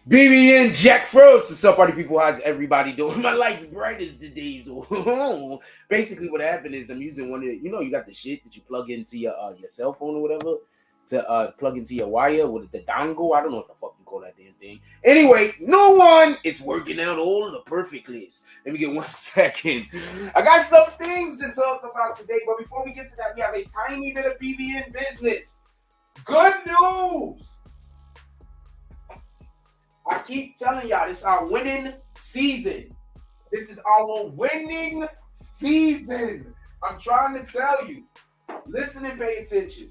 BBN Jack Frost. What's up, party people? How's everybody doing? My light's bright as the days. Basically, what happened is I'm using one of the, you got the shit that you plug into your cell phone or whatever to plug into your wire with the dongle. I don't know what the fuck you call that damn thing. Anyway, no one. It's working out all the perfectly. Let me get 1 second. I got some things to talk about today, but before we get to that, we have a tiny bit of BBN business. Good news. I keep telling y'all, this is our winning season. This is our winning season. I'm trying to tell you. Listen and pay attention.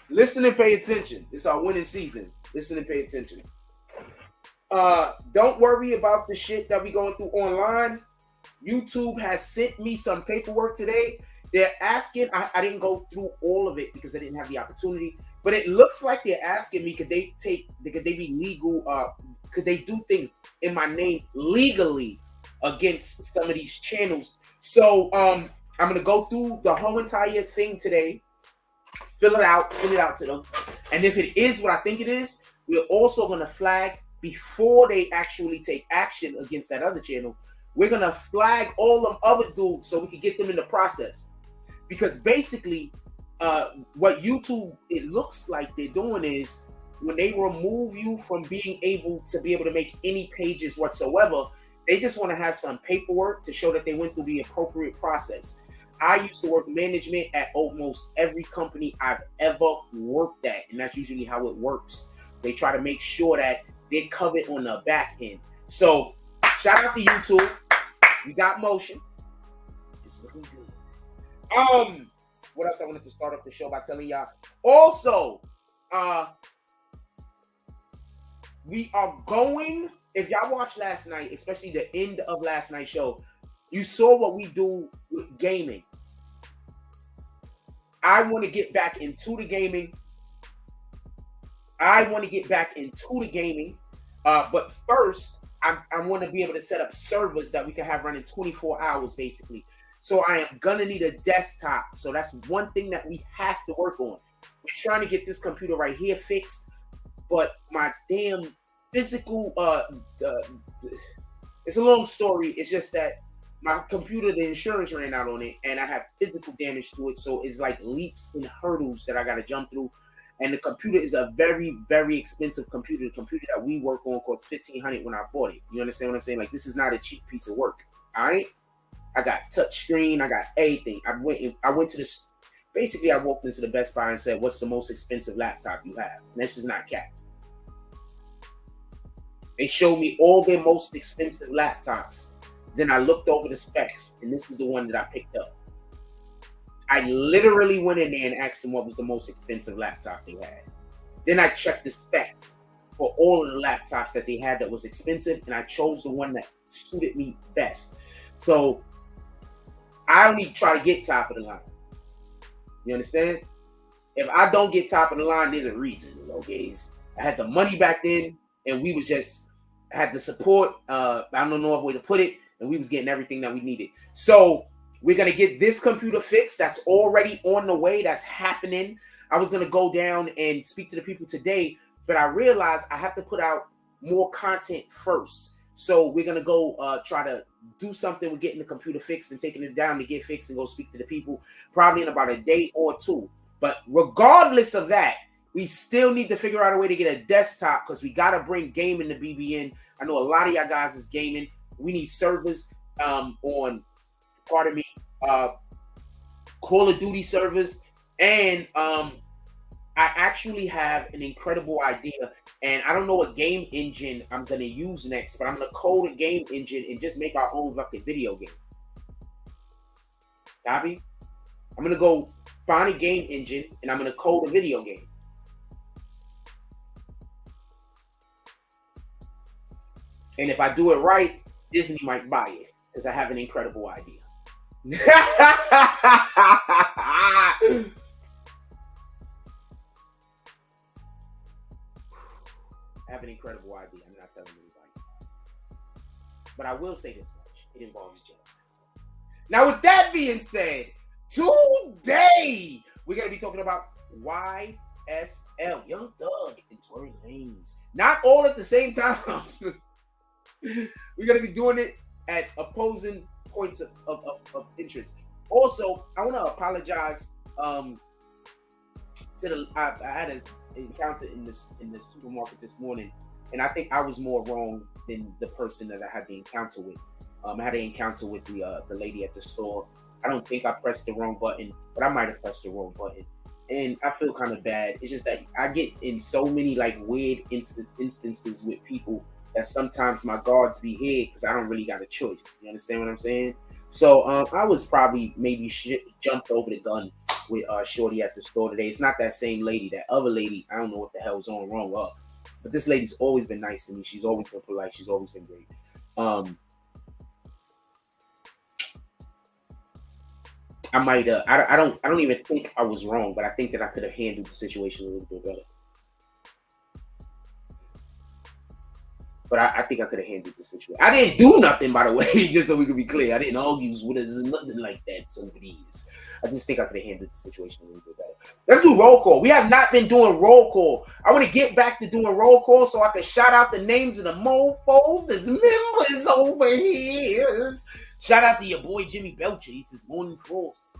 Listen and pay attention. It's our winning season. Listen and pay attention. Don't worry about the shit that we going through online. YouTube has sent me some paperwork today. They're asking, I didn't go through all of it because I didn't have the opportunity, but it looks like they're asking me, could they be legal, could they do things in my name legally against some of these channels? So I'm going to go through the whole entire thing today, fill it out, send it out to them. And if it is what I think it is, we're also going to flag before they actually take action against that other channel. We're going to flag all them other dudes so we can get them in the process. Because basically, what YouTube, it looks like they're doing is when they remove you from being able to make any pages whatsoever, they just want to have some paperwork to show that they went through the appropriate process. I used to work management at almost every company I've ever worked at, and that's usually how it works. They try to make sure that they're covered on the back end. So, shout out to YouTube. We got motion. It's looking good. What else I wanted to start off the show by telling y'all? Also, we are going, if y'all watched last night, especially the end of last night's show, you saw what we do with gaming. I want to get back into the gaming. But first, I want to be able to set up servers that we can have running 24 hours, basically. So I am gonna need a desktop. So that's one thing that we have to work on. We're trying to get this computer right here fixed, but my damn physical, it's a long story. It's just that my computer, the insurance ran out on it, and I have physical damage to it. So it's like leaps and hurdles that I gotta jump through. And the computer is a very, very expensive computer. The computer that we work on cost $1,500 when I bought it. You understand what I'm saying? Like, this is not a cheap piece of work. All right. I got touch screen. I got everything. I went to this. Basically, I walked into the Best Buy and said, "What's the most expensive laptop you have?" And this is not cap. They showed me all their most expensive laptops. Then I looked over the specs, and this is the one that I picked up. I literally went in there and asked them what was the most expensive laptop they had. Then I checked the specs for all of the laptops that they had that was expensive, and I chose the one that suited me best. So I only try to get top of the line. You understand? If I don't get top of the line, there's a reason, okay? I had the money back then, and we was just had the support. I don't know a way to put it, and we was getting everything that we needed. So we're gonna get this computer fixed. That's already on the way. That's happening. I was gonna go down and speak to the people today, but I realized I have to put out more content first. So we're gonna go try to do something with getting the computer fixed and taking it down to get fixed and go speak to the people probably in about a day or two. But regardless of that, we still need to figure out a way to get a desktop because we gotta bring gaming to BBN. I know a lot of y'all guys is gaming. We need servers on, pardon me, Call of Duty servers, and I actually have an incredible idea, and I don't know what game engine I'm going to use next, but I'm going to code a game engine and just make our own fucking video game. Copy? I'm going to go find a game engine, and I'm going to code a video game. And if I do it right, Disney might buy it, because I have an incredible idea. I have an incredible idea. I'm not telling anybody. But I will say this much. It involves Jedi. Now, with that being said, today We're going to be talking about YSL, Young Thug, and Tory Lanez. Not all at the same time. We're going to be doing it at opposing points of interest. Also, I want to apologize to the. I had an encounter in the supermarket this morning, and I think I was more wrong than the person that I had the encounter with. I had an encounter with the lady at the store. I don't think I pressed the wrong button, but I might have pressed the wrong button, and I feel kind of bad. It's just that I get in so many like weird instances with people that sometimes my guards be here because I don't really got a choice. You understand what I'm saying? So I was probably maybe jumped over the gun with Shorty at the store today. It's not that same lady. That other lady, I don't know what the hell's wrong with her. But this lady's always been nice to me. She's always been polite. She's always been great. I might I don't even think I was wrong, but I think that I could have handled the situation a little bit better. But I think I could have handled the situation. I didn't do nothing, by the way, just so we could be clear. I didn't argue with it. There's nothing like that. Somebody's. I just think I could have handled the situation a little bit better. Let's do roll call. We have not been doing roll call. I want to get back to doing roll call so I can shout out the names of the mofos as members over here. Shout out to your boy Jimmy Belcher. He says, morning Frost.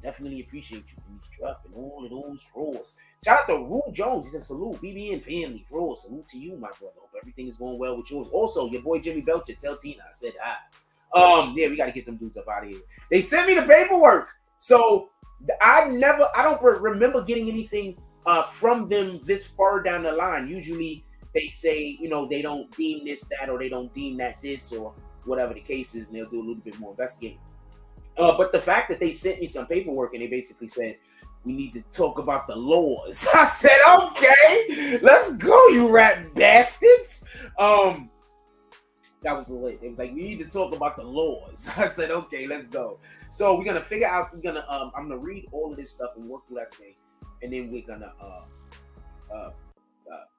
Definitely appreciate you. He's dropping all of those Frosts. Shout out to Rue Jones. He says, salute, BBN family. Frost, salute to you, my brother. Hope everything is going well with yours. Also, your boy Jimmy Belcher, tell Tina I said hi. Yeah, we got to get them dudes up out of here. They sent me the paperwork. So I don't remember getting anything from them this far down the line. Usually they say, they don't deem this, that, or they don't deem that this, or whatever the case is, and they'll do a little bit more investigating. But the fact that they sent me some paperwork and they basically said, we need to talk about the laws. I said, okay, let's go, you rat bastards. That was lit. It was like, we need to talk about the laws. I said, okay, let's go. So we're gonna figure out. I'm gonna read all of this stuff and work through that today, and then we're gonna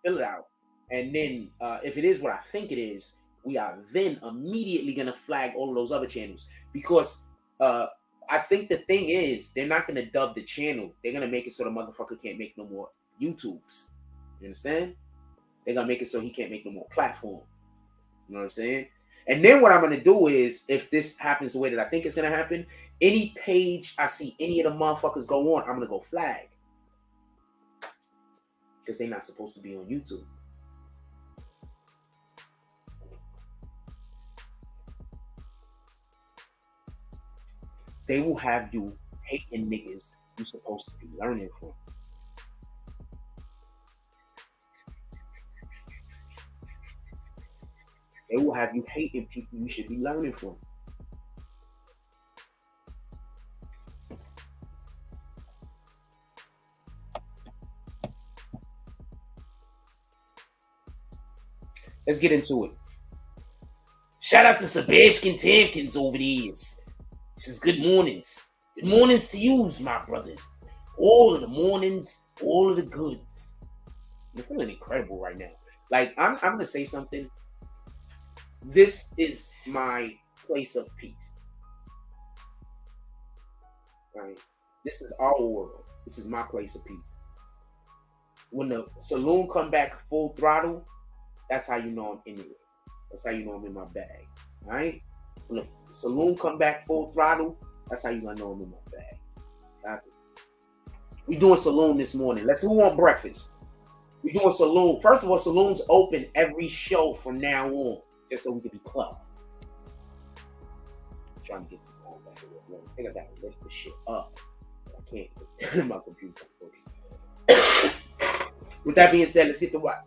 fill it out. And then if it is what I think it is, we are then immediately gonna flag all of those other channels because I think the thing is they're not gonna dub the channel. They're gonna make it so the motherfucker can't make no more YouTubes. You understand? They're gonna make it so he can't make no more platform. You know what I'm saying? And then what I'm going to do is, if this happens the way that I think it's going to happen, any page I see any of the motherfuckers go on, I'm going to go flag. Because they're not supposed to be on YouTube. They will have you hating niggas you're supposed to be learning from. They will have you hating people you should be learning from. Let's get into it. Shout out to Sebastian Tankins over these. This is good mornings. Good mornings to yous, my brothers. All of the mornings, all of the goods. I'm feeling incredible right now. Like, I'm going to say something. This is my place of peace. Right? This is our world. This is my place of peace. When the saloon come back full throttle, that's how you know I'm anywhere. That's how you know I'm in my bag. Right? When the saloon come back full throttle, that's how you gonna know I'm in my bag. Got it? We doing saloon this morning. Who want breakfast? We doing saloon. First of all, saloon's open every show from now on. Just so we can be club. I'm trying to get this on back. I think I gotta lift this shit up. But I can't. My computer. With that being said, let's hit the what?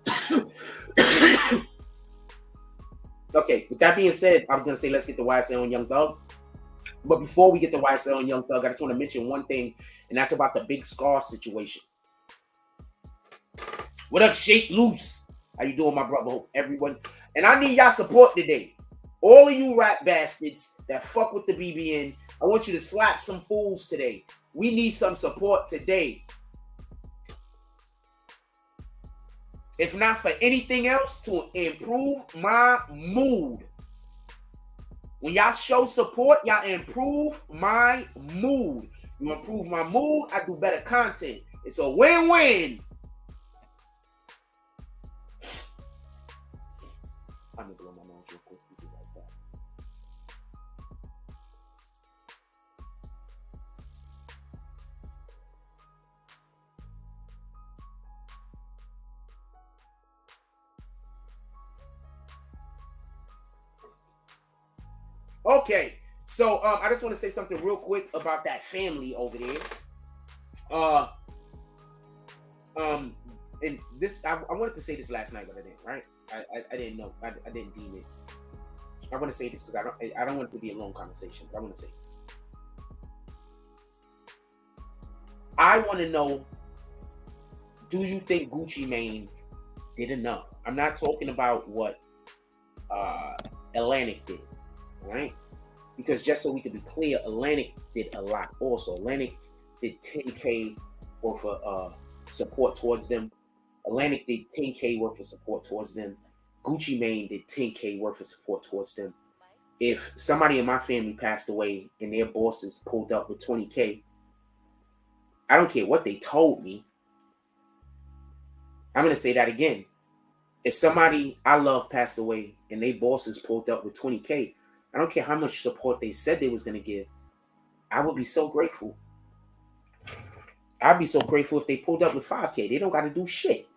Okay, with that being said, I was gonna say let's get the YSL Young Thug. But before we get the YSL Young Thug, I just want to mention one thing, and that's about the Big Scar situation. What up, Shake Loose? How you doing, my brother? Hope everyone. And I need y'all support today. All of you rat bastards that fuck with the BBN, I want you to slap some fools today. We need some support today. If not for anything else, to improve my mood. When y'all show support, y'all improve my mood. You improve my mood, I do better content. It's a win-win. I'm gonna blow my nose real quick. You do like that. Okay, so I just want to say something real quick about that family over there. And this I wanted to say this last night, but I didn't. Right? I didn't know. I didn't deem it. I want to say this because I don't want it to be a long conversation. But I want to say, I want to know: do you think Gucci Mane did enough? I'm not talking about what Atlantic did, right? Because just so we can be clear, Atlantic did a lot also. Atlantic did 10K worth of support towards them. Atlantic did 10K worth of support towards them. Gucci Mane did 10K worth of support towards them. If somebody in my family passed away and their bosses pulled up with 20K, I don't care what they told me. I'm going to say that again. If somebody I love passed away and their bosses pulled up with 20K, I don't care how much support they said they was going to give. I would be so grateful. I'd be so grateful if they pulled up with 5K. They don't got to do shit.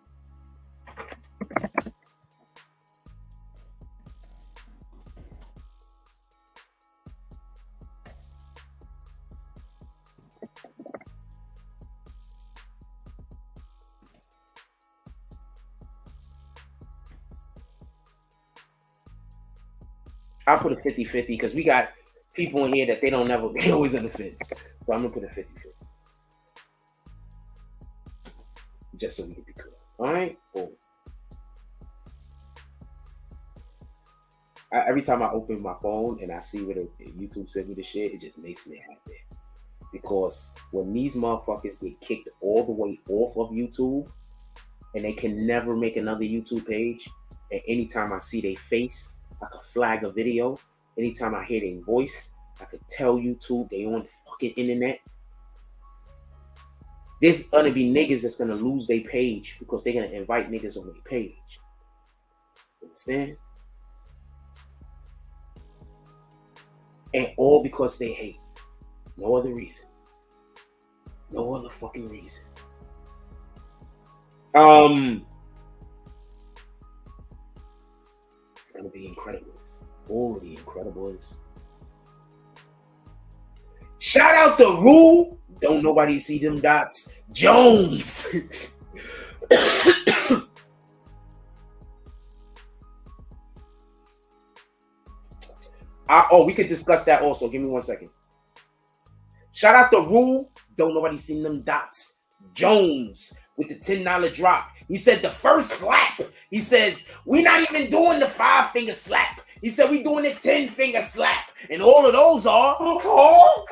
I'll put a 50-50 because we got people in here that they don't never be always on the fence. So I'm going to put a 50-50. Just so we can be clear. All right? Boom. Every time I open my phone and I see what YouTube sent me the shit, it just makes me happy. Because when these motherfuckers get kicked all the way off of YouTube and they can never make another YouTube page, and anytime I see their face, I can flag a video. Anytime I hear their voice, I can tell YouTube they on the fucking internet. There's gonna be niggas that's gonna lose their page because they're gonna invite niggas on their page. Understand? And all because they hate. No other reason. No other fucking reason. It's gonna be Incredibles. All the Incredibles. Shout out to Rue. Don't nobody see them dots. Jones. We could discuss that also. Give me 1 second. Shout out to Rue. Don't nobody see them dots. Jones with the $10 drop. He said the first slap. He says, we not even doing the 5-finger slap. He said we doing the 10-finger slap. And all of those are Hulk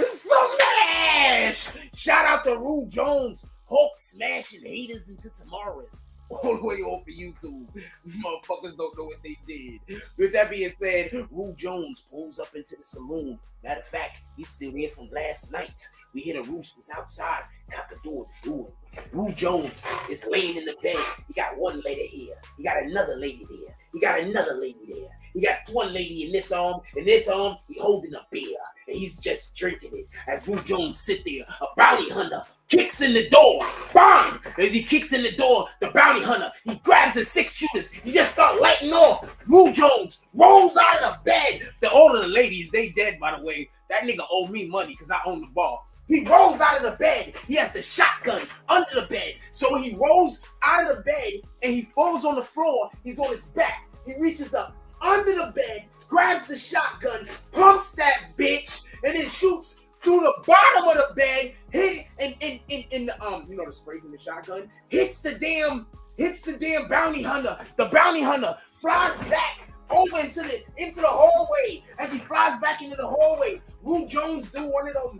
smash. Shout out to Rue Jones. Hulk smashing haters into tomorrow's. All the way off of YouTube. Motherfuckers don't know what they did. With that being said, Rue Jones pulls up into the saloon. Matter of fact, he's still there from last night. We hear the roosters outside. Cock-a-doodle doing. Rue Jones is laying in the bed. He got one lady here. He got another lady there. He got another lady there. He got one lady in this arm. In this arm, he holding a beer. And he's just drinking it. As Rue Jones sit there, a bounty hunter kicks in the door. Bang! As he kicks in the door, the bounty hunter, he grabs his 6 shooters. He just start lighting off. Rue Jones rolls out of the bed. All of the ladies, they dead, by the way. That nigga owe me money because I own the bar. He rolls out of the bed. He has the shotgun under the bed. So he rolls out of the bed and he falls on the floor. He's on his back. He reaches up under the bed, grabs the shotgun, pumps that bitch, and then shoots through the bottom of the bed, hit it in the you know the spray from the shotgun, hits the damn bounty hunter. The bounty hunter flies back over into the hallway. As he flies back into the hallway, Rue Jones do one of them.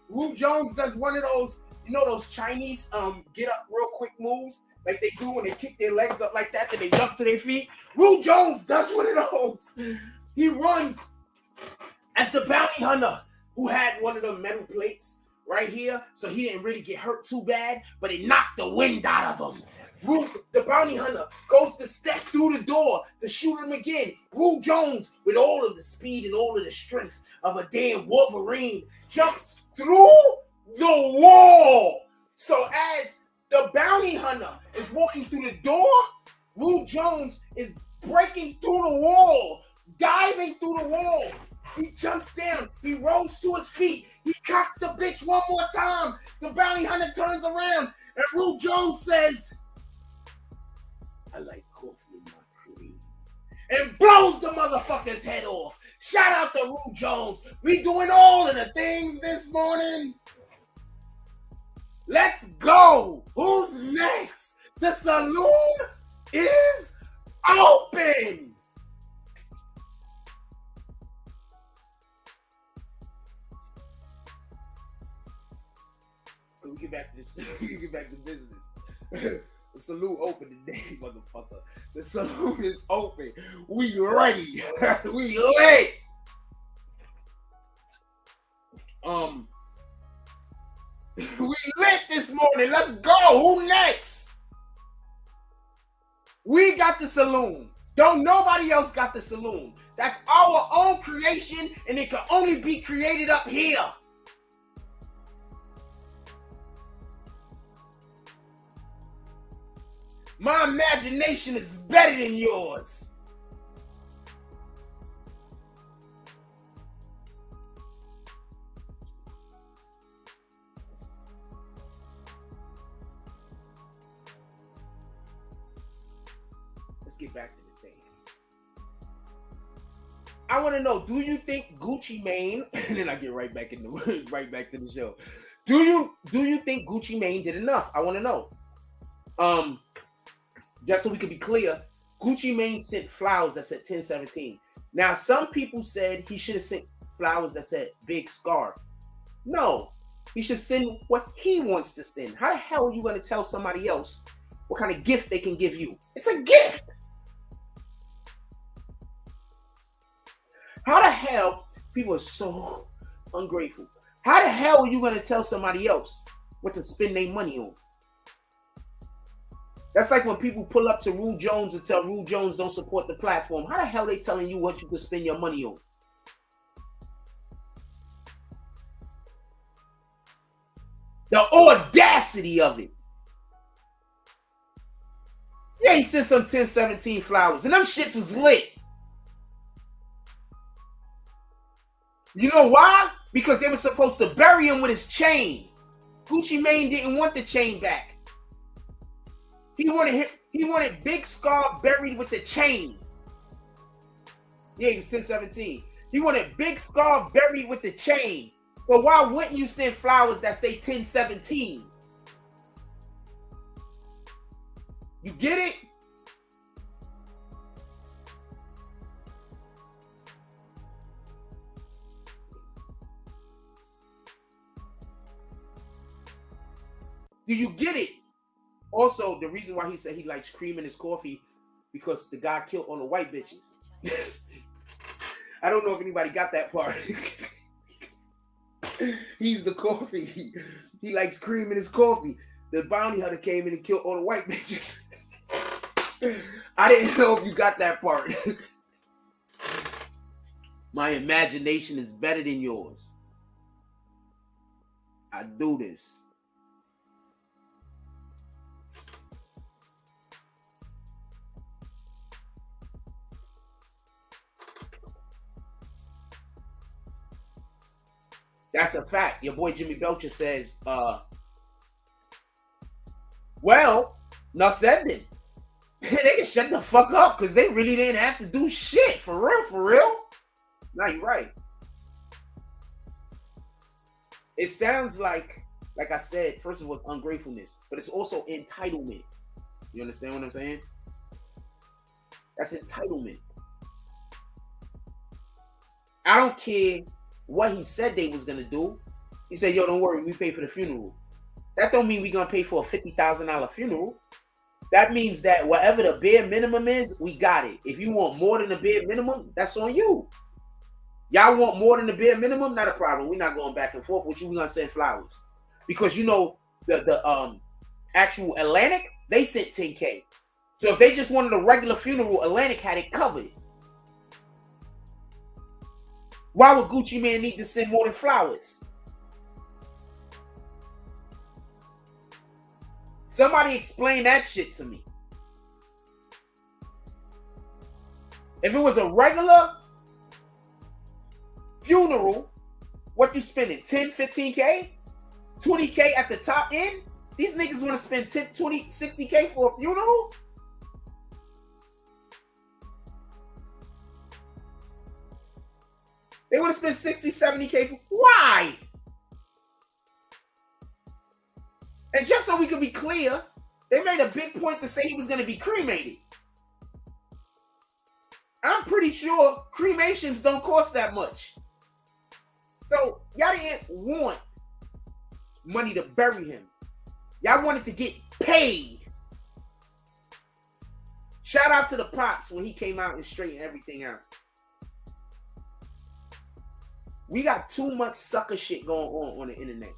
Rue Jones does one of those, you know, those Chinese get up real quick moves like they do when they kick their legs up like that, then they jump to their feet. Rue Jones does one of those. He runs as the bounty hunter who had one of the metal plates right here, so he didn't really get hurt too bad, but it knocked the wind out of him. The bounty hunter goes to step through the door to shoot him again. Rue Jones, with all of the speed and all of the strength of a damn Wolverine, jumps through the wall. So as the bounty hunter is walking through the door, Rue Jones is breaking through the wall, diving through the wall. He jumps down. He rolls to his feet. He cocks the bitch one more time. The bounty hunter turns around, and Rue Jones says, "I like coffee in my cream," and blows the motherfucker's head off. Shout out to Rue Jones. We doing all of the things this morning. Let's go. Who's next? The saloon is open. We get back to this. We get back to business. The saloon open today, motherfucker. The saloon is open. We ready. We lit. We lit this morning. Let's go. Who next? We got the saloon. Don't nobody else got the saloon. That's our own creation, and it can only be created up here. My imagination is better than yours. Let's get back to the thing. I want to know, do you think Gucci Mane, and then I get right back to the show. Do you think Gucci Mane did enough? I want to know. Just so we can be clear, Gucci Mane sent flowers that said 1017. Now, some people said he should have sent flowers that said Big Scar. No, he should send what he wants to send. How the hell are you going to tell somebody else what kind of gift they can give you? It's a gift. How the hell, people are so ungrateful. How the hell are you going to tell somebody else what to spend their money on? That's like when people pull up to Rue Jones and tell Rue Jones don't support the platform. How the hell are they telling you what you can spend your money on? The audacity of it. Yeah, he sent some 1017 flowers, and them shits was lit. You know why? Because they were supposed to bury him with his chain. Gucci Mane didn't want the chain back. He wanted Big Scar buried with the chain. Yeah, he was 1017. He wanted Big Scar buried with the chain. So why wouldn't you send flowers that say 1017? You get it? Do you get it? Also, the reason why he said he likes cream in his coffee, because the guy killed all the white bitches. I don't know if anybody got that part. He's the coffee. He likes cream in his coffee. The bounty hunter came in and killed all the white bitches. I didn't know if you got that part. My imagination is better than yours. I do this. That's a fact. Your boy Jimmy Belcher says, well, enough said then. They can shut the fuck up because they really didn't have to do shit. For real. No, you're right. It sounds like I said, first of all, it's ungratefulness, but it's also entitlement. You understand what I'm saying? That's entitlement. I don't care what he said they was gonna do. He said, yo, don't worry, we pay for the funeral. That don't mean we gonna pay for a $50,000 funeral. That means that whatever the bare minimum is, we got it. If you want more than the bare minimum, that's on you. Y'all want more than the bare minimum? Not a problem. We're not going back and forth with you. We're gonna send flowers. Because you know the actual Atlantic, they sent 10K. So if they just wanted a regular funeral, Atlantic had it covered. Why would Gucci Man need to send more than flowers? Somebody explain that shit to me. If it was a regular funeral, what you spending? 10, 15K? 20K at the top end? These niggas want to spend 10, 20, 60K for a funeral? They want to spend 60, 70K. Why? And just so we could be clear, they made a big point to say he was going to be cremated. I'm pretty sure cremations don't cost that much. So y'all didn't want money to bury him. Y'all wanted to get paid. Shout out to the Pops when he came out and straightened everything out. We got too much sucker shit going on the internet.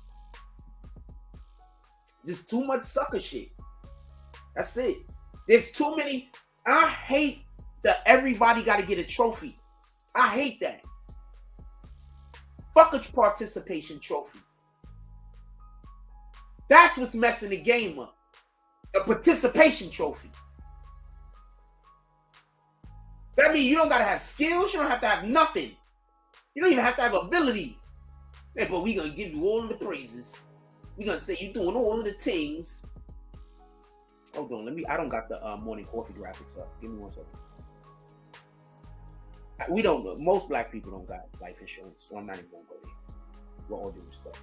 There's too much sucker shit. That's it. There's too many. I hate that everybody got to get a trophy. I hate that. Fuck a participation trophy. That's what's messing the game up. A participation trophy. That means you don't got to have skills. You don't have to have nothing. You don't even have to have ability. Yeah, but we're going to give you all of the praises. We're going to say you're doing all of the things. Hold on. I don't got the morning coffee graphics up. Give me 1 second. We don't know. Most black people don't got life insurance, so I'm not even going to go there. We're all doing stuff.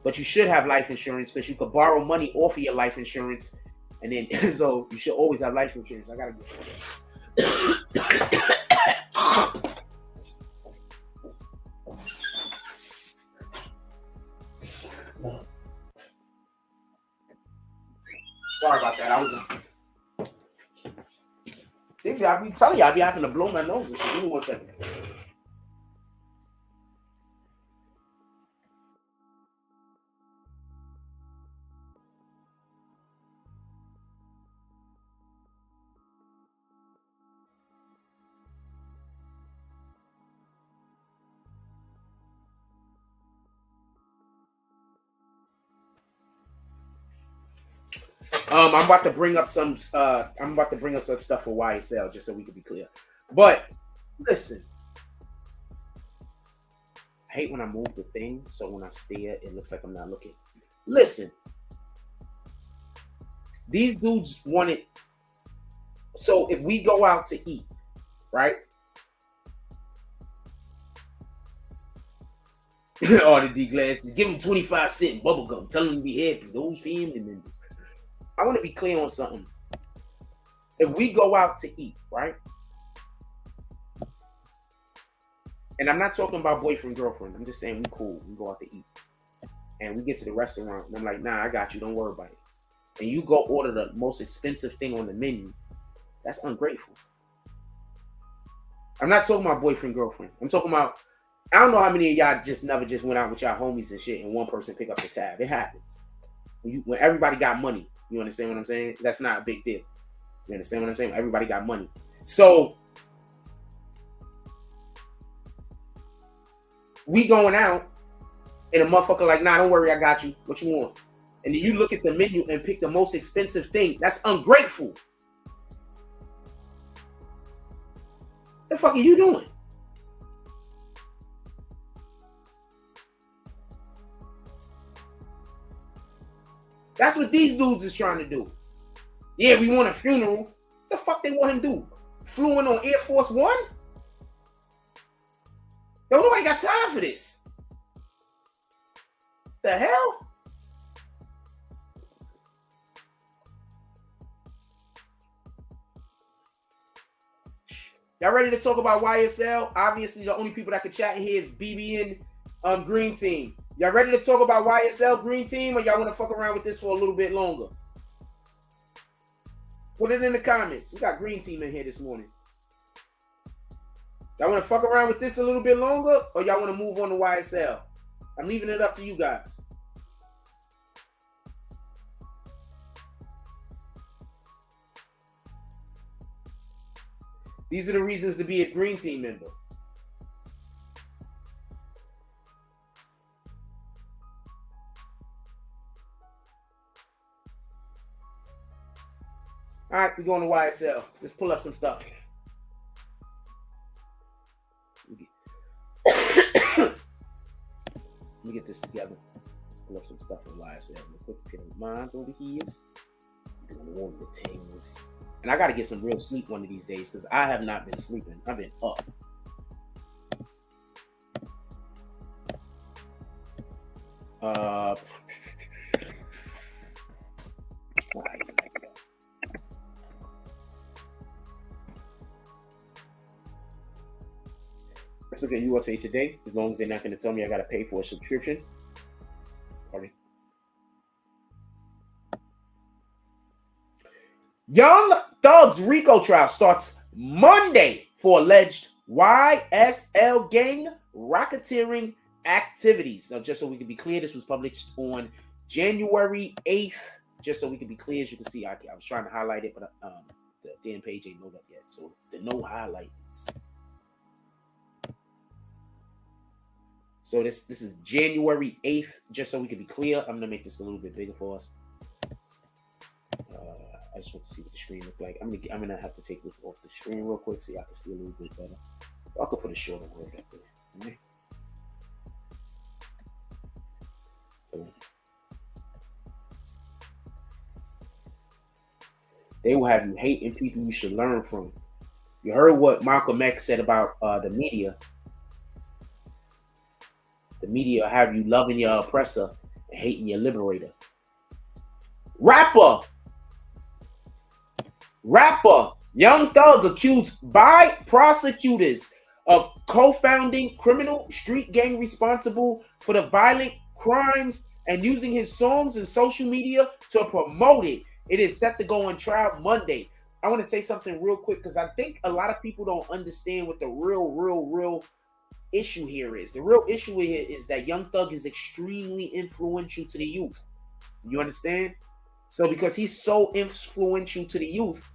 But you should have life insurance because you could borrow money off of your life insurance. And then, so you should always have life insurance. I got to get something. Sorry about that. I was. I be telling you, I be having to blow my nose. Give me 1 second. I'm about to bring up some. I'm about to bring up some stuff for YSL just so we can be clear. But listen, I hate when I move the thing, so when I stare, it looks like I'm not looking. Listen, these dudes want it. So if we go out to eat, right? All the D glasses, give them 25 cent bubble gum. Tell them to be happy. Those family members. I want to be clear on something. If we go out to eat, right? And I'm not talking about boyfriend, girlfriend. I'm just saying we cool. We go out to eat. And we get to the restaurant. And I'm like, nah, I got you. Don't worry about it. And you go order the most expensive thing on the menu. That's ungrateful. I'm not talking about boyfriend, girlfriend. I'm talking about, I don't know how many of y'all just never just went out with y'all homies and shit and one person pick up the tab. It happens. When everybody got money. You understand what I'm saying? That's not a big deal. You understand what I'm saying? Everybody got money. So we going out and a motherfucker like, nah, don't worry, I got you. What you want? And then you look at the menu and pick the most expensive thing. That's ungrateful. The fuck are you doing? That's what these dudes is trying to do. Yeah, we want a funeral. What the fuck they want him to do? Flew in on Air Force One? Yo, nobody got time for this. The hell? Y'all ready to talk about YSL? Obviously, the only people that can chat in here is BBN Green Team. Y'all ready to talk about YSL Green Team, or y'all want to fuck around with this for a little bit longer? Put it in the comments. We got Green Team in here this morning. Y'all want to fuck around with this a little bit longer, or y'all want to move on to YSL? I'm leaving it up to you guys. These are the reasons to be a Green Team member. All right, we're going to YSL. Let's pull up some stuff. Let me get this together. Let's pull up some stuff from YSL. Real quick, if you don't mind over here. Doing all the things. And I got to get some real sleep one of these days because I have not been sleeping. I've been up. Let's look at USA Today. As long as they're not going to tell me I got to pay for a subscription. Sorry. Young Thug's RICO trial starts Monday for alleged YSL gang racketeering activities. Now, just so we can be clear, this was published on January 8th. Just so we can be clear, as you can see, I was trying to highlight it, but the damn page ain't loaded up yet. So the no highlights. So this is January 8th. Just so we can be clear, I'm gonna make this a little bit bigger for us. I just want to see what the screen look like. I'm gonna have to take this off the screen real quick so y'all can see a little bit better. I could put a shorter word up there. Right? They will have you hating people you should learn from. You heard what Malcolm X said about the media. The media will have you loving your oppressor and hating your liberator. Rapper Young Thug accused by prosecutors of co-founding criminal street gang responsible for the violent crimes and using his songs and social media to promote it. It is set to go on trial Monday. I want to say something real quick because I think a lot of people don't understand what the real issue here is. The real issue here is that Young Thug is extremely influential to the youth. You understand? So because he's so influential to the youth,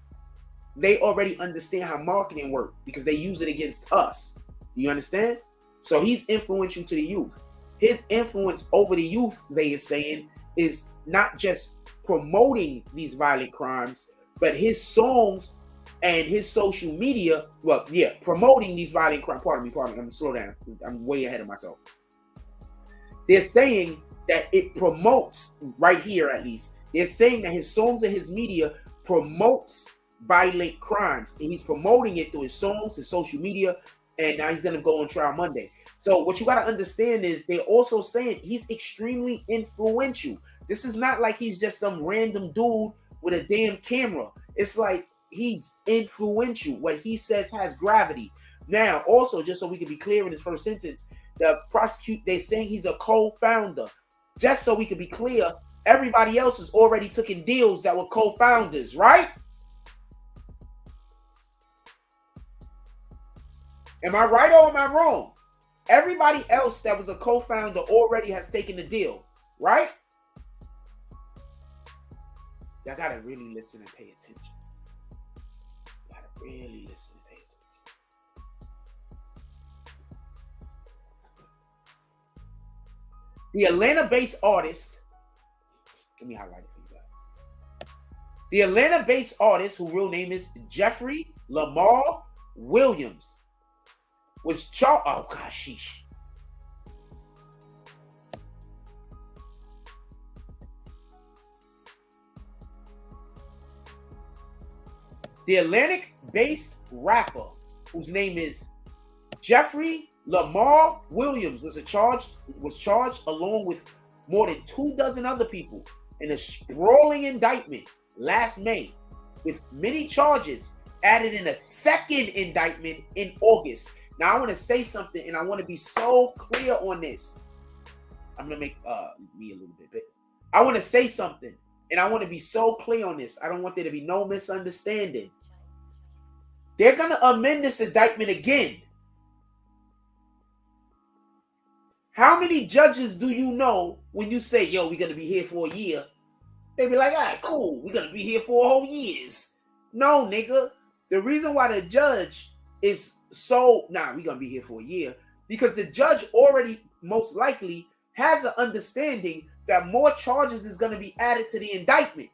they already understand how marketing works because they use it against us. You understand? So he's influential to the youth. His influence over the youth, they are saying, is not just promoting these violent crimes, but his songs and his social media, promoting these violent crimes. Pardon me, I'm gonna slow down. I'm way ahead of myself. They're saying that it promotes, right here at least, they're saying that his songs and his media promotes violent crimes, and he's promoting it through his songs, his social media, and now he's gonna go on trial Monday. So what you gotta understand is they're also saying he's extremely influential. This is not like he's just some random dude with a damn camera. It's like he's influential. What he says has gravity. Now, also, just so we can be clear in his first sentence, they're saying he's a co-founder. Just so we can be clear, everybody else has already taken deals that were co-founders, right? Am I right or am I wrong? Everybody else that was a co-founder already has taken the deal, right? Y'all gotta really listen and pay attention. You gotta really listen and pay attention. The Atlanta-based artist, let me highlight it for you guys. The Atlanta-based artist, whose real name is Jeffrey Lamar Williams, was charged. Oh gosh, sheesh. The Atlantic-based rapper, whose name is Jeffrey Lamar Williams, was charged along with more than 24 other people in a sprawling indictment last May, with many charges added in a second indictment in August. Now, I want to say something, and I want to be so clear on this. I'm going to make me a little bit bigger. I want to say something, and I want to be so clear on this. I don't want there to be no misunderstanding. They're going to amend this indictment again. How many judges do you know when you say, yo, we're going to be here for a year? They be like, all right, cool. We're going to be here for a whole years. No, nigga. The reason why the judge is so, we're going to be here for a year. Because the judge already most likely has an understanding that more charges is going to be added to the indictment.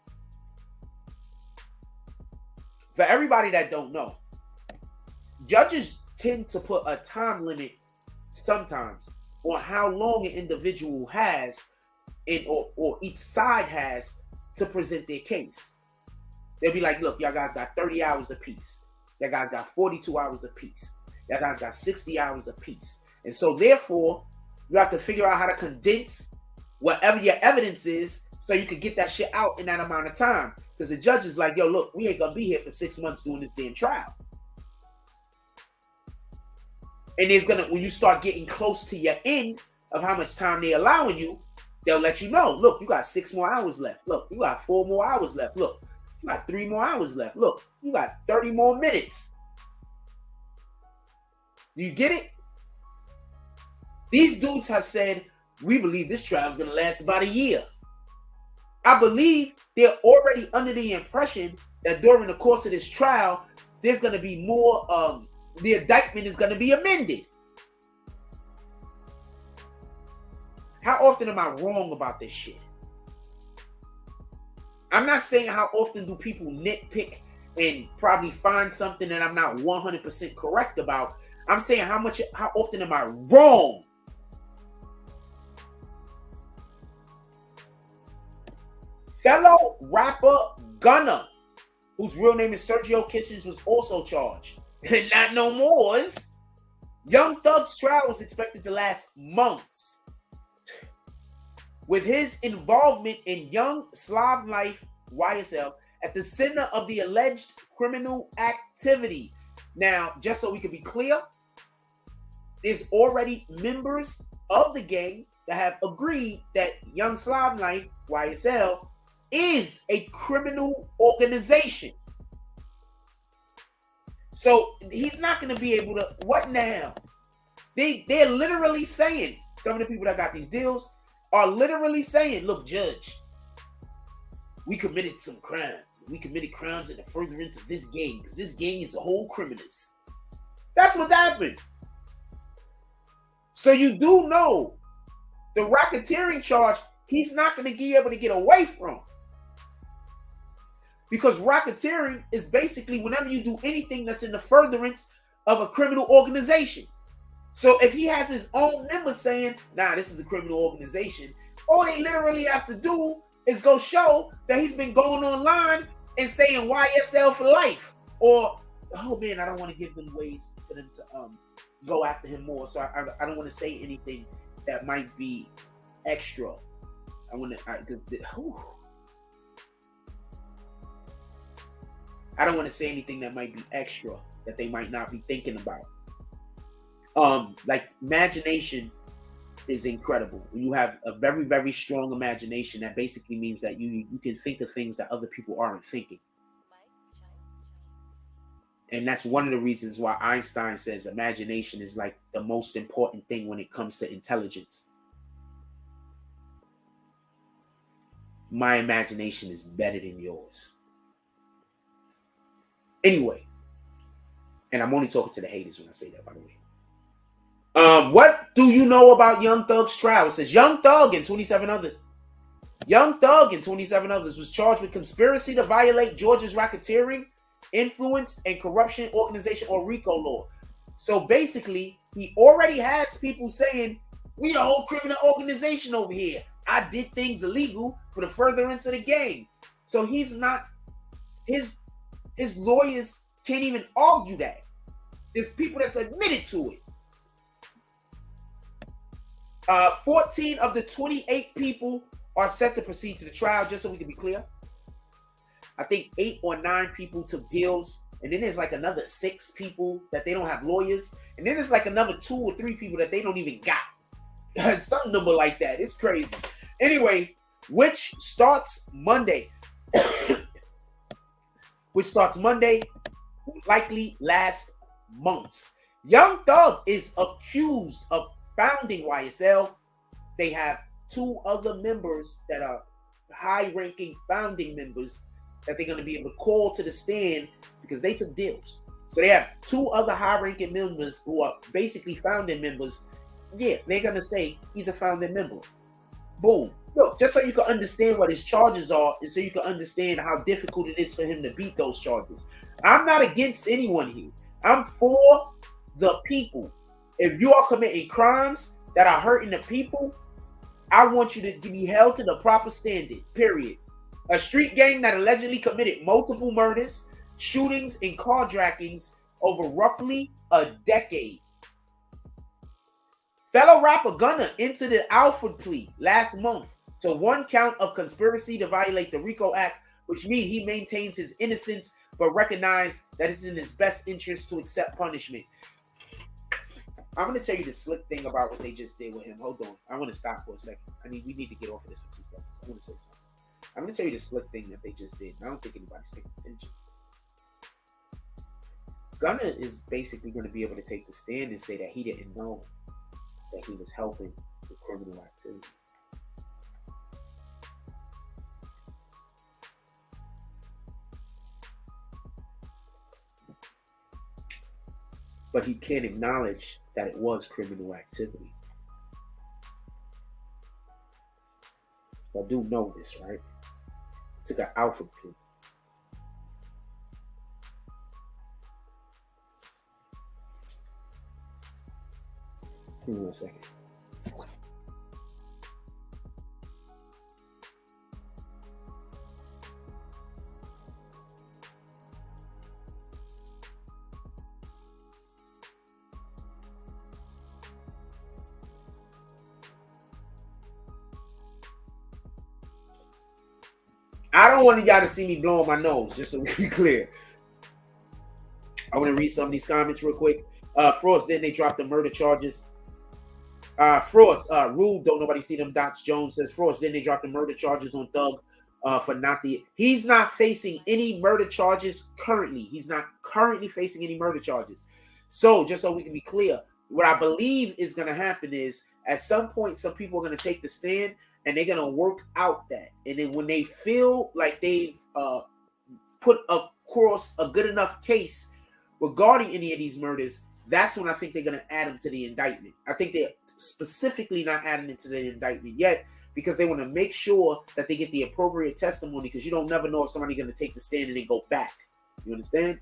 For everybody that don't know, judges tend to put a time limit sometimes on how long an individual has or each side has to present their case. They'll be like, look, y'all guys got 30 hours apiece. Y'all guys got 42 hours apiece. Y'all guys got 60 hours apiece. And so therefore, you have to figure out how to condense whatever your evidence is so you can get that shit out in that amount of time. Because the judge is like, yo, look, we ain't gonna be here for 6 months doing this damn trial. And there's gonna, when you start getting close to your end of how much time they're allowing you, they'll let you know, look, you got 6 more hours left. Look, you got 4 more hours left. Look, you got 3 more hours left. Look, you got 30 more minutes. Do you get it? These dudes have said, we believe this trial is gonna last about a year. I believe they're already under the impression that during the course of this trial, there's gonna be more, the indictment is gonna be amended. How often am I wrong about this shit? I'm not saying how often do people nitpick and probably find something that I'm not 100% correct about. I'm saying how often am I wrong? Fellow rapper Gunna, whose real name is Sergio Kitchens, was also charged. Not no more's. Young Thug's trial was expected to last months. With his involvement in Young Slav Life, YSL, at the center of the alleged criminal activity. Now, just so we can be clear, there's already members of the gang that have agreed that Young Slav Life, YSL, is a criminal organization. So he's not going to be able to, what now? They're literally saying, some of the people that got these deals are literally saying, look, judge, we committed some crimes. We committed crimes in the furtherance of this gang, because this gang is a whole criminals. That's what happened. So you do know the racketeering charge, he's not going to be able to get away from. Because racketeering is basically whenever you do anything that's in the furtherance of a criminal organization. So if he has his own members saying, nah, this is a criminal organization, all they literally have to do is go show that he's been going online and saying YSL for life. Or, oh man, I don't want to give them ways for them to go after him more. So I don't want to say anything that might be extra. I don't want to say anything that might be extra that they might not be thinking about. Like imagination is incredible. When you have a very, very strong imagination, that basically means that you can think of things that other people aren't thinking. And that's one of the reasons why Einstein says imagination is like the most important thing when it comes to intelligence. My imagination is better than yours. Anyway, and I'm only talking to the haters when I say that, by the way. What do you know about Young Thug's trial? It says Young Thug and 27 others. Young Thug and 27 others was charged with conspiracy to violate Georgia's racketeering, influence, and corruption organization or RICO law. So basically, he already has people saying, we a whole criminal organization over here. I did things illegal for the furtherance of the gang. So he's not, his lawyers can't even argue that. There's people that's admitted to it. 14 of the 28 people are set to proceed to the trial, just so we can be clear. I think 8 or 9 people took deals, and then there's like another 6 people that they don't have lawyers, and then there's like another 2 or 3 people that they don't even got. Some number like that. It's crazy. Anyway, which starts Monday. Which starts Monday, likely last months. Young Thug is accused of founding YSL, they have 2 other members that are high-ranking founding members that they're going to be able to call to the stand because they took deals. So they have 2 other high-ranking members who are basically founding members. Yeah, they're going to say he's a founding member. Boom. Look, just so you can understand what his charges are and so you can understand how difficult it is for him to beat those charges. I'm not against anyone here. I'm for the people. If you are committing crimes that are hurting the people, I want you to be held to the proper standard, period. A street gang that allegedly committed multiple murders, shootings, and carjackings over roughly a decade. Fellow rapper Gunna entered the Alford plea last month to 1 count of conspiracy to violate the RICO Act, which means he maintains his innocence but recognizes that it's in his best interest to accept punishment. I'm going to tell you the slick thing about what they just did with him. Hold on. I want to stop for a second. We need to get off of this for 2 seconds. I want to say something. I'm going to tell you the slick thing that they just did. I don't think anybody's paying attention. Gunna is basically going to be able to take the stand and say that he didn't know that he was helping with criminal activity. But he can't acknowledge that it was criminal activity. I do know this, right? Took an Alfred plea. Give me 1 second. I don't want y'all to see me blowing my nose, just so we be clear. I want to read some of these comments real quick. Frauds, then they dropped the murder charges. Frauds, Rude, don't nobody see them dots. Jones says, Frauds, then they dropped the murder charges on Thug for not the... He's not facing any murder charges currently. He's not currently facing any murder charges. So, just so we can be clear, what I believe is going to happen is, at some point, some people are going to take the stand and they're going to work out that. And then when they feel like they've put across a good enough case regarding any of these murders, that's when I think they're going to add them to the indictment. I think they're specifically not adding it to the indictment yet because they want to make sure that they get the appropriate testimony, because you don't never know if somebody's going to take the stand and then go back. You understand?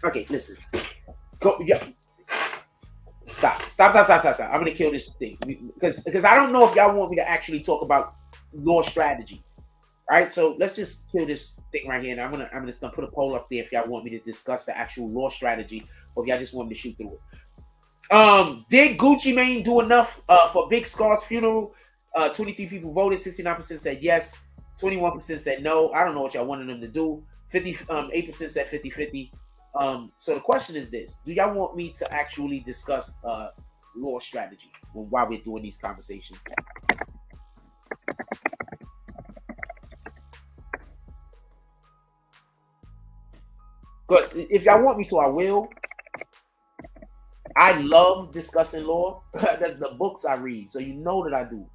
Okay, listen. Go, yeah. Stop. I'm going to kill this thing because I don't know if y'all want me to actually talk about law strategy. All right, so let's just kill this thing right here. And I'm just gonna put a poll up there if y'all want me to discuss the actual law strategy, or if y'all just want me to shoot through it. Did Gucci Mane do enough for Big Scar's funeral? 23 people voted. 69% said yes. 21% said no. I don't know what y'all wanted them to do. 8% said 50-50. So the question is this: do y'all want me to actually discuss law strategy while we're doing these conversations? But if y'all want me to, I will. I love discussing law. That's the books I read, so you know that I do.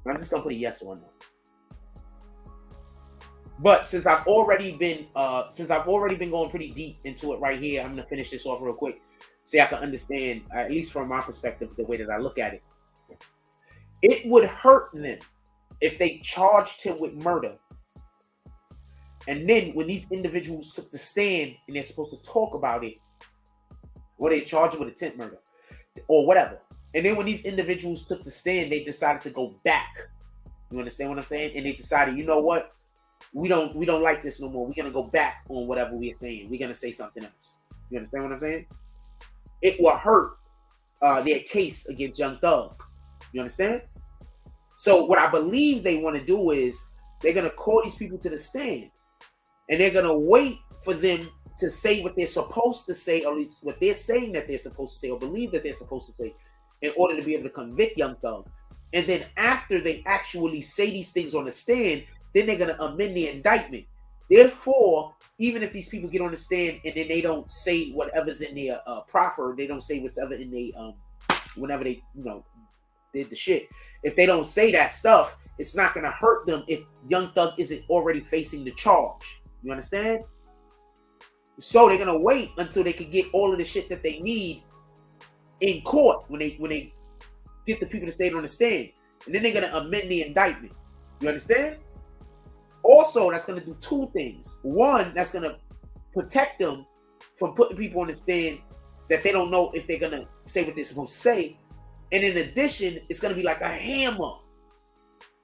I'm just gonna put a yes or no. But since I've already been going pretty deep into it right here, I'm gonna finish this off real quick so I can understand, at least from my perspective, the way that I look at it. It would hurt them if they charged him with murder, and then when these individuals took the stand and they're supposed to talk about it, or they charge him with attempt murder or whatever. And then when these individuals took the stand, they decided to go back. You understand what I'm saying? And they decided, you know what? We don't like this no more. We're gonna go back on whatever we're saying. We're gonna say something else. You understand what I'm saying? It will hurt their case against Young Thug. You understand? So what I believe they want to do is they're gonna call these people to the stand, and they're gonna wait for them to say what they're supposed to say, or at least what they're saying that they're supposed to say, or believe that they're supposed to say, in order to be able to convict Young Thug. And then after they actually say these things on the stand, then they're gonna amend the indictment. Therefore, even if these people get on the stand and then they don't say whatever's in their proffer, they don't say whatever in their whenever they did the shit. If they don't say that stuff, it's not gonna hurt them if Young Thug isn't already facing the charge. You understand? So they're gonna wait until they can get all of the shit that they need in court when they get the people to say it on the stand, and then they're gonna amend the indictment. You understand? Also, that's gonna do two things. One, that's gonna protect them from putting people on the stand that they don't know if they're gonna say what they're supposed to say. And in addition, it's gonna be like a hammer,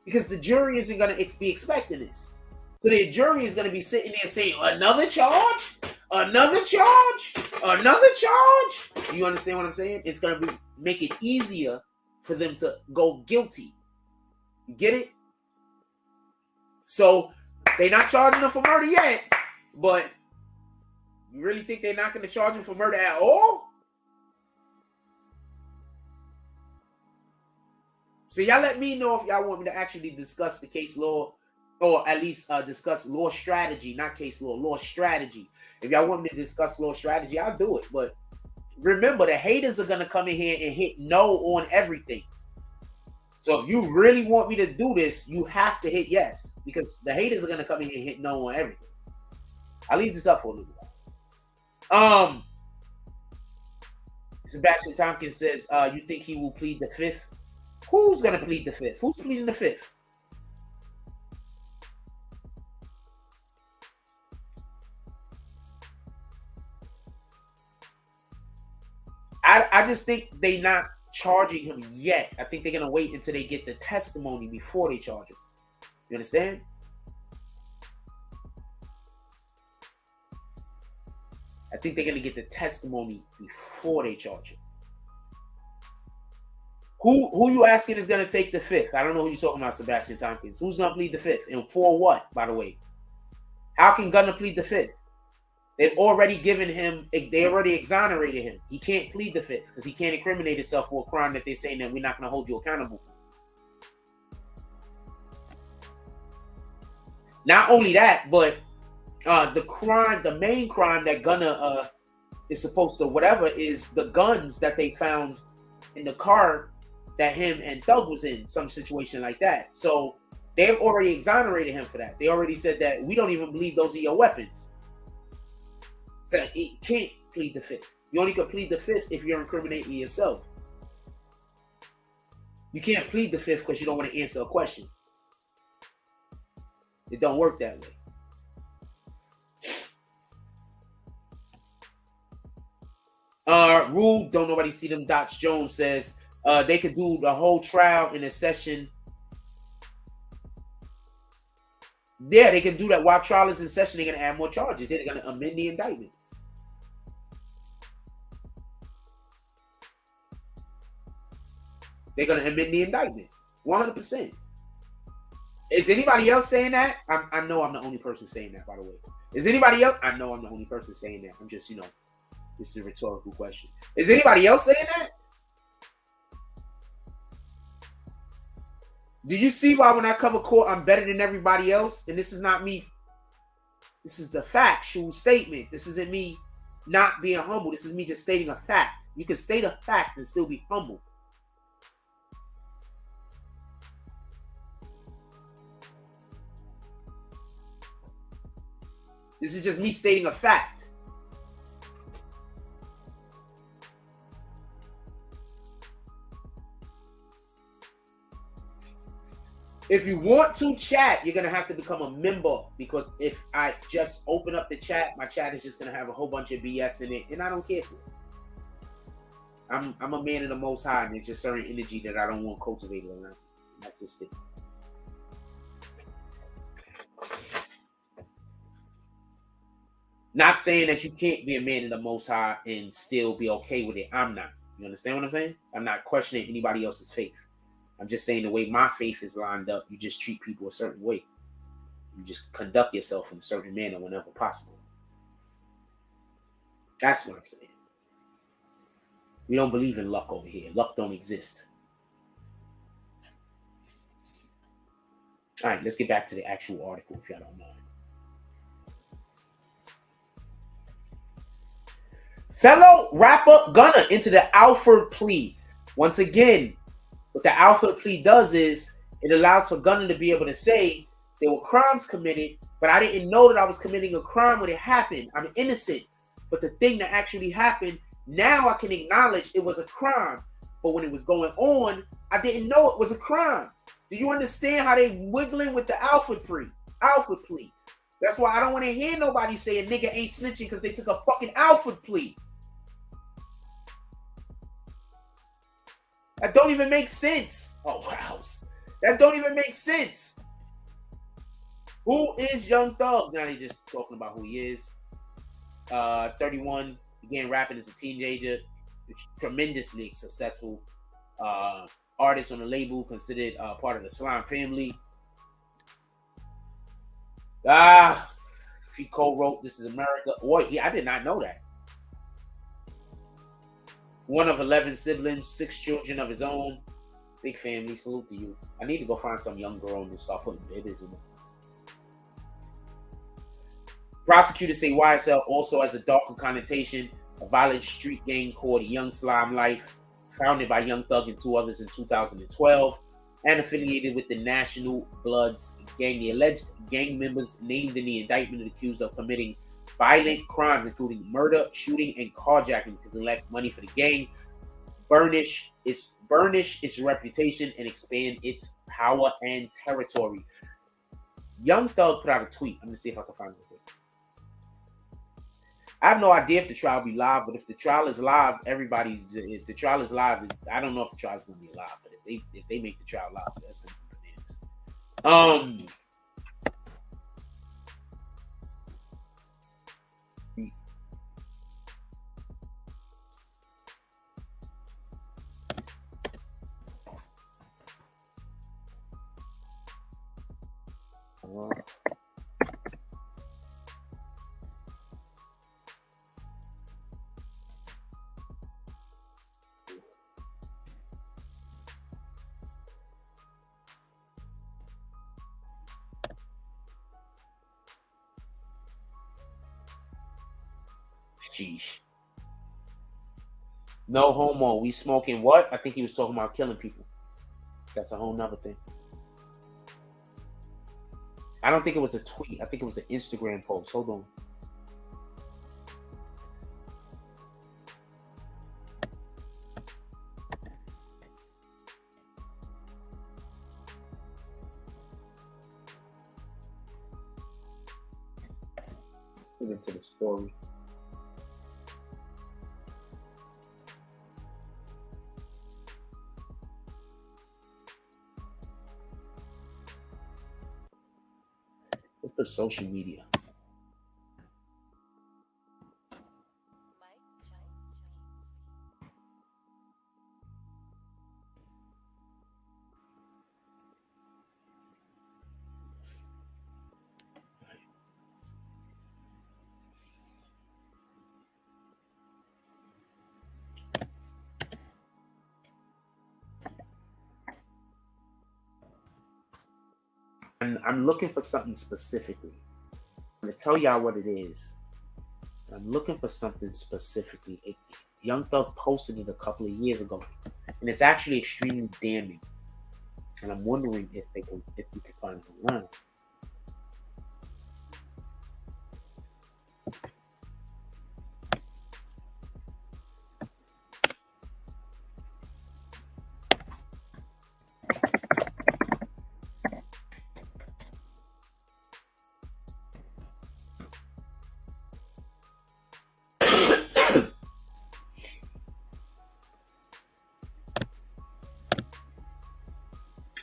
because the jury isn't gonna be expecting this. So the jury is gonna be sitting there saying, another charge, another charge, another charge. You understand what I'm saying? It's gonna make it easier for them to go guilty. You get it? So they're not charging them for murder yet, but you really think they're not going to charge him for murder at all? So y'all let me know if y'all want me to actually discuss the case law, or at least discuss law strategy, not case law, law strategy. If y'all want me to discuss law strategy, I'll do it. But remember, the haters are going to come in here and hit no on everything. So if you really want me to do this, you have to hit yes, because the haters are going to come in here and hit no on everything. I'll leave this up for a little while. Sebastian Tompkins says, you think he will plead the fifth? Who's going to plead the fifth? Who's pleading the fifth? I just think they not charging him yet. I think they're going to wait until they get the testimony before they charge him. You understand? I think they're going to get the testimony before they charge him. Who you asking is going to take the fifth? I don't know who you're talking about, Sebastian Tompkins. Who's going to plead the fifth? And for what, by the way? How can Gunna plead the fifth? They've already given him, they already exonerated him. He can't plead the fifth because he can't incriminate himself for a crime that they're saying that we're not going to hold you accountable for. Not only that, but the main crime that Gunna is supposed to, whatever, is the guns that they found in the car that him and Thug was in, some situation like that. So they've already exonerated him for that. They already said that we don't even believe those are your weapons. So he can't plead the fifth. You only can plead the fifth if you're incriminating yourself. You can't plead the fifth because you don't want to answer a question. It don't work that way. Rule, don't nobody see them dots. Jones says they could do the whole trial in a session. Yeah, they can do that while trial is in session. They're gonna add more charges. They're gonna amend the indictment. They're gonna amend the indictment 100%. Is anybody else saying that? I know I'm the only person saying that, by the way. Is anybody else? I know I'm the only person saying that. I'm just, this is a rhetorical question. Is anybody else saying that? Do you see why when I cover court, I'm better than everybody else? And this is not me. This is the factual statement. This isn't me not being humble. This is me just stating a fact. You can state a fact and still be humble. This is just me stating a fact. If you want to chat, you're going to have to become a member, because if I just open up the chat, my chat is just going to have a whole bunch of BS in it, and I don't care for it. I'm a man of the Most High, and there's just certain energy that I don't want cultivated around. That's just it. Not saying that you can't be a man of the Most High and still be okay with it. I'm not. You understand what I'm saying? I'm not questioning anybody else's faith. I'm just saying the way my faith is lined up, you just treat people a certain way. You just conduct yourself in a certain manner whenever possible. That's what I'm saying. We don't believe in luck over here. Luck don't exist. All right, let's get back to the actual article if y'all don't mind. Fellow rapper Gunna into the Alford plea. Once again, what the Alford plea does is it allows for Gunna to be able to say there were crimes committed, but I didn't know that I was committing a crime when it happened. I'm innocent. But the thing that actually happened, now I can acknowledge it was a crime. But when it was going on, I didn't know it was a crime. Do you understand how they wiggling with the Alford plea? That's why I don't want to hear nobody say a nigga ain't snitching because they took a fucking Alford plea. That don't even make sense. Oh, wow. That don't even make sense. Who is Young Thug? Now they just talking about who he is. 31, began rapping as a teenager. Tremendously successful artist on the label, considered part of the Slime family. He co-wrote This Is America. Boy, I did not know that. One of 11 siblings, 6 children of his own. Big family, salute to you. I need to go find some young girl and start putting babies in it. Prosecutors say YSL also has a darker connotation, a violent street gang called Young Slime Life, founded by Young Thug and 2 others in 2012, and affiliated with the National Bloods gang. The alleged gang members named in the indictment are accused of committing violent crimes, including murder, shooting, and carjacking to collect money for the gang, burnish its reputation, and expand its power and territory. Young Thug put out a tweet. I'm gonna see if I can find it. I have no idea if the trial will be live, but if the trial is live, if the trial is live, I don't know if the trial is going to be live, but if they make the trial live, that's the bananas. Sheesh. No homo. We smoking what? I think he was talking about killing people. That's a whole nother thing. I don't think it was a tweet. I think it was an Instagram post. Hold on. Get into the story. Let's put social media. I'm looking for something specifically. I'm going to tell y'all what it is. I'm looking for something specifically. Young Thug posted it a couple of years ago, and it's actually extremely damning. And I'm wondering if we can find it online.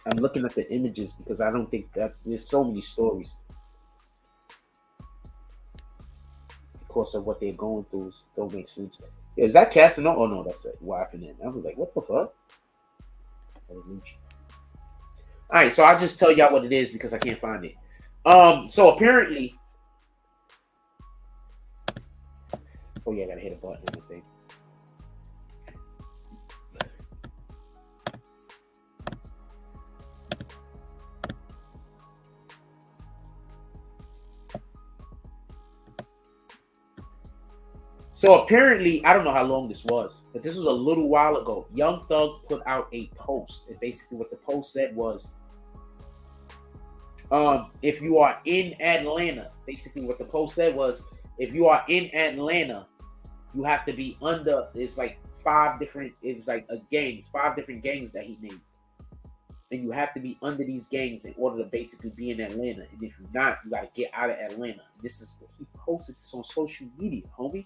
I'm looking at the images because I don't think that there's so many stories. Of course, of what they're going through don't make sense. Is that Casanova? Oh no, that's it. What happened? I was like, what the fuck? All right, so I'll just tell y'all what it is because I can't find it. So apparently, oh yeah, I gotta hit a button on the thing. So apparently, I don't know how long this was, but this was a little while ago. Young Thug put out a post, and basically what the post said was, if you are in Atlanta, basically what the post said was, if you are in Atlanta, you have to be under. It's like five different. It was like a gangs, 5 different gangs that he named, and you have to be under these gangs in order to basically be in Atlanta. And if you're not, you got to get out of Atlanta. This is he posted this on social media, homie.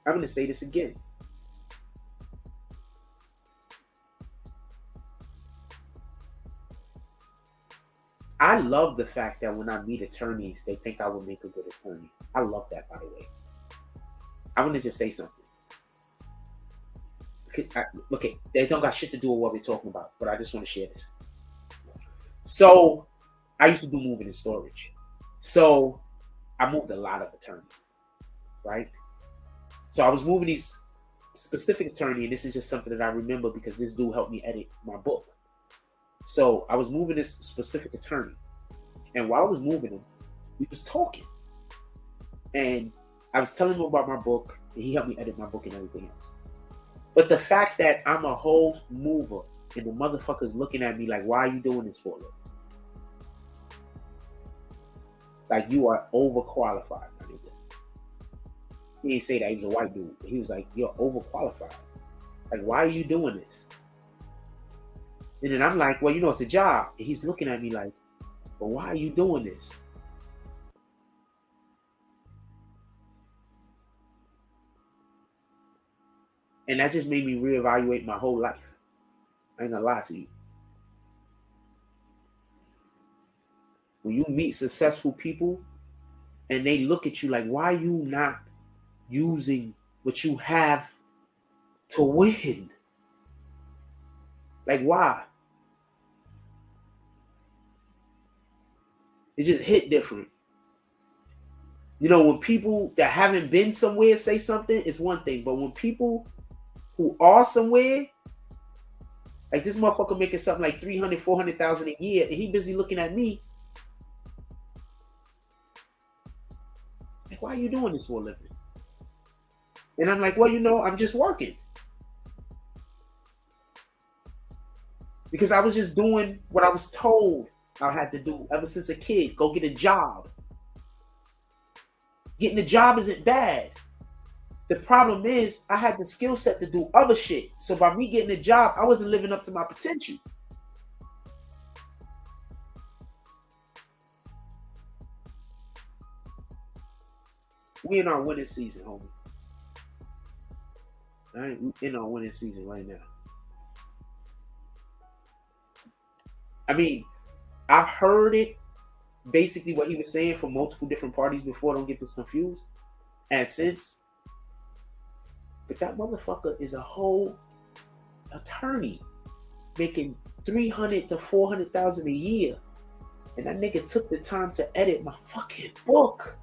I'm going to say this again. I love the fact that when I meet attorneys, they think I would make a good attorney. I love that, by the way. I want to just say something. Okay, they don't got shit to do with what we're talking about, but I just want to share this. So, I used to do moving and storage. So, I moved a lot of attorneys, right? So, I was moving these specific attorney, and this is just something that I remember because this dude helped me edit my book. So, I was moving this specific attorney, and while I was moving him, we was talking. And I was telling him about my book, and he helped me edit my book and everything else. But the fact that I'm a whole mover and the motherfucker's looking at me like, why are you doing this for? Like, you are overqualified. He didn't say that, he was a white dude. He was like, you're overqualified. Like, why are you doing this? And then I'm like, well, you know, it's a job. And he's looking at me like, well, why are you doing this? And that just made me reevaluate my whole life. I ain't gonna lie to you. When you meet successful people and they look at you like, why are you not using what you have to win? Like, why? It just hit different. You know, when people that haven't been somewhere say something, it's one thing. But when people who are somewhere, like this motherfucker making something like 300, 400,000 a year, and he busy looking at me, like, why are you doing this for a living? And I'm like, well, you know, I'm just working. Because I was just doing what I was told I had to do ever since a kid. Go get a job. Getting a job isn't bad. The problem is I had the skill set to do other shit. So by me getting a job, I wasn't living up to my potential. We in our winning season, homie. All right, we in our winning season right now. I mean, I've heard it, basically what he was saying from multiple different parties before. Don't get this confused. And since, but that motherfucker is a whole attorney making 300 to 400,000 a year, and that nigga took the time to edit my fucking book.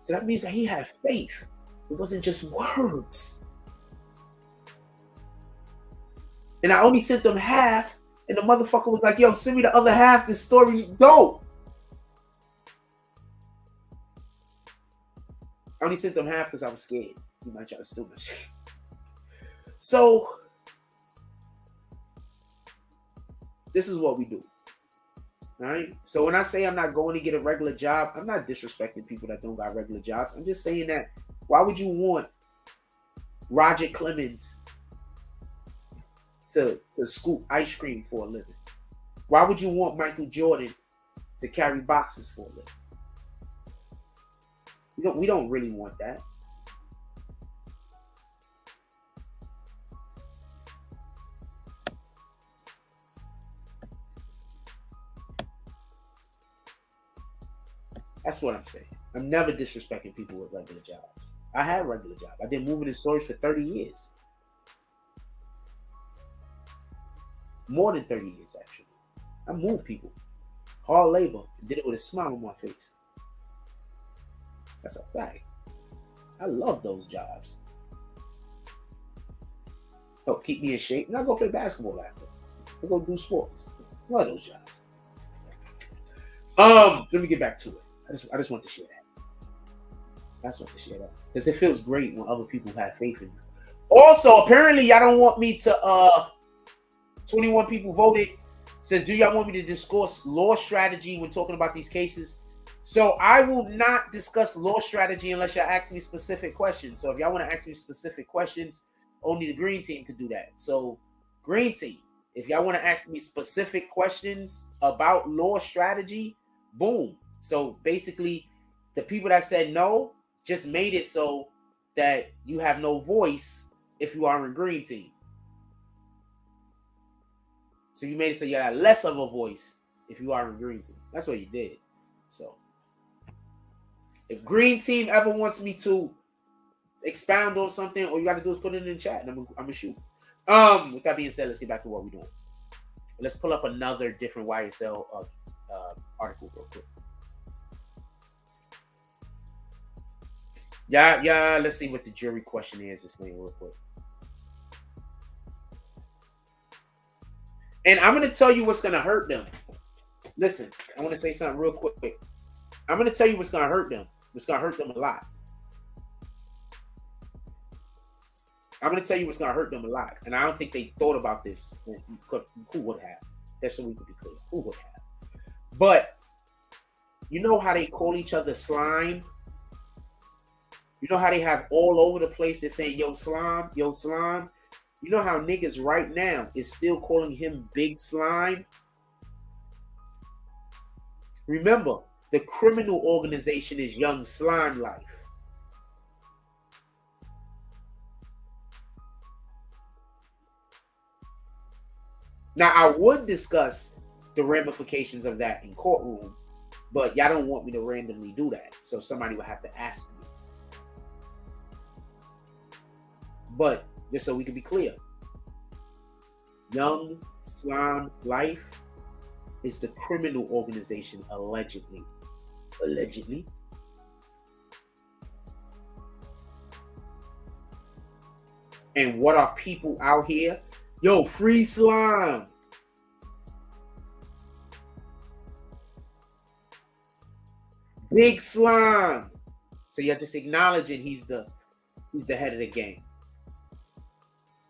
So that means that he had faith. It wasn't just words. And I only sent them half, and the motherfucker was like, yo, send me the other half, this story dope. I only sent them half because I was scared. He might try to steal my shit. So, this is what we do. All right. So when I say I'm not going to get a regular job, I'm not disrespecting people that don't got regular jobs. I'm just saying that why would you want Roger Clemens to scoop ice cream for a living? Why would you want Michael Jordan to carry boxes for a living? We don't really want that. That's what I'm saying. I'm never disrespecting people with regular jobs. I had a regular job. I did moving and storage for 30 years. More than 30 years, actually. I moved people. Hard labor. Did it with a smile on my face. That's a fact. I love those jobs. Help keep me in shape. And I go play basketball after. I go do sports. Love those jobs. Let me get back to it. I just want to share that. I just want to share that. Because it feels great when other people have faith in you. Also, apparently y'all don't want me to 21 people voted. Says, do y'all want me to discuss law strategy when talking about these cases? So I will not discuss law strategy unless y'all ask me specific questions. So if y'all want to ask me specific questions, only the green team can do that. So green team, if y'all want to ask me specific questions about law strategy, boom. So basically, the people that said no just made it so that you have no voice if you are in green team. So you made it so you have less of a voice if you are in green team. That's what you did. So if green team ever wants me to expound on something, all you got to do is put it in the chat, and I'm gonna shoot. With that being said, let's get back to what we're doing. Let's pull up another different YSL article real quick. Yeah. Let's see what the jury question is. This thing real quick. And I'm gonna tell you what's gonna hurt them. Listen, I want to say something real quick. I'm gonna tell you what's gonna hurt them. It's gonna hurt them a lot. I'm gonna tell you what's gonna hurt them a lot, and I don't think they thought about this. Who would have? That's so we could be clear. Who would have? But you know how they call each other slime? You know how they have all over the place they say yo slime, yo slime? You know how niggas right now is still calling him Big Slime? Remember, the criminal organization is Young Slime Life. Now, I would discuss the ramifications of that in courtroom, but y'all don't want me to randomly do that. So somebody would have to ask me. But just so we can be clear, Young Slime Life is the criminal organization, allegedly. Allegedly. And what are people out here? Yo, free slime. Big slime. So you're just acknowledging he's the head of the game.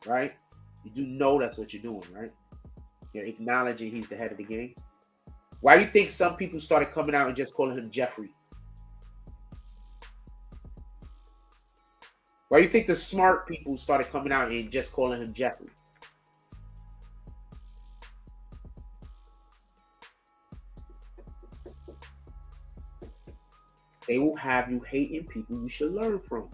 Right? You do know that's what you're doing, right? You're acknowledging he's the head of the game. Why do you think some people started coming out and just calling him Jeffrey? Why do you think the smart people started coming out and just calling him Jeffrey? They will have you hating people you should learn from.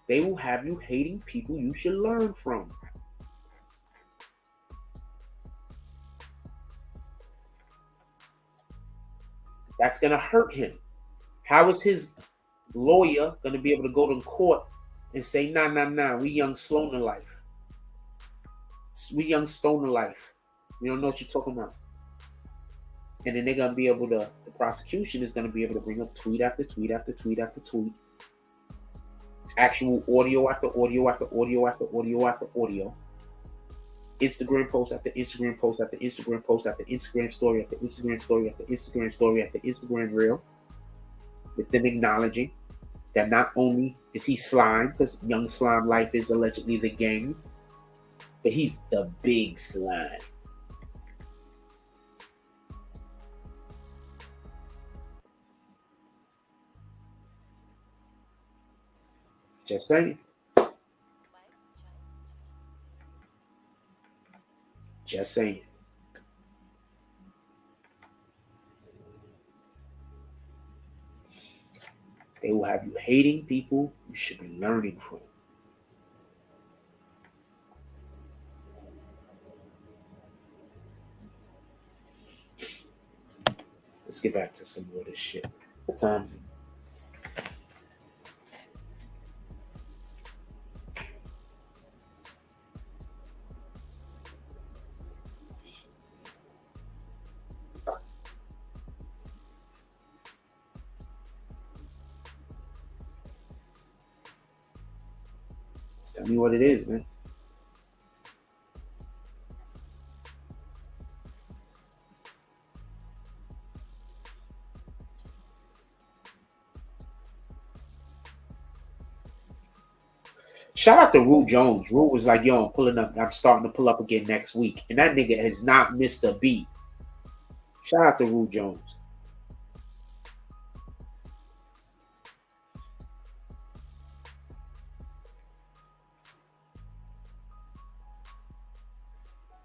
They will have you hating people you should learn from. That's going to hurt him. How is his lawyer going to be able to go to court and say, nah, we young stoner life. We young stoner life. We don't know what you're talking about. And then they're going to be able to, the prosecution is going to be able to bring up tweet after tweet after tweet after tweet. Actual audio after audio after audio after audio after audio. Instagram post after Instagram post after Instagram post after Instagram story after Instagram story after Instagram story after Instagram reel, with them acknowledging that not only is he slime, because Young Slime Life is allegedly the gang, but he's the big slime. Just saying. Just saying. They will have you hating people you should be learning from. Let's get back to some more of this shit. What time is it? Tell me what it is, man. Shout out to Rue Jones. Rue was like, yo, I'm pulling up. I'm starting to pull up again next week. And that nigga has not missed a beat. Shout out to Rue Jones.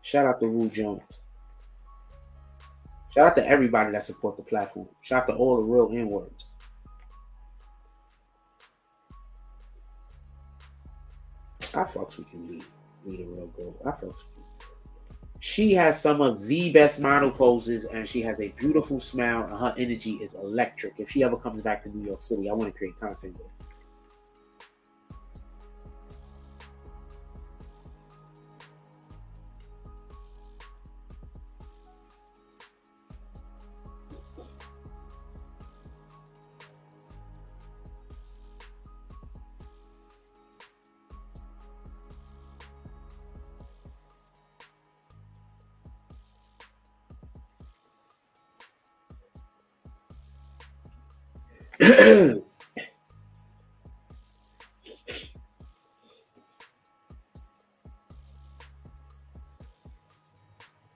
Shout out to Rue Jones. Shout out to everybody that support the platform. Shout out to all the real N-words. I fucks with you, Lee the real girl. I fucks with you. She has some of the best model poses, and she has a beautiful smile, and her energy is electric. If she ever comes back to New York City, I want to create content with her.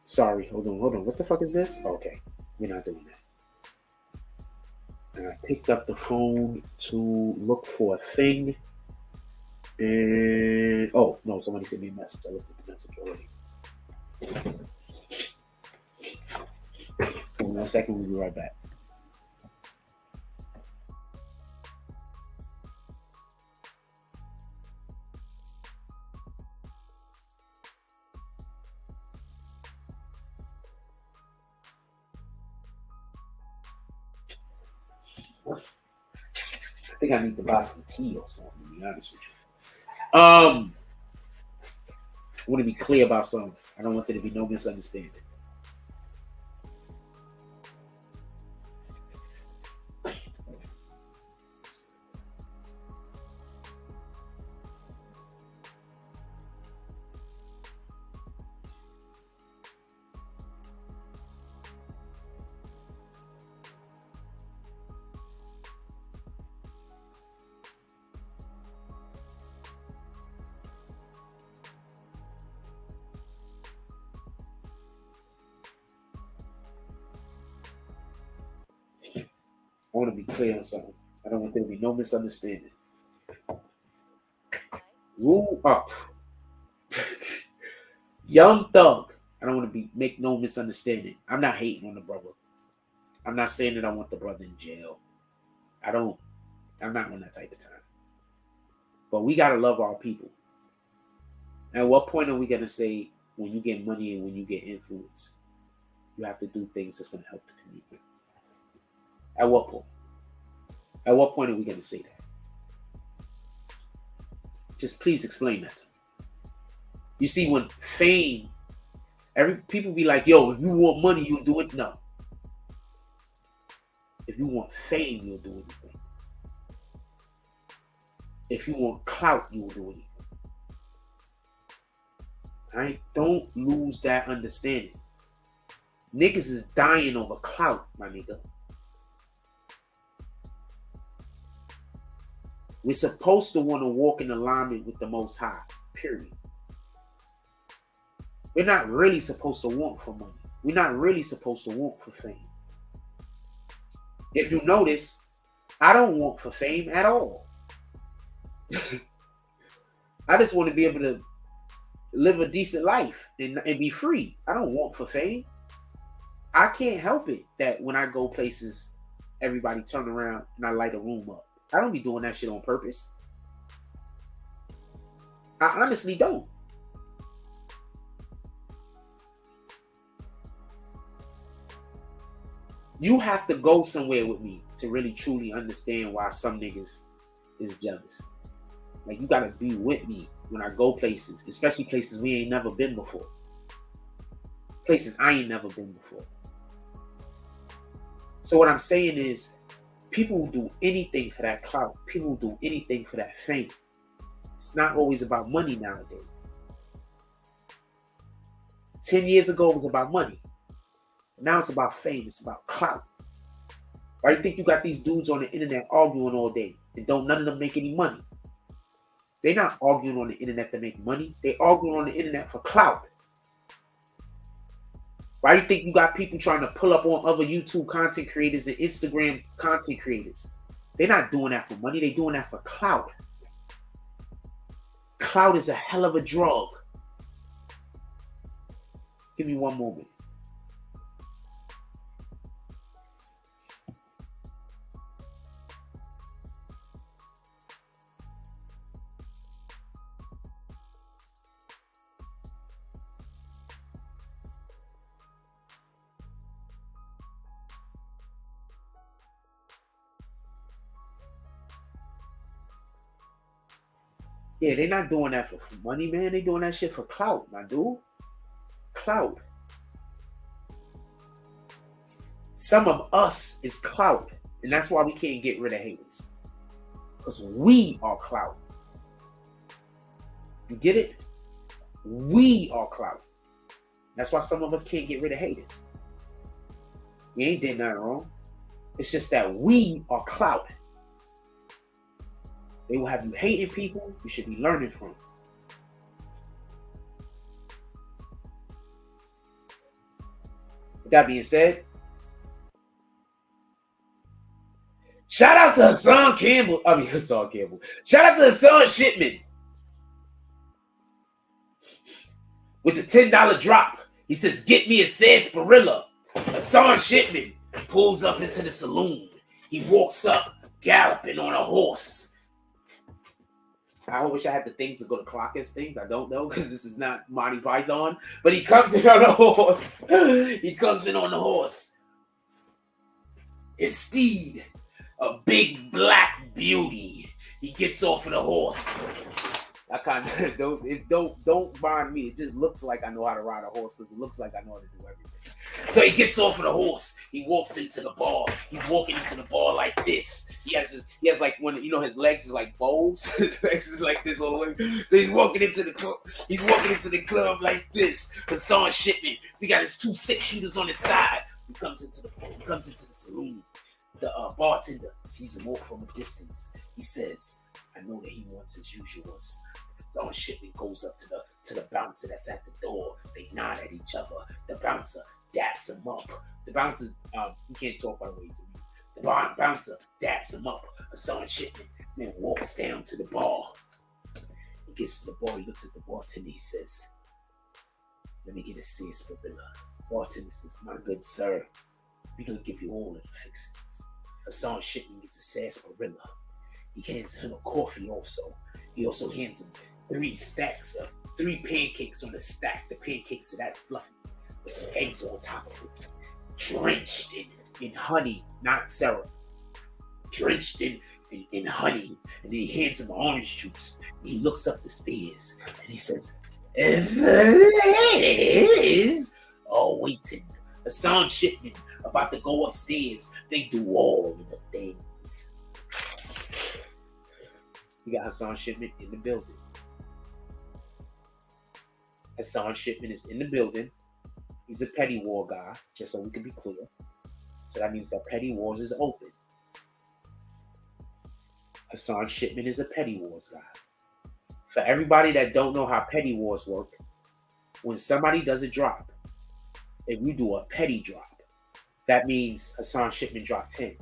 Sorry, hold on. What the fuck is this? Okay, we're not doing that. And I picked up the phone to look for a thing. And oh no, somebody sent me a message. I looked at the message already. Hold on 1 second, we'll be right back. I think I need to buy some tea or something, to be honest with you. I want to be clear about something. I don't want there to be no misunderstanding. I want to be clear on something. I don't want there to be no misunderstanding. Rule up. Young Thug. I don't want to make no misunderstanding. I'm not hating on the brother. I'm not saying that I want the brother in jail. I'm not on that type of time. But we gotta love our people. At what point are we gonna say when you get money and when you get influence, you have to do things that's gonna help the community? At what point? At what point are we gonna say that? Just please explain that to me. You see, when fame, people be like, yo, if you want money, you'll do it. No. If you want fame, you'll do anything. If you want clout, you will do anything. Alright? Don't lose that understanding. Niggas is dying over clout, my nigga. We're supposed to want to walk in alignment with the Most High, period. We're not really supposed to want for money. We're not really supposed to want for fame. If you notice, I don't want for fame at all. I just want to be able to live a decent life and be free. I don't want for fame. I can't help it that when I go places, everybody turn around and I light a room up. I don't be doing that shit on purpose. I honestly don't. You have to go somewhere with me to really truly understand why some niggas is jealous. Like, you gotta be with me when I go places, especially places we ain't never been before. Places I ain't never been before. So what I'm saying is, people will do anything for that clout. People will do anything for that fame. It's not always about money nowadays. 10 years ago, it was about money. Now it's about fame. It's about clout. Why do you think you got these dudes on the internet arguing all day and none of them make any money? They're not arguing on the internet to make money. They arguing on the internet for clout. Why do you think you got people trying to pull up on other YouTube content creators and Instagram content creators? They're not doing that for money. They're doing that for clout. Clout is a hell of a drug. Give me one moment. Yeah, they're not doing that for money, man. They're doing that shit for clout, my dude. Clout. Some of us is clout, and that's why we can't get rid of haters. Because we are clout. You get it? We are clout. That's why some of us can't get rid of haters. We ain't did nothing wrong. It's just that we are clout. They will have you hating people you should be learning from. With that being said, shout out to Hassan Campbell. Shout out to Hassan Shipman with the $10 drop. He says, "Get me a sarsaparilla." Hassan Shipman pulls up into the saloon. He walks up, galloping on a horse. I wish I had the things to go to clock his things. I don't know, because this is not Monty Python. But he comes in on a horse. He comes in on the horse. His steed, a big black beauty. He gets off of the horse. I kind of don't mind me. It just looks like I know how to ride a horse, because it looks like I know how to do everything. So he gets off of the horse. He walks into the bar. He's walking into the bar like this. He has like one, his legs is like bowls. His legs is like this all the way. So he's walking into the club. He's walking into the club like this. Hassan Shipman. We got his 2 6-shooters on his side. He comes into the saloon. The bartender sees him walk from a distance. He says, "I know that he wants his usuals." Hassan Shipman goes up to the bouncer that's at the door. They nod at each other. The bouncer daps him up. The bouncer, he can't talk by the way to me. The bouncer daps him up. Hassan Shipman then walks down to the bar. He gets to the bar. He looks at the bartender. He says, "Let me get a sarsaparilla." Bartender says, "My good sir, we're going to give you all of the fixings." Hassan Shipman gets a sarsaparilla. He hands him a coffee also. He also hands him 3 pancakes on the stack. The pancakes are that fluffy with some eggs on top of it. Drenched in honey, not syrup. Drenched in honey. And then he hands him orange juice. And he looks up the stairs and he says, "If the ladies are waiting." Hassan Shipman about to go upstairs. They do all of the things. We got Hassan Shipman in the building. Hassan Shipman is in the building. He's a petty war guy, just so we can be clear. So that means that petty wars is open. Hassan Shipman is a petty wars guy. For everybody that don't know how petty wars work, when somebody does a drop, if you do a petty drop, that means Hassan Shipman dropped 10.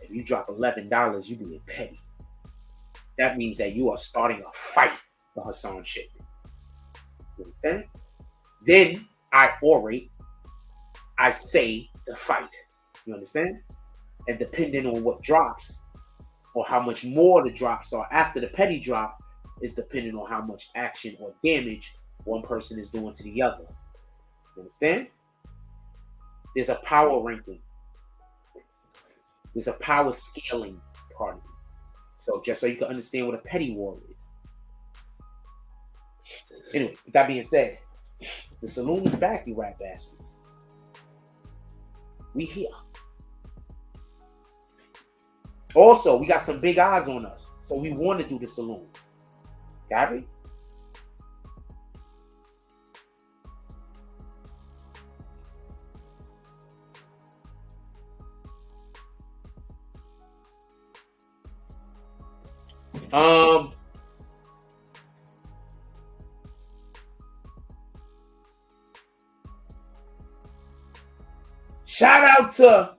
If you drop $11, you do it petty. That means that you are starting a fight for Hassan Shipman. You understand? Then I orate, I say the fight. You understand? And depending on what drops, or how much more the drops are after the petty drop, is depending on how much action or damage one person is doing to the other. You understand? There's a power ranking There's a power scaling part of it. So just so you can understand what a petty war is. Anyway, with that being said, the saloon is back, you rat bastards. We here. Also, we got some big eyes on us, so we want to do the saloon. Got me? Shout out to,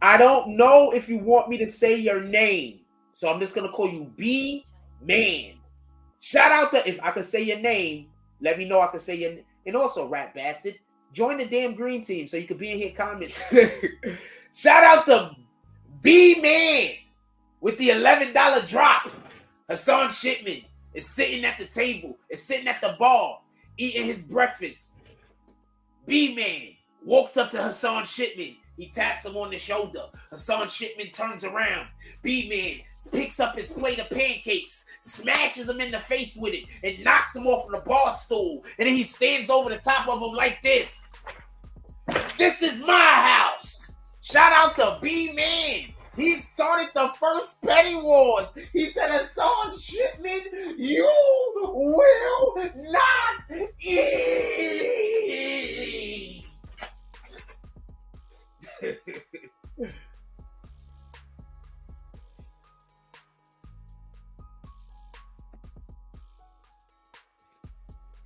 I don't know if you want me to say your name, so I'm just gonna call you B Man. Shout out to, if I can say your name, let me know I can say your name. And also, rat bastard, join the damn green team so you can be in here comments. Shout out to B Man with the $11 drop. Hassan Shipman is sitting at the table, is sitting at the bar, eating his breakfast. B Man walks up to Hassan Shipman. He taps him on the shoulder. Hassan Shipman turns around. B-Man picks up his plate of pancakes, smashes him in the face with it, and knocks him off of the bar stool. And then he stands over the top of him like this. This is my house. Shout out to B-Man. He started the first petty wars. He said, Hassan Shipman, you will not eat.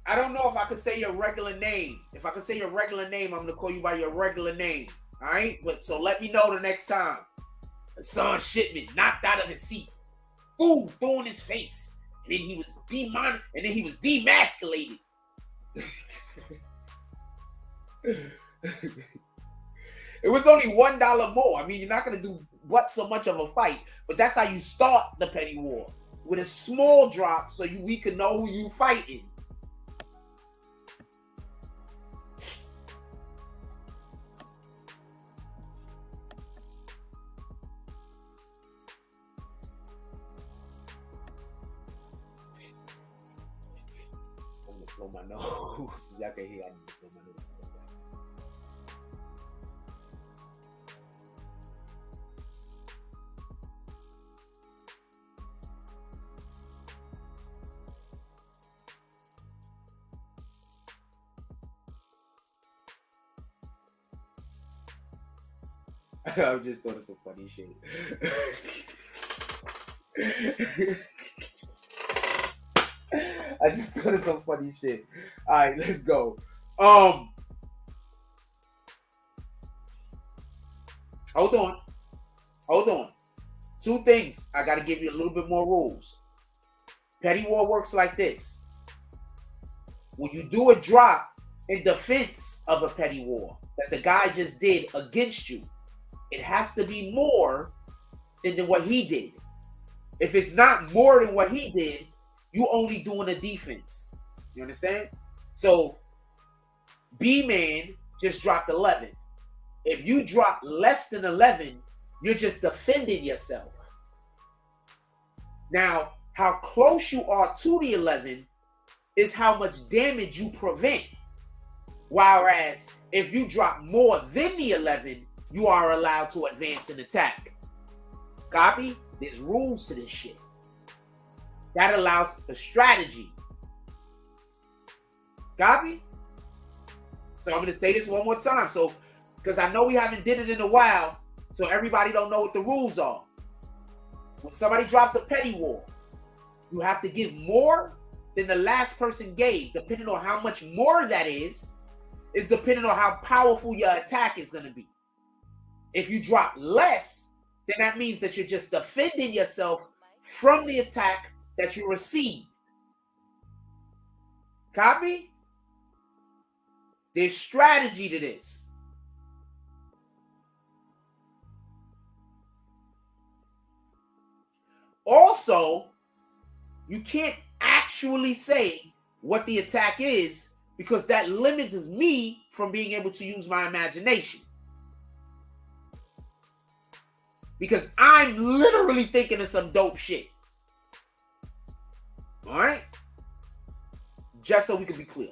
I don't know if I could say your regular name. If I could say your regular name, I'm gonna call you by your regular name. All right, but so let me know the next time. Hassan Shipman knocked out of his seat, food thrown in his face, and then he was demasculated. It was only $1 more. I mean, you're not gonna do but so much of a fight, but that's how you start the petty war, with a small drop, so we can know who you fighting. I'm gonna blow my nose. Y'all can hear I need to blow my nose. I'm just doing some funny shit. I just done some funny shit. All right, let's go. Hold on. Two things. I got to give you a little bit more rules. Petty war works like this. When you do a drop in defense of a petty war that the guy just did against you, it has to be more than what he did. If it's not more than what he did, you only doing a defense. You understand? So, B-Man just dropped 11. If you drop less than 11, you're just defending yourself. Now, how close you are to the 11 is how much damage you prevent. Whereas, if you drop more than the 11, you are allowed to advance and attack. Copy? There's rules to this shit. That allows the strategy. Copy? So I'm going to say this one more time. So, because I know we haven't did it in a while, so everybody don't know what the rules are. When somebody drops a petty war, you have to give more than the last person gave. Depending on how much more that is depending on how powerful your attack is going to be. If you drop less, then that means that you're just defending yourself from the attack that you received. Copy? There's strategy to this. Also, you can't actually say what the attack is because that limits me from being able to use my imagination. because I'm literally thinking of some dope shit. All right? Just so we can be clear.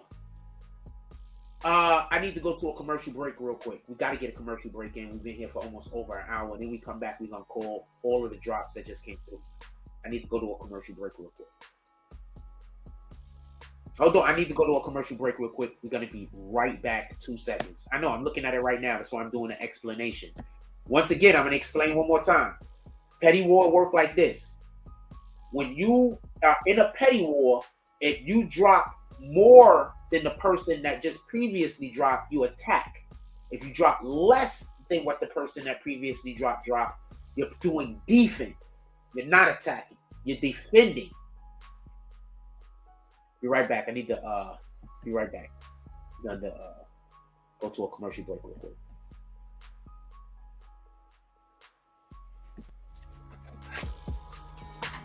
I need to go to a commercial break real quick. We got to get a commercial break in. We've been here for almost over an hour. Then we come back, we're going to call all of the drops that just came through. I need to go to a commercial break real quick. Hold on, I need to go to a commercial break real quick. We're going to be right back 2 seconds. I know, I'm looking at it right now. That's why I'm doing an explanation. Once again, I'm going to explain one more time. Petty war work like this. When you are in a petty war, if you drop more than the person that just previously dropped, you attack. If you drop less than what the person that previously dropped, you're doing defense. You're not attacking. You're defending. Be right back. I need to be right back. I'm gonna go to a commercial break real quick.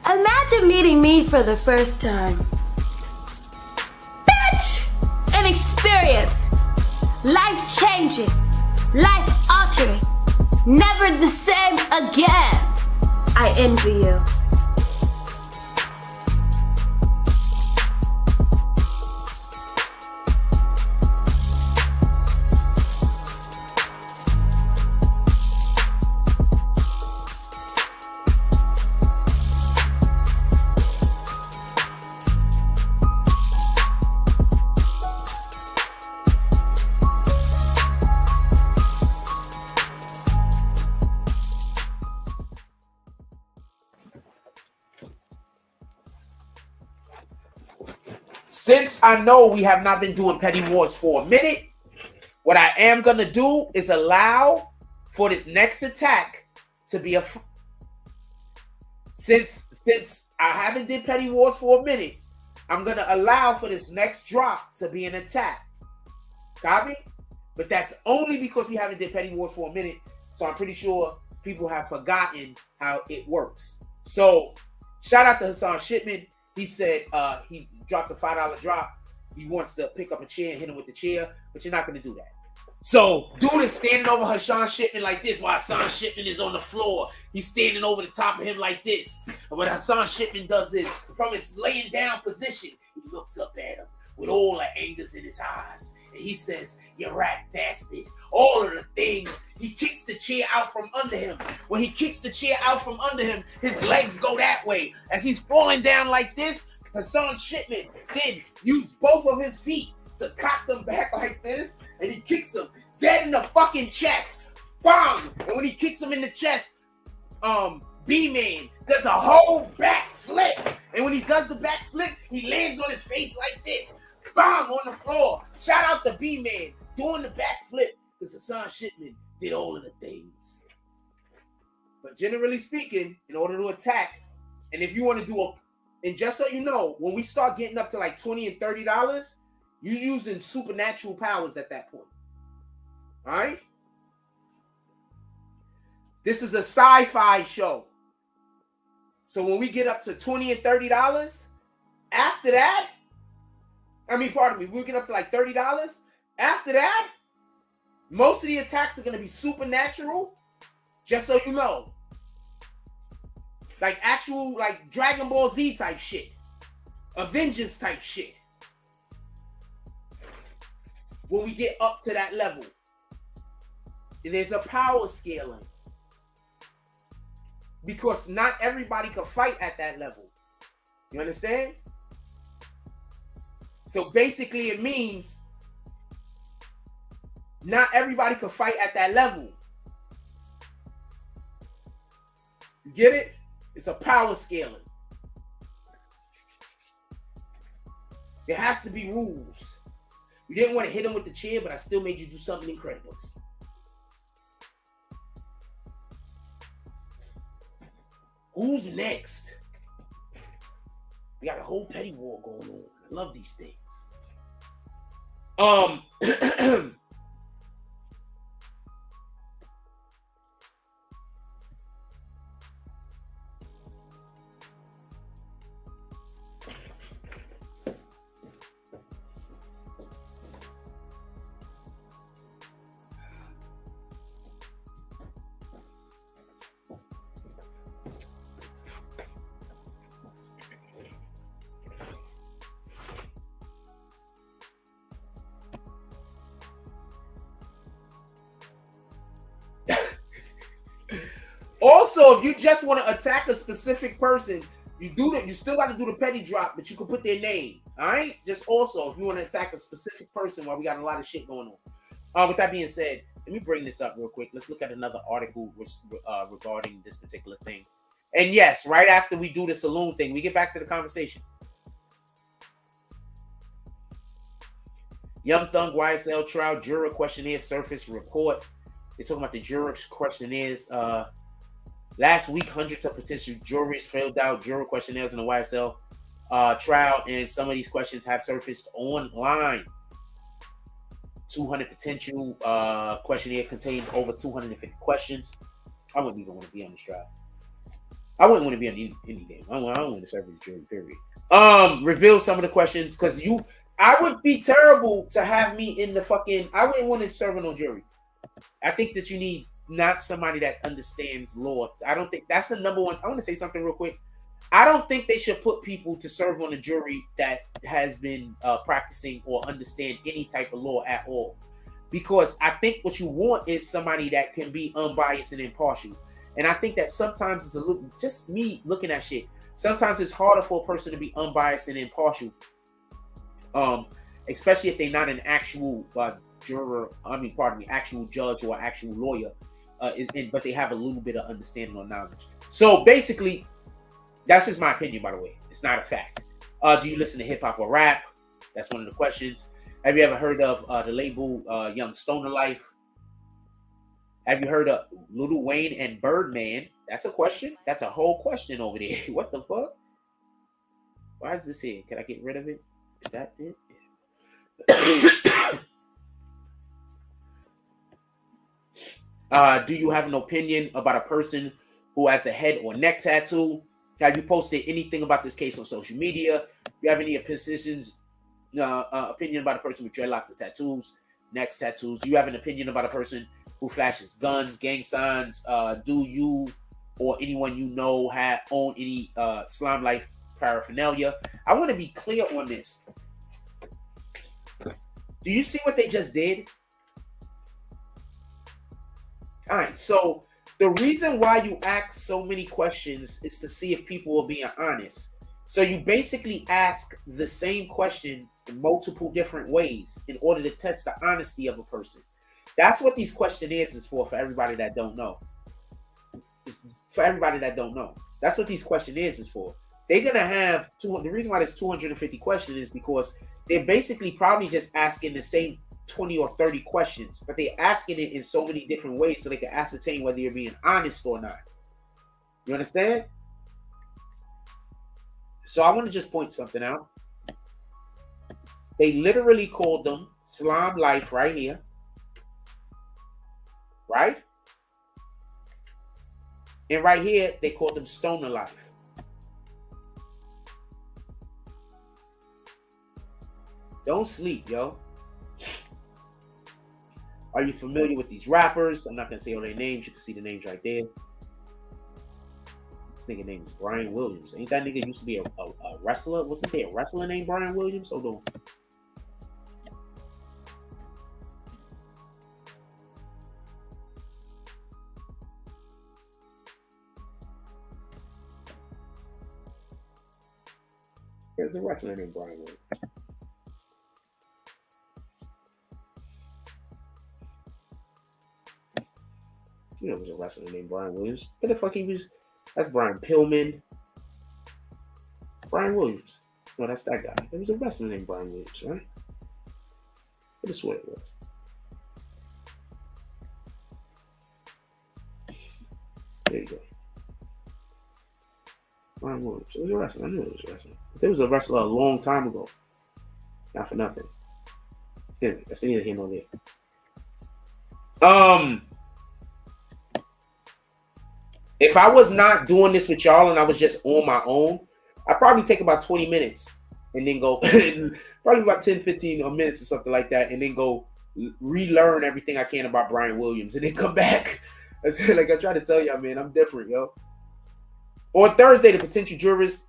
Imagine meeting me for the first time. Bitch! An experience. Life-changing. Life-altering. Never the same again. I envy you. Since I know we have not been doing petty wars for a minute, what I am going to do is allow for this next attack to be a... Since I haven't did petty wars for a minute, I'm going to allow for this next drop to be an attack. Copy? But that's only because we haven't did petty wars for a minute, so I'm pretty sure people have forgotten how it works. So, shout out to Hassan Shipman. He said he dropped a $5 drop. He wants to pick up a chair and hit him with the chair, but you're not going to do that. So, dude is standing over Hassan Shipman like this while Hassan Shipman is on the floor. He's standing over the top of him like this. And what Hassan Shipman does is, from his laying down position, he looks up at him with all the angers in his eyes. And he says, "You rat bastard." All of the things. He kicks the chair out from under him. When he kicks the chair out from under him, his legs go that way. As he's falling down like this, Hassan Shipman then used both of his feet to cock them back like this, and he kicks him dead in the fucking chest. Bang! And when he kicks him in the chest, B-Man does a whole back flip. And when he does the back flip, he lands on his face like this. Bang! On the floor. Shout out to B-Man doing the back flip, because Hassan Shipman did all of the things. But generally speaking, in order to attack, and if you want to do and just so you know, when we start getting up to like $20 and $30, you're using supernatural powers at that point. All right? This is a sci-fi show. So when we get up to $20 and $30, after that, we'll get up to like $30. After that, most of the attacks are going to be supernatural, just so you know. Like actual, like Dragon Ball Z type shit. Avengers type shit. When we get up to that level. And there's a power scaling. Because not everybody can fight at that level. You understand? So basically it means not everybody can fight at that level. You get it? It's a power scaling. There has to be rules. You didn't want to hit him with the chair, but I still made you do something incredible. Who's next? We got a whole petty war going on. I love these things. Also, if you just want to attack a specific person, you do that. You still got to do the petty drop, but you can put their name. All right. Just also, if you want to attack a specific person, while we got a lot of shit going on. With that being said, let me bring this up real quick. Let's look at another article regarding this particular thing. And yes, right after we do the saloon thing, we get back to the conversation. Young Thug YSL trial juror questionnaire surface report. They're talking about the juror questionnaires. Last week, hundreds of potential jurors filled out juror questionnaires in the YSL trial, and some of these questions have surfaced online. 200 potential questionnaire contained over 250 questions. I wouldn't even want to be on this trial. I wouldn't want to be on any game. I don't want to serve as a jury, period. Reveal some of the questions, because I would be terrible to have me in the fucking, I wouldn't want to serve on no jury. I think that you need not somebody that understands law. I don't think that's the number one. I want to say something real quick. I don't think they should put people to serve on a jury that has been practicing or understand any type of law at all. Because I think what you want is somebody that can be unbiased and impartial. And I think that sometimes it's a little, just me looking at shit, sometimes it's harder for a person to be unbiased and impartial. Especially if they're not an actual actual judge or actual lawyer. But they have a little bit of understanding or knowledge. So basically, that's just my opinion, by the way. It's not a fact. Do you listen to hip hop or rap? That's one of the questions. Have you ever heard of the label Young Stoner Life? Have you heard of Lil Wayne and Birdman? That's a question. That's a whole question over there. What the fuck? Why is this here? Can I get rid of it? Is that it? Do you have an opinion about a person who has a head or neck tattoo? Have you posted anything about this case on social media? Do you have any opinion about a person with dreadlocks or tattoos, neck tattoos? Do you have an opinion about a person who flashes guns, gang signs? Do you or anyone you know own any slime life paraphernalia? I want to be clear on this. Do you see what they just did? All right, so the reason why you ask so many questions is to see if people are being honest. So you basically ask the same question in multiple different ways in order to test the honesty of a person. That's what these questionnaires is for everybody that don't know. It's for everybody that don't know. That's what these questionnaires is for. They're going to have, the reason why there's 250 questions is because they're basically probably just asking the same 20 or 30 questions, but they're asking it in so many different ways so they can ascertain whether you're being honest or not. You understand? So I want to just point something out. They literally called them Slime Life right here. Right? And right here, they called them Stoner Life. Don't sleep, yo. Are you familiar with these rappers? I'm not going to say all their names. You can see the names right there. This nigga name is Brian Williams. Ain't that nigga used to be a wrestler? Wasn't there a wrestler named Brian Williams? Hold on. There's a wrestler named Brian Williams. You know, there was a wrestler named Brian Williams. What the fuck he was? That's Brian Pillman. Brian Williams. No, that's that guy. There was a wrestler named Brian Williams, right? I just swear it was. There you go. Brian Williams. It was a wrestler. I knew it was a wrestler. But there was a wrestler a long time ago. Not for nothing. Yeah, that's neither here nor there. If I was not doing this with y'all and I was just on my own, I'd probably take about 20 minutes and then go, probably about 10, 15 minutes or something like that, and then go relearn everything I can about Brian Williams and then come back. Like I try to tell y'all, man, I'm different, yo. On Thursday, the potential jurors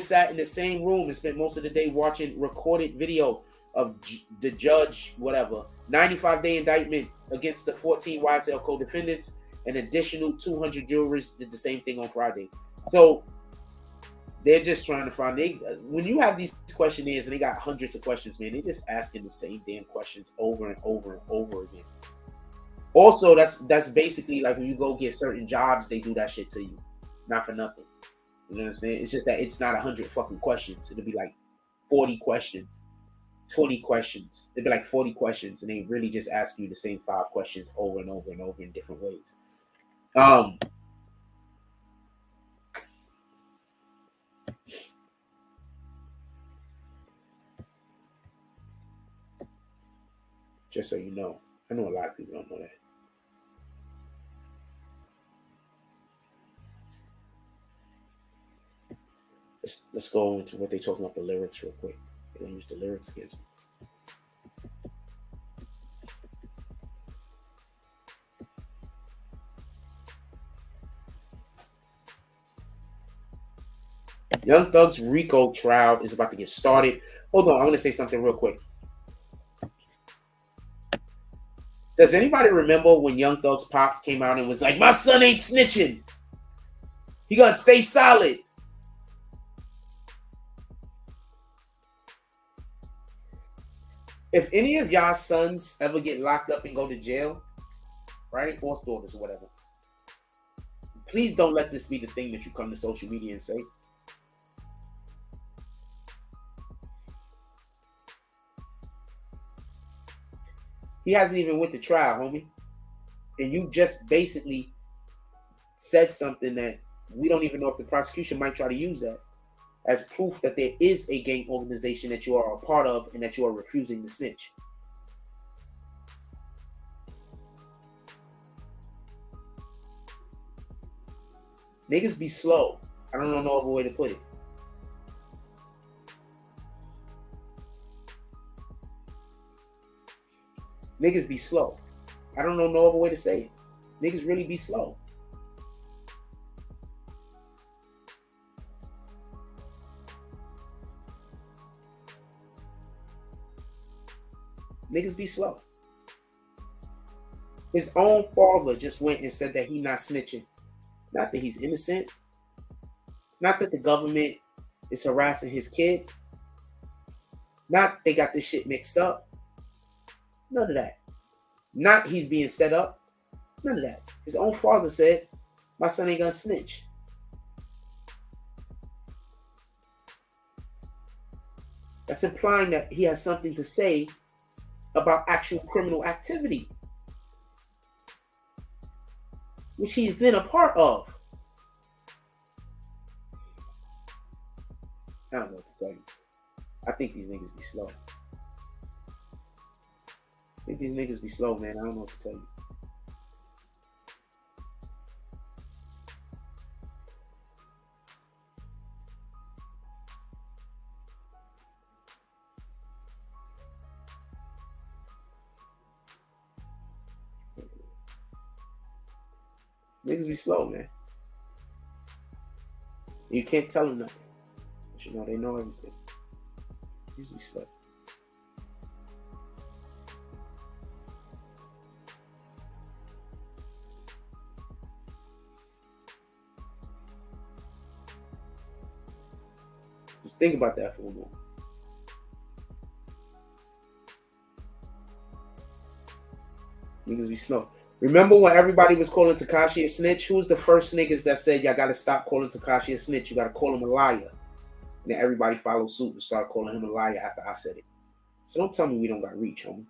sat in the same room and spent most of the day watching recorded video of the judge, whatever, 95-day indictment against the 14 YSL co-defendants. An additional 200 jurors did the same thing on Friday. So they're just trying to find. When you have these questionnaires and they got hundreds of questions, man, they're just asking the same damn questions over and over and over again. Also, that's basically like when you go get certain jobs, they do that shit to you, not for nothing. You know what I'm saying? It's just that it's not 100 fucking questions. It'll be like 40 questions, 20 questions. It'll be like 40 questions, and they really just ask you the same 5 questions over and over and over in different ways. Just so you know, I know a lot of people don't know that. Let's go into what they talking about the lyrics real quick. They're gonna use the lyrics against me. Young Thug's RICO trial is about to get started. Hold on, I want to say something real quick. Does anybody remember when Young Thug's pops came out and was like, "My son ain't snitching. He gonna stay solid"? If any of y'all sons ever get locked up and go to jail, right, or daughters or whatever, please don't let this be the thing that you come to social media and say. He hasn't even went to trial, homie. And you just basically said something that we don't even know if the prosecution might try to use that as proof that there is a gang organization that you are a part of and that you are refusing to snitch. Niggas be slow. I don't know no other way to put it. Niggas be slow. I don't know no other way to say it. Niggas really be slow. Niggas be slow. His own father just went and said that he not snitching. Not that he's innocent. Not that the government is harassing his kid. Not they got this shit mixed up. None of that. Not he's being set up. None of that. His own father said, "My son ain't gonna snitch." That's implying that he has something to say about actual criminal activity, which he's been a part of. I don't know what to tell you. I think these niggas be slow. I think these niggas be slow, man. I don't know what to tell you. Niggas be slow, man. You can't tell them nothing. But you know, they know everything. Niggas be slow. Just think about that for a moment. Niggas be slow. Remember when everybody was calling Tekashi a snitch? Who was the first niggas that said, "Y'all gotta stop calling Tekashi a snitch. You gotta call him a liar"? And then everybody followed suit and started calling him a liar after I said it. So don't tell me we don't got reach, homie.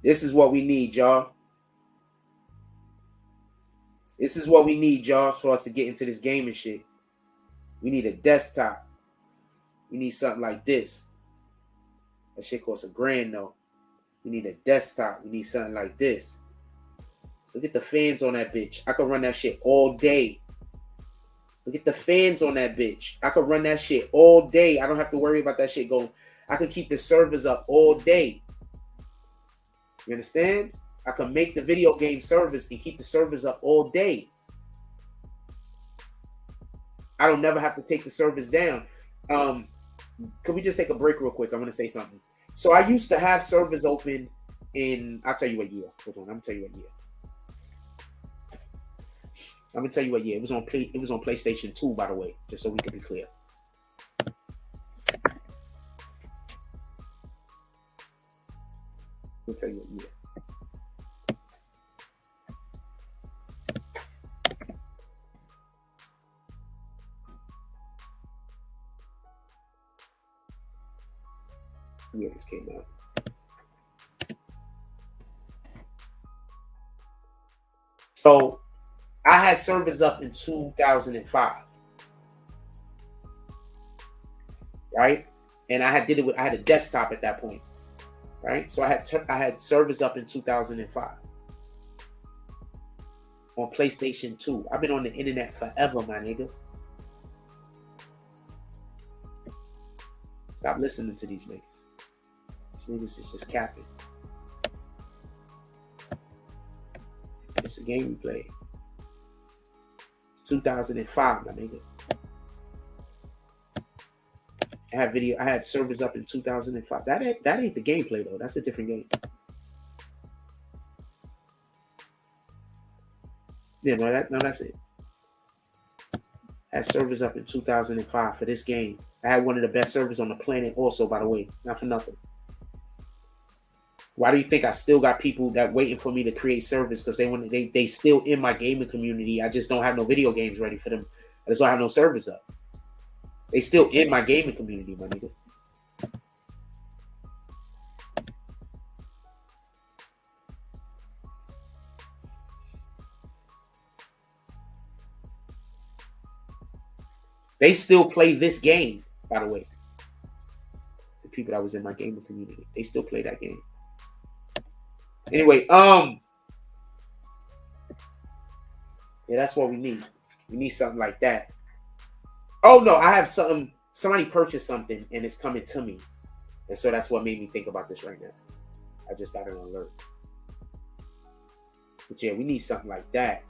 This is what we need, y'all. This is what we need, y'all, for us to get into this game and shit. We need a desktop. We need something like this. That shit costs $1,000 though. We need a desktop. We need something like this. Look at the fans on that bitch. I could run that shit all day. Look at the fans on that bitch. I could run that shit all day. I don't have to worry about that shit going. I could keep the servers up all day. You understand? I could make the video game servers and keep the servers up all day. I don't never have to take the service down. Can we just take a break real quick? I want to say something. So I used to have servers open in, I'll tell you what year. Hold on, I'm gonna tell you what year. I'm gonna tell you what year. It was on PlayStation 2, by the way, just so we can be clear. I'll tell you what year. Yeah, this came out. So I had servers up in 2005, right? And I had a desktop at that point, right? So I had servers up in 2005 on PlayStation 2. I've been on the internet forever, my nigga. Stop listening to these niggas. These niggas is just capping. It's a game we played. 2005, my nigga. I had servers up in 2005. That ain't the gameplay though. That's a different game. Yeah, that's it. I had servers up in 2005 for this game. I had one of the best servers on the planet also, by the way. Not for nothing. Why do you think I still got people that waiting for me to create servers? Because they still in my gaming community. I just don't have no video games ready for them. I just don't have no servers up. They still in my gaming community, my nigga. They still play this game, by the way. The people that was in my gaming community, they still play that game. Anyway, yeah, that's what we need. We need something like that. Oh no, I have something. Somebody purchased something and it's coming to me, and so that's what made me think about this right now. I just got an alert. But yeah, we need something like that.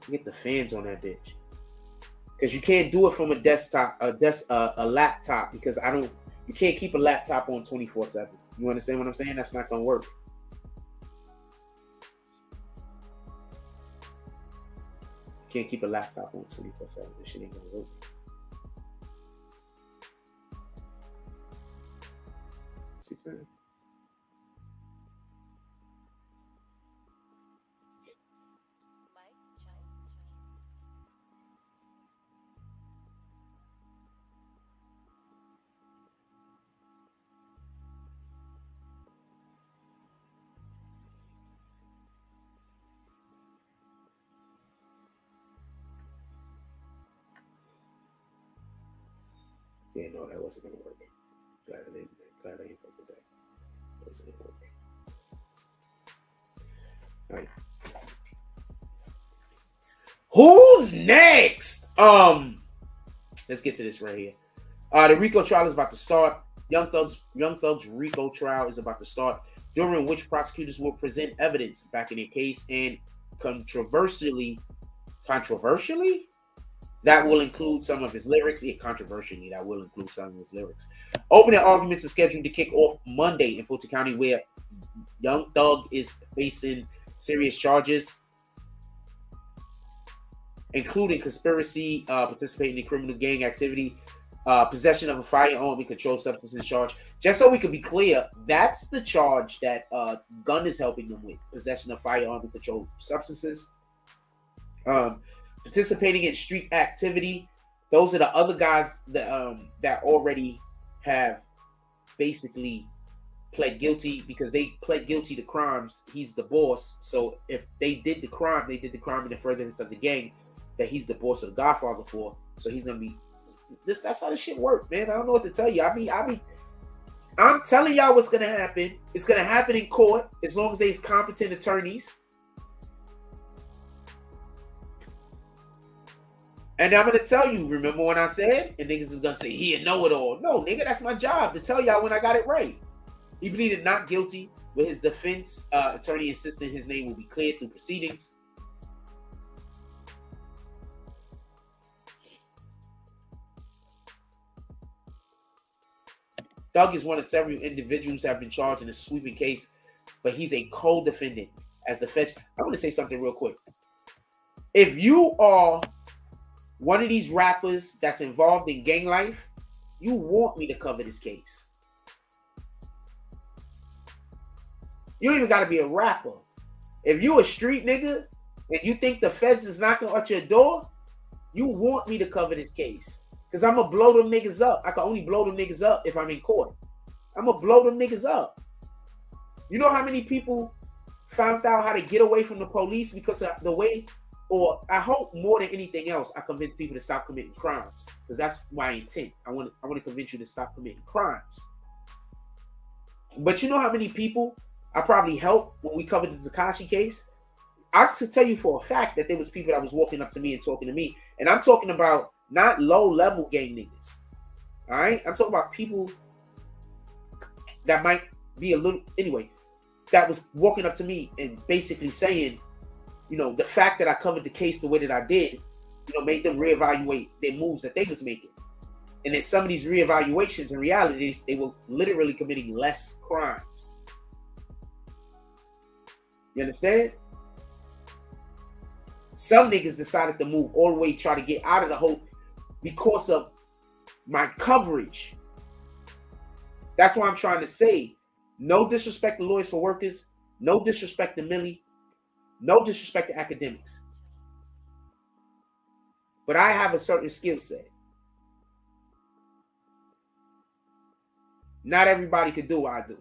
Get the fans on that bitch, because you can't do it from a desktop, a laptop, because you can't keep a laptop on 24/7. You understand what I'm saying? That's not gonna work. You can't keep a laptop on 24/7. This shit ain't gonna work. See that? Yeah, no, that wasn't gonna work. Glad I didn't fuck with that. That wasn't gonna work. All right. Who's next? Let's get to this right here. The RICO trial is about to start. Young Thug's RICO trial is about to start, during which prosecutors will present evidence backing their case, and controversially, that will include some of his lyrics. Yeah, controversially, that will include some of his lyrics. Opening arguments are scheduled to kick off Monday in Fulton County, where Young Thug is facing serious charges, including conspiracy, participating in criminal gang activity, possession of a firearm and controlled substances charge. Just so we can be clear, that's the charge that Gun is helping them with: possession of firearm and controlled substances. Participating in street activity. Those are the other guys that already have basically pled guilty, because they pled guilty to crimes. He's the boss. So if they did the crime, in the furtherance of the gang that he's the boss of the Godfather for. So he's gonna be this. That's how this shit works, man. I don't know what to tell you. I'm telling y'all what's gonna happen. It's gonna happen in court as long as there's competent attorneys. And I'm gonna tell you, remember when I said, and niggas is gonna say he a know-it-all. No, nigga, that's my job to tell y'all when I got it right. He pleaded not guilty, with his defense attorney insisting his name will be cleared through proceedings. Thug is one of several individuals who have been charged in a sweeping case, but he's a co-defendant as the feds. I want to say something real quick. If you are one of these rappers that's involved in gang life, you want me to cover this case. You don't even got to be a rapper. If you a street nigga and you think the feds is knocking at your door, you want me to cover this case. Because I'm going to blow them niggas up. I can only blow them niggas up if I'm in court. I'm going to blow them niggas up. You know how many people found out how to get away from the police because of the way, or I hope more than anything else, I convince people to stop committing crimes. Because that's my intent. I want to convince you to stop committing crimes. But you know how many people I probably helped when we covered the Tekashi case? I to tell you for a fact that there was people that was walking up to me and talking to me. And I'm talking about not low-level gang niggas. All right? I'm talking about people that might be a little... Anyway, that was walking up to me and basically saying, you know, the fact that I covered the case the way that I did, you know, made them reevaluate their moves that they was making. And in some of these reevaluations, in reality, they were literally committing less crimes. You understand? Some niggas decided to move all the way, try to get out of the hole because of my coverage. That's why I'm trying to say, no disrespect to Lawyers for Workers, no disrespect to Millie, no disrespect to academics. But I have a certain skill set. Not everybody can do what I do.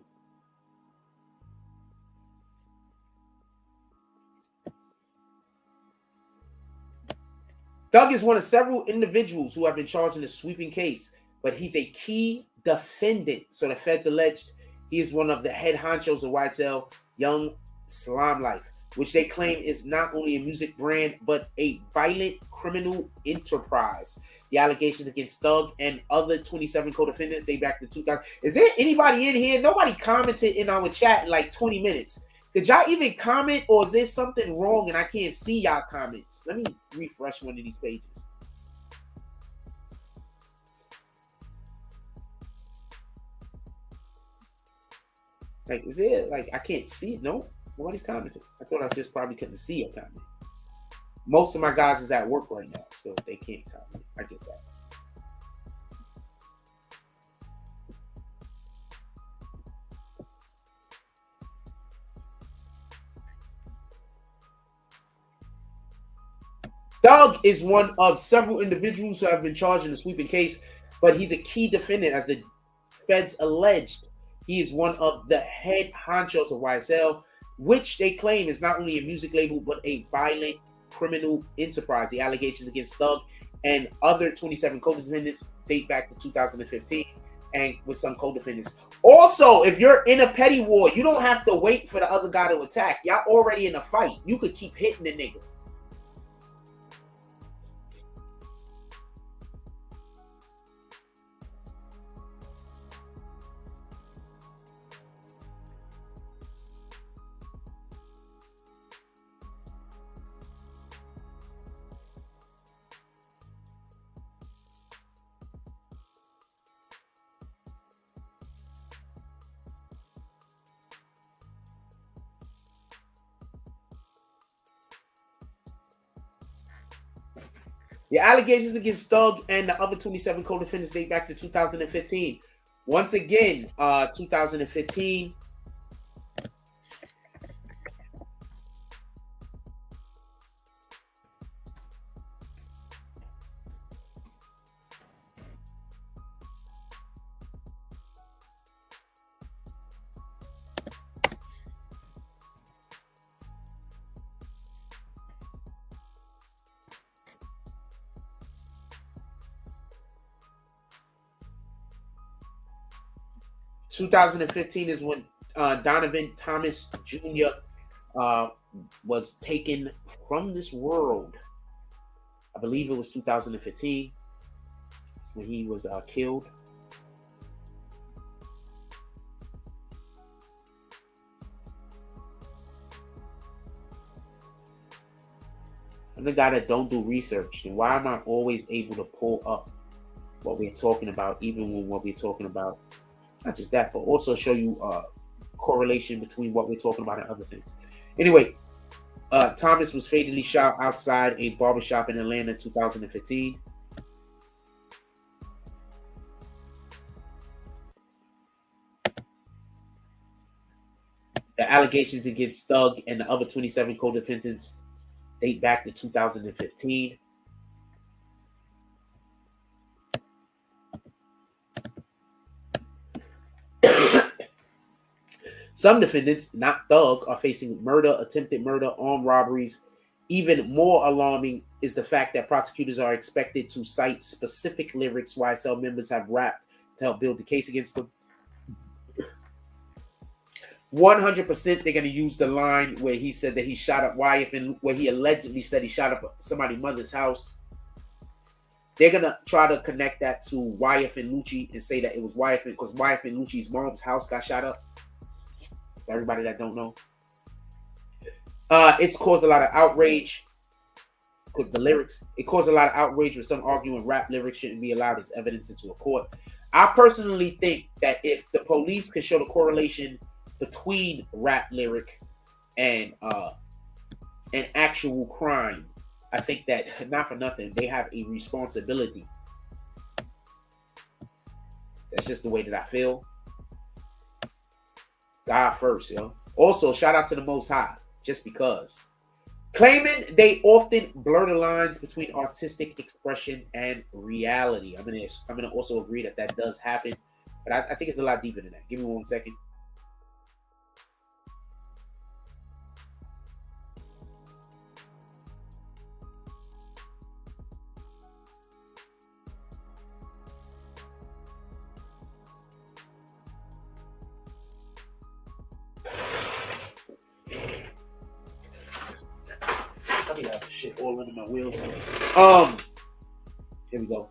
Thug is one of several individuals who have been charged in a sweeping case, but he's a key defendant. So the feds alleged he is one of the head honchos of YSL Young Thug, which they claim is not only a music brand, but a violent criminal enterprise. The allegations against Thug and other 27 co-defendants date back to 2000. Is there anybody in here? Nobody commented in our chat in like 20 minutes. Did y'all even comment, or is there something wrong and I can't see y'all comments? Let me refresh one of these pages. Like, is there, like, I can't see it? No? Nobody's commenting. I thought I just probably couldn't see a comment. Most of my guys is at work right now, so they can't comment. I get that. Thug is one of several individuals who have been charged in the sweeping case, but he's a key defendant as the feds alleged. He is one of the head honchos of YSL, which they claim is not only a music label, but a violent criminal enterprise. The allegations against Thug and other 27 co-defendants date back to 2015, and with some co-defendants. Also, if you're in a petty war, you don't have to wait for the other guy to attack. Y'all already in a fight. You could keep hitting the nigga. The allegations against Thug and the other 27 co-defendants date back to 2015. Once again, 2015. is when Donovan Thomas Jr. Was taken from this world. I believe it was 2015 when he was killed. I'm the guy that don't do research. Then why am I always able to pull up what we're talking about, even when what we're talking about Not just that, but also show you correlation between what we're talking about and other things. Anyway, Thomas was fatally shot outside a barbershop in Atlanta in 2015. The allegations against Thug and the other 27 co-defendants date back to 2015. Some defendants, not Thug, are facing murder, attempted murder, armed robberies. Even more alarming is the fact that prosecutors are expected to cite specific lyrics YSL members have rapped to help build the case against them. 100% they're going to use the line where he said that he shot up YF, and where he allegedly said he shot up somebody's mother's house. They're going to try to connect that to YF and Lucci and say that it was YF, because YF and Lucci's mom's house got shot up. For everybody that don't know. It's caused a lot of outrage with the lyrics. It caused a lot of outrage with some arguing rap lyrics shouldn't be allowed as evidence into a court. I personally think that if the police can show the correlation between rap lyric and an actual crime, I think that, not for nothing, they have a responsibility. That's just the way that I feel. God first, yo. Also, shout out to the Most High, just because. Claiming they often blur the lines between artistic expression and reality. I'm gonna also agree that that does happen, but I think it's a lot deeper than that. Give me 1 second. Shit all under my wheels. Here we go.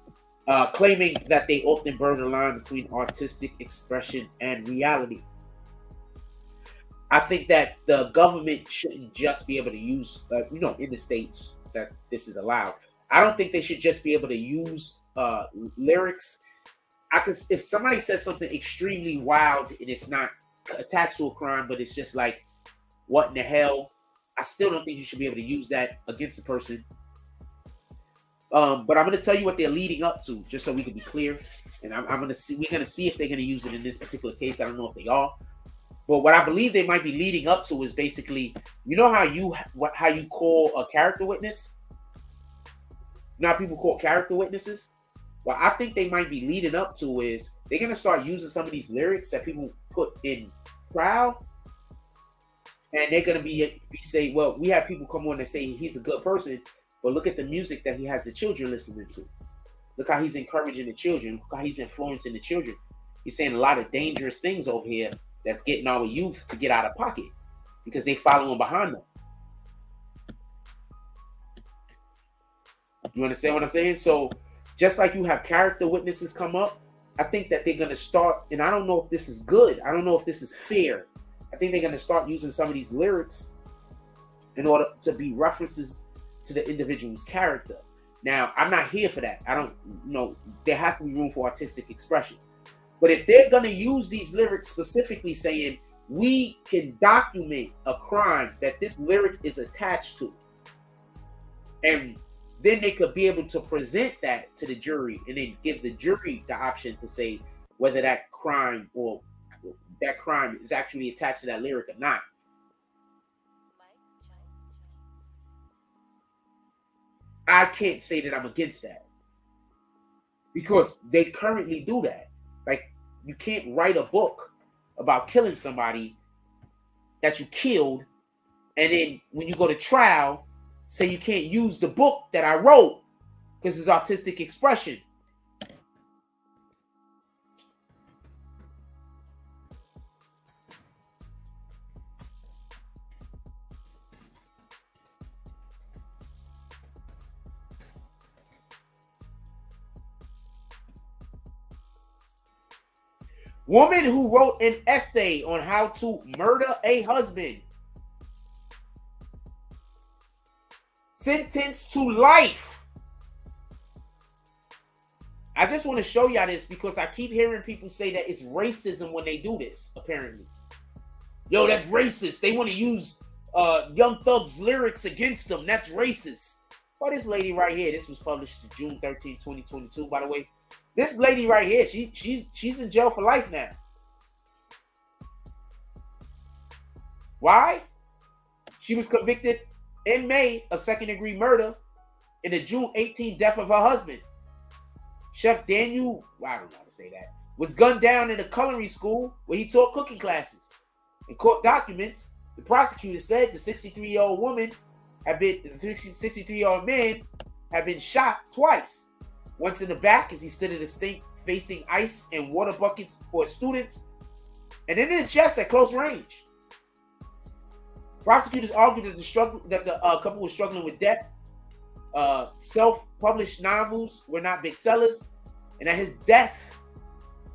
Claiming that they often blur the line between artistic expression and reality. I think that the government shouldn't just be able to use, in the states that this is allowed. I don't think they should just be able to use lyrics. If somebody says something extremely wild and it's not attached to a crime, but it's just like, what in the hell? I still don't think you should be able to use that against a person. But I'm going to tell you what they're leading up to, just so we can be clear. And I'm going to see. We're going to see if they're going to use it in this particular case. I don't know if they are. But what I believe they might be leading up to is basically, you know how you call a character witness? You know how people call character witnesses? What I think they might be leading up to is they're going to start using some of these lyrics that people put in trial. And they're going to be say, well, we have people come on and say he's a good person, but look at the music that he has the children listening to. Look how he's encouraging the children. Look how he's influencing the children. He's saying a lot of dangerous things over here that's getting our youth to get out of pocket because they following behind them. You understand what I'm saying? So just like you have character witnesses come up, I think that they're going to start, and I don't know if this is good. I don't know if this is fair. I think they're going to start using some of these lyrics in order to be references to the individual's character. Now, I'm not here for that. I don't know. There has to be room for artistic expression. But if they're going to use these lyrics specifically saying, we can document a crime that this lyric is attached to, and then they could be able to present that to the jury and then give the jury the option to say whether that crime is actually attached to that lyric or not. I can't say that I'm against that because they currently do that. Like, you can't write a book about killing somebody that you killed, and then when you go to trial, say you can't use the book that I wrote because it's artistic expression. Woman who wrote an essay on how to murder a husband. Sentenced to life. I just want to show y'all this because I keep hearing people say that it's racism when they do this, apparently. Yo, that's racist. They want to use Young Thug's lyrics against them. That's racist. Oh, this lady right here, this was published June 13, 2022, by the way. This lady right here, she's in jail for life now. Why? She was convicted in May of second-degree murder in the June 18th death of her husband. Chef Daniel, I don't know how to say that, was gunned down in a culinary school where he taught cooking classes. In court documents, the prosecutor said the 63-year-old woman had been, the 63-year-old man had been shot twice. Once in the back as he stood at a sink facing ice and water buckets for his students, and then in the chest at close range. Prosecutors argued that the couple was struggling with debt. Self-published novels were not big sellers, and that his death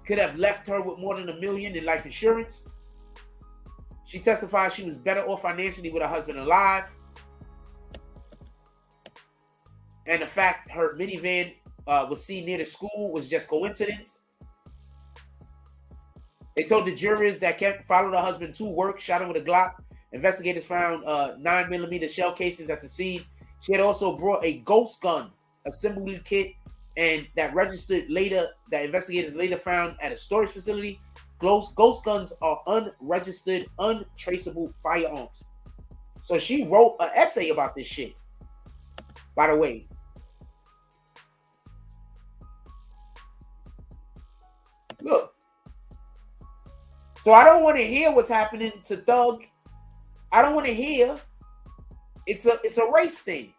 could have left her with more than $1 million in life insurance. She testified she was better off financially with her husband alive, and the fact her minivan was seen near the school was just coincidence. They told the jurors that Kemp followed her husband to work, shot him with a Glock. Investigators found 9mm shell casings at the scene. She had also brought a ghost gun assembly kit, and that registered later. That investigators later found at a storage facility. Ghost guns are unregistered, untraceable firearms. So she wrote an essay about this shit. By the way, look. So I don't want to hear what's happening to Thug. I don't want to hear. It's a race thing.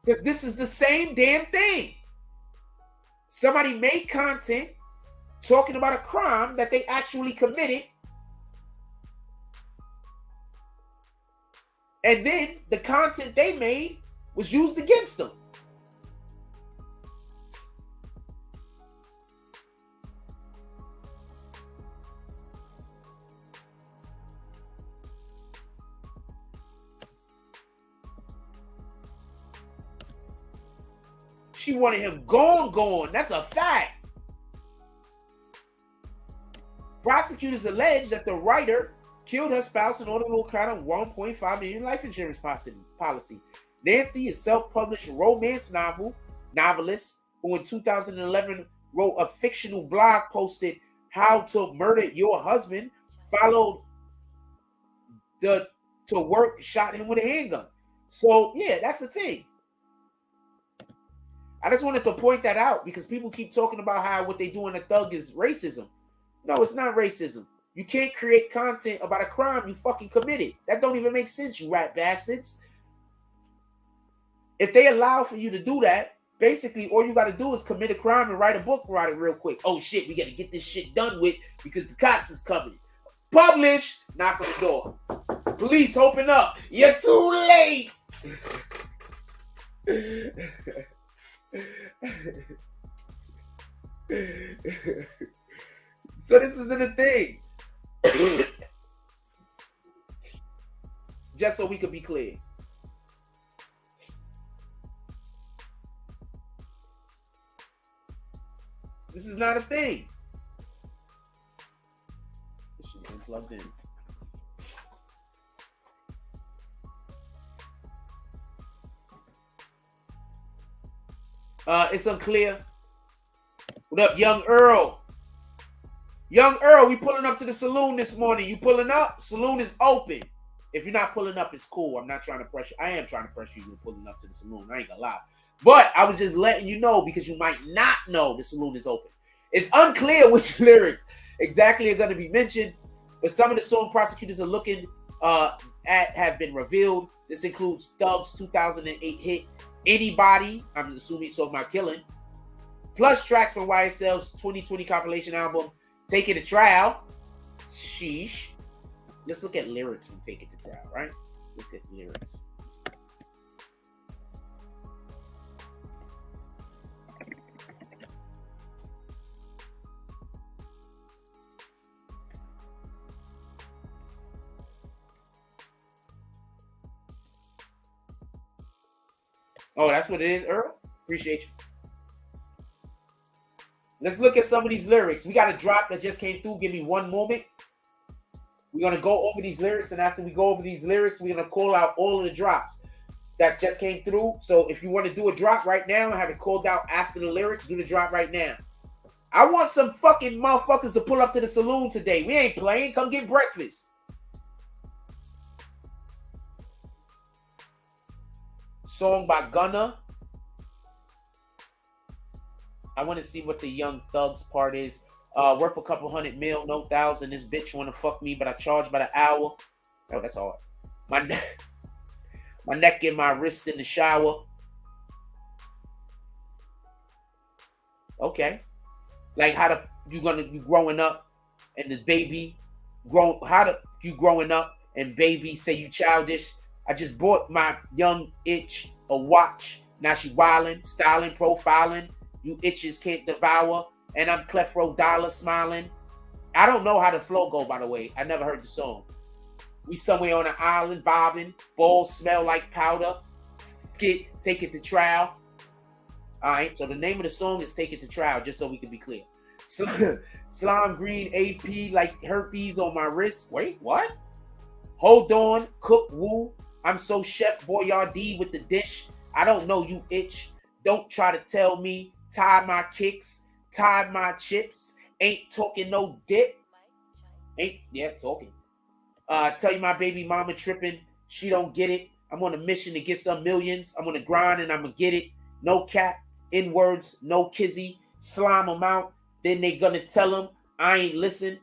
Because this is the same damn thing. Somebody made content talking about a crime that they actually committed. And then the content they made was used against them. She wanted him gone. That's a fact. Prosecutors allege that the writer killed her spouse in order to account of $1.5 million life insurance policy. Nancy is self-published romance novelist who in 2011 wrote a fictional blog posted How to Murder Your Husband, followed to work, shot him with a handgun. So yeah, that's the thing. I just wanted to point that out because people keep talking about how what they do in the Thug is racism. No, it's not racism. You can't create content about a crime you fucking committed. That don't even make sense, you rat bastards. If they allow for you to do that, basically all you got to do is commit a crime and write a book about it real quick. Oh shit, we got to get this shit done with because the cops is coming. Publish, knock on the door. Police, open up. You're too late. So this isn't a thing. Just so we could be clear. This is not a thing. This should be plugged in. It's unclear. What up, Young Earl? Young Earl, we pulling up to the saloon this morning. You pulling up? Saloon is open. If you're not pulling up, it's cool. I'm not trying to pressure. I am trying to pressure you to pulling up to the saloon. I ain't gonna lie. But I was just letting you know because you might not know the saloon is open. It's unclear which lyrics exactly are going to be mentioned, but some of the song prosecutors are looking at have been revealed. This includes Thug's 2008 hit Anybody, I'm assuming he's talking about killing, plus tracks from YSL's 2020 compilation album Take It to Trial. Sheesh. Let's look at lyrics from Take It to Trial, right? Look at lyrics. Oh, that's what it is, Earl? Appreciate you. Let's look at some of these lyrics. We got a drop that just came through. Give me one moment. We're going to go over these lyrics, and after we go over these lyrics, we're going to call out all of the drops that just came through. So if you want to do a drop right now and have it called out after the lyrics, do the drop right now. I want some fucking motherfuckers to pull up to the saloon today. We ain't playing. Come get breakfast. Song by Gunna. I want to see what the Young Thugs part is. Worth a couple $100 mil, no thousand. This bitch want to fuck me, but I charge by the hour. Oh, that's hard. My neck and my wrist in the shower. Okay. Like how you growing up and the baby you growing up and baby say you childish. I just bought my young itch a watch. Now she wildin', styling, profiling. You itches can't devour. And I'm Clefro Dollar smiling. I don't know how the flow go, by the way. I never heard the song. We somewhere on an island bobbing. Balls smell like powder. Take it to trial. All right, so the name of the song is Take It to Trial, just so we can be clear. Slime green AP like herpes on my wrist. Wait, what? Hold on, cook woo. I'm so Chef Boyardee with the dish. I don't know you itch. Don't try to tell me. Tie my kicks. Tie my chips. Ain't talking no dip. Talking. Tell you my baby mama tripping. She don't get it. I'm on a mission to get some millions. I'm on a grind and I'm going to get it. No cap. N-words. No kizzy. Slime them out. Then they going to tell him I ain't listen.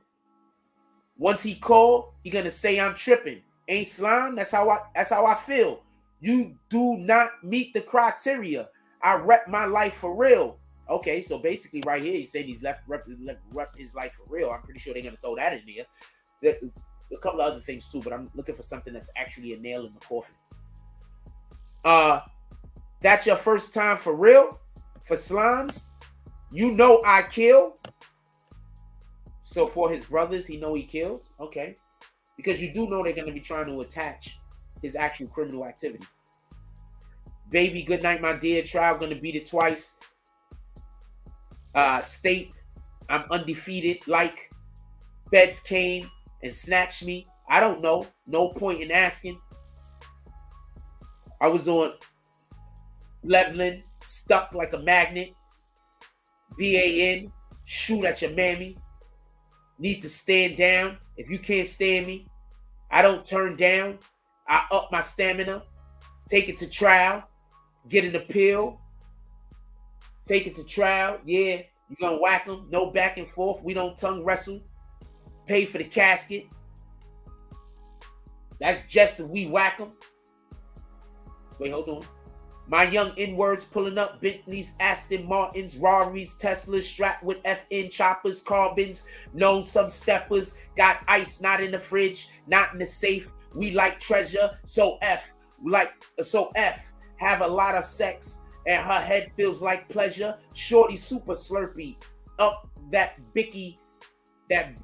Once he call, he going to say I'm tripping. Ain't slime? That's how I feel. You do not meet the criteria. I rep my life for real. Okay, so basically right here, he said he's rep his life for real. I'm pretty sure they're going to throw that in there. There a couple of other things too, but I'm looking for something that's actually a nail in the coffin. That's your first time for real? For slimes? You know I kill? So for his brothers, he know he kills? Okay. Because you do know they're going to be trying to attach his actual criminal activity. Baby, good night, my dear. Trial going to beat it twice. State, I'm undefeated. Like Beatz came and snatched me. I don't know. No point in asking. I was on leveling, stuck like a magnet. BAN, shoot at your mammy. Need to stand down. If you can't stand me, I don't turn down. I up my stamina. Take it to trial. Get an appeal. Take it to trial. Yeah, you're going to whack them. No back and forth. We don't tongue wrestle. Pay for the casket. That's just if we whack them. Wait, hold on. My young N-words pulling up Bentleys, Aston Martins, Raris, Teslas, strapped with FN choppers, carbons, known some steppers, got ice not in the fridge, not in the safe. We like treasure, so F, have a lot of sex, and her head feels like pleasure. Shorty super slurpy, up that bicky, that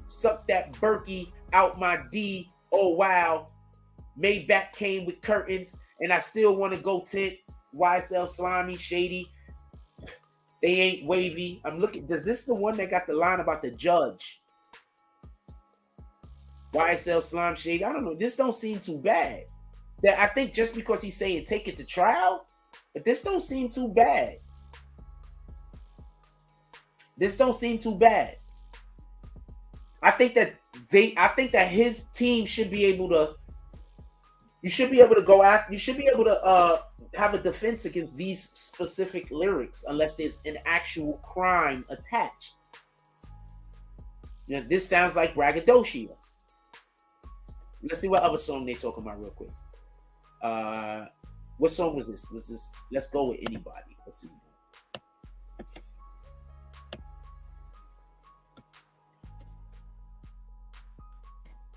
suck that Berkey out my D. Oh wow, Maybach came with curtains. And I still want to go tint. YSL slimy, shady. They ain't wavy. I'm looking. Does this the one that got the line about the judge? YSL slime, shady. I don't know. This don't seem too bad. That I think just because he's saying take it to trial, but this don't seem too bad. This don't seem too bad. I think that his team should be able to. You should be able to go after. You should be able to have a defense against these specific lyrics, unless there's an actual crime attached. You know, this sounds like braggadocio. Let's see what other song they're talking about real quick. What song was this? Let's go with anybody. Let's see.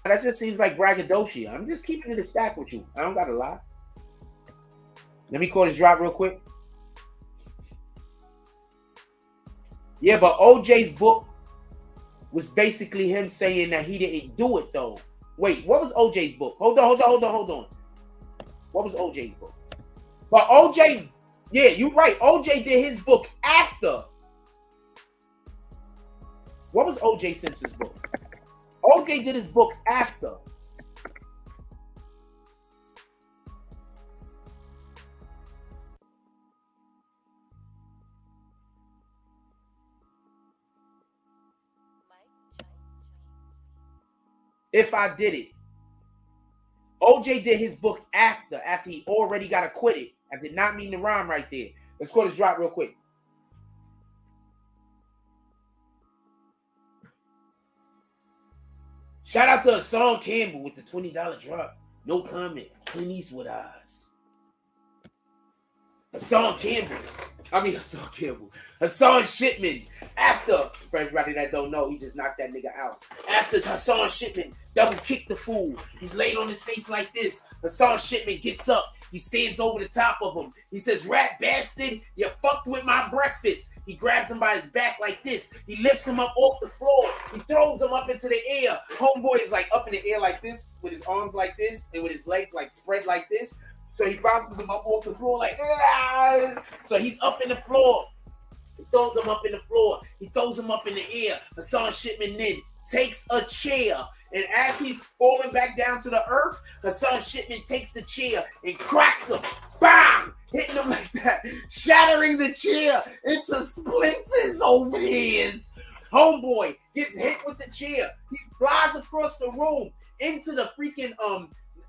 That just seems like braggadocio. I'm just keeping it a stack with you. I don't got a lie. Let me call this drop real quick. Yeah, but OJ's book was basically him saying that he didn't do it though. Wait, what was OJ's book? Hold on. What was OJ's book? But OJ, yeah, you're right. OJ did his book after. What was OJ Simpson's book? OJ did his book after. If I Did It. OJ did his book after he already got acquitted. I did not mean to rhyme right there. Let's go to this drop real quick. Shout out to Hassan Campbell with the $20 drop. No comment. Clint Eastwood eyes. Hassan Shipman. After, for everybody that don't know, he just knocked that nigga out. After Hassan Shipman double kicked the fool, he's laid on his face like this. Hassan Shipman gets up. He stands over the top of him. He says, "Rat bastard, you fucked with my breakfast." He grabs him by his back like this. He lifts him up off the floor. He throws him up into the air. Homeboy is like up in the air like this, with his arms like this, and with his legs like spread like this. So he bounces him up off the floor like, ah! So he's up in the floor. He throws him up in the floor. He throws him up in the air. Hassan Shipman then takes a chair. And as he's falling back down to the earth, Hassan Shipman takes the chair and cracks him. Bam! Hitting him like that. Shattering the chair into splinters over his. Homeboy gets hit with the chair. He flies across the room into the freaking,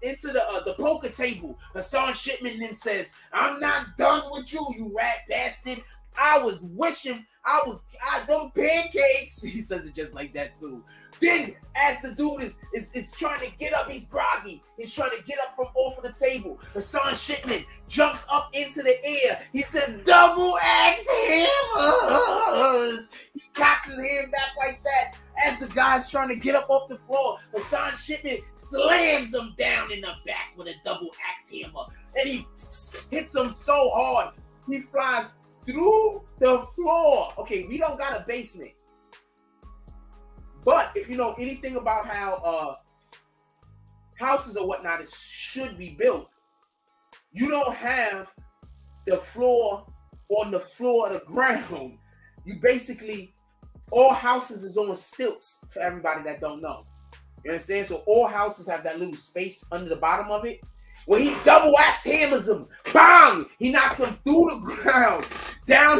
into the poker table. Hassan Shipman then says, "I'm not done with you, you rat bastard. I was wishing I them pancakes." He says it just like that too. Then, as the dude is trying to get up, he's groggy. He's trying to get up from off of the table. Hassan Shipman jumps up into the air. He says, "Double axe hammers." He cocks his hand back like that. As the guy's trying to get up off the floor, Hassan Shipman slams him down in the back with a double axe hammer. And he hits him so hard, he flies through the floor. Okay, we don't got a basement. But if you know anything about how houses or whatnot should be built, you don't have the floor on the floor of the ground. You basically, all houses is on stilts for everybody that don't know. You understand? So all houses have that little space under the bottom of it. When he double axe hammers him, bang! He knocks him through the ground, down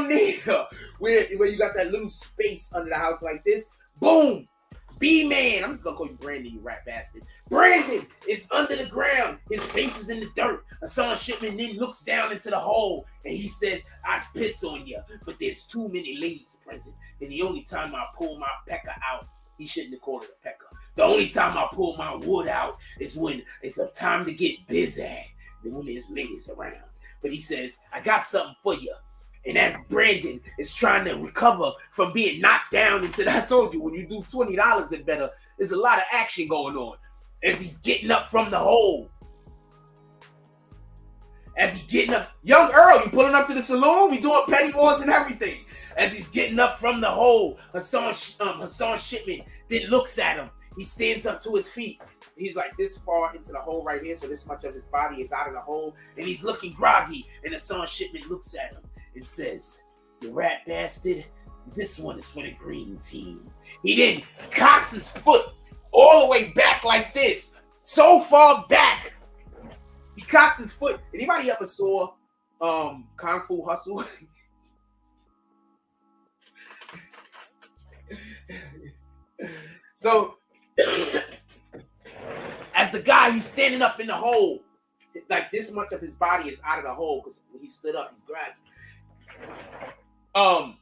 there, where you got that little space under the house like this. Boom! B-Man, I'm just gonna call you Brandon, you rat bastard. Brandon is under the ground. His face is in the dirt. Hassan Shipman then looks down into the hole and he says, "I'd piss on you, but there's too many ladies present. And the only time I pull my pecker out," he shouldn't have called it a pecker. "The only time I pull my wood out is when it's a time to get busy, and when there's ladies around." But he says, "I got something for you." And as Brandon is trying to recover from being knocked down into the, I told you, when you do $20 and better, there's a lot of action going on. As he's getting up from the hole. As he's getting up, young Earl, you pulling up to the saloon? We doing petty wars and everything. As he's getting up from the hole, Hassan Shipman then looks at him. He stands up to his feet. He's like this far into the hole right here, so this much of his body is out of the hole, and he's looking groggy. And Hassan Shipman looks at him and says, "You rat bastard, this one is for the green team." He then cocks his foot all the way back like this, so far back. He cocks his foot. Anybody ever saw Kung Fu Hustle? So, as the guy, he's standing up in the hole, like this much of his body is out of the hole because when he stood up, he's groggy.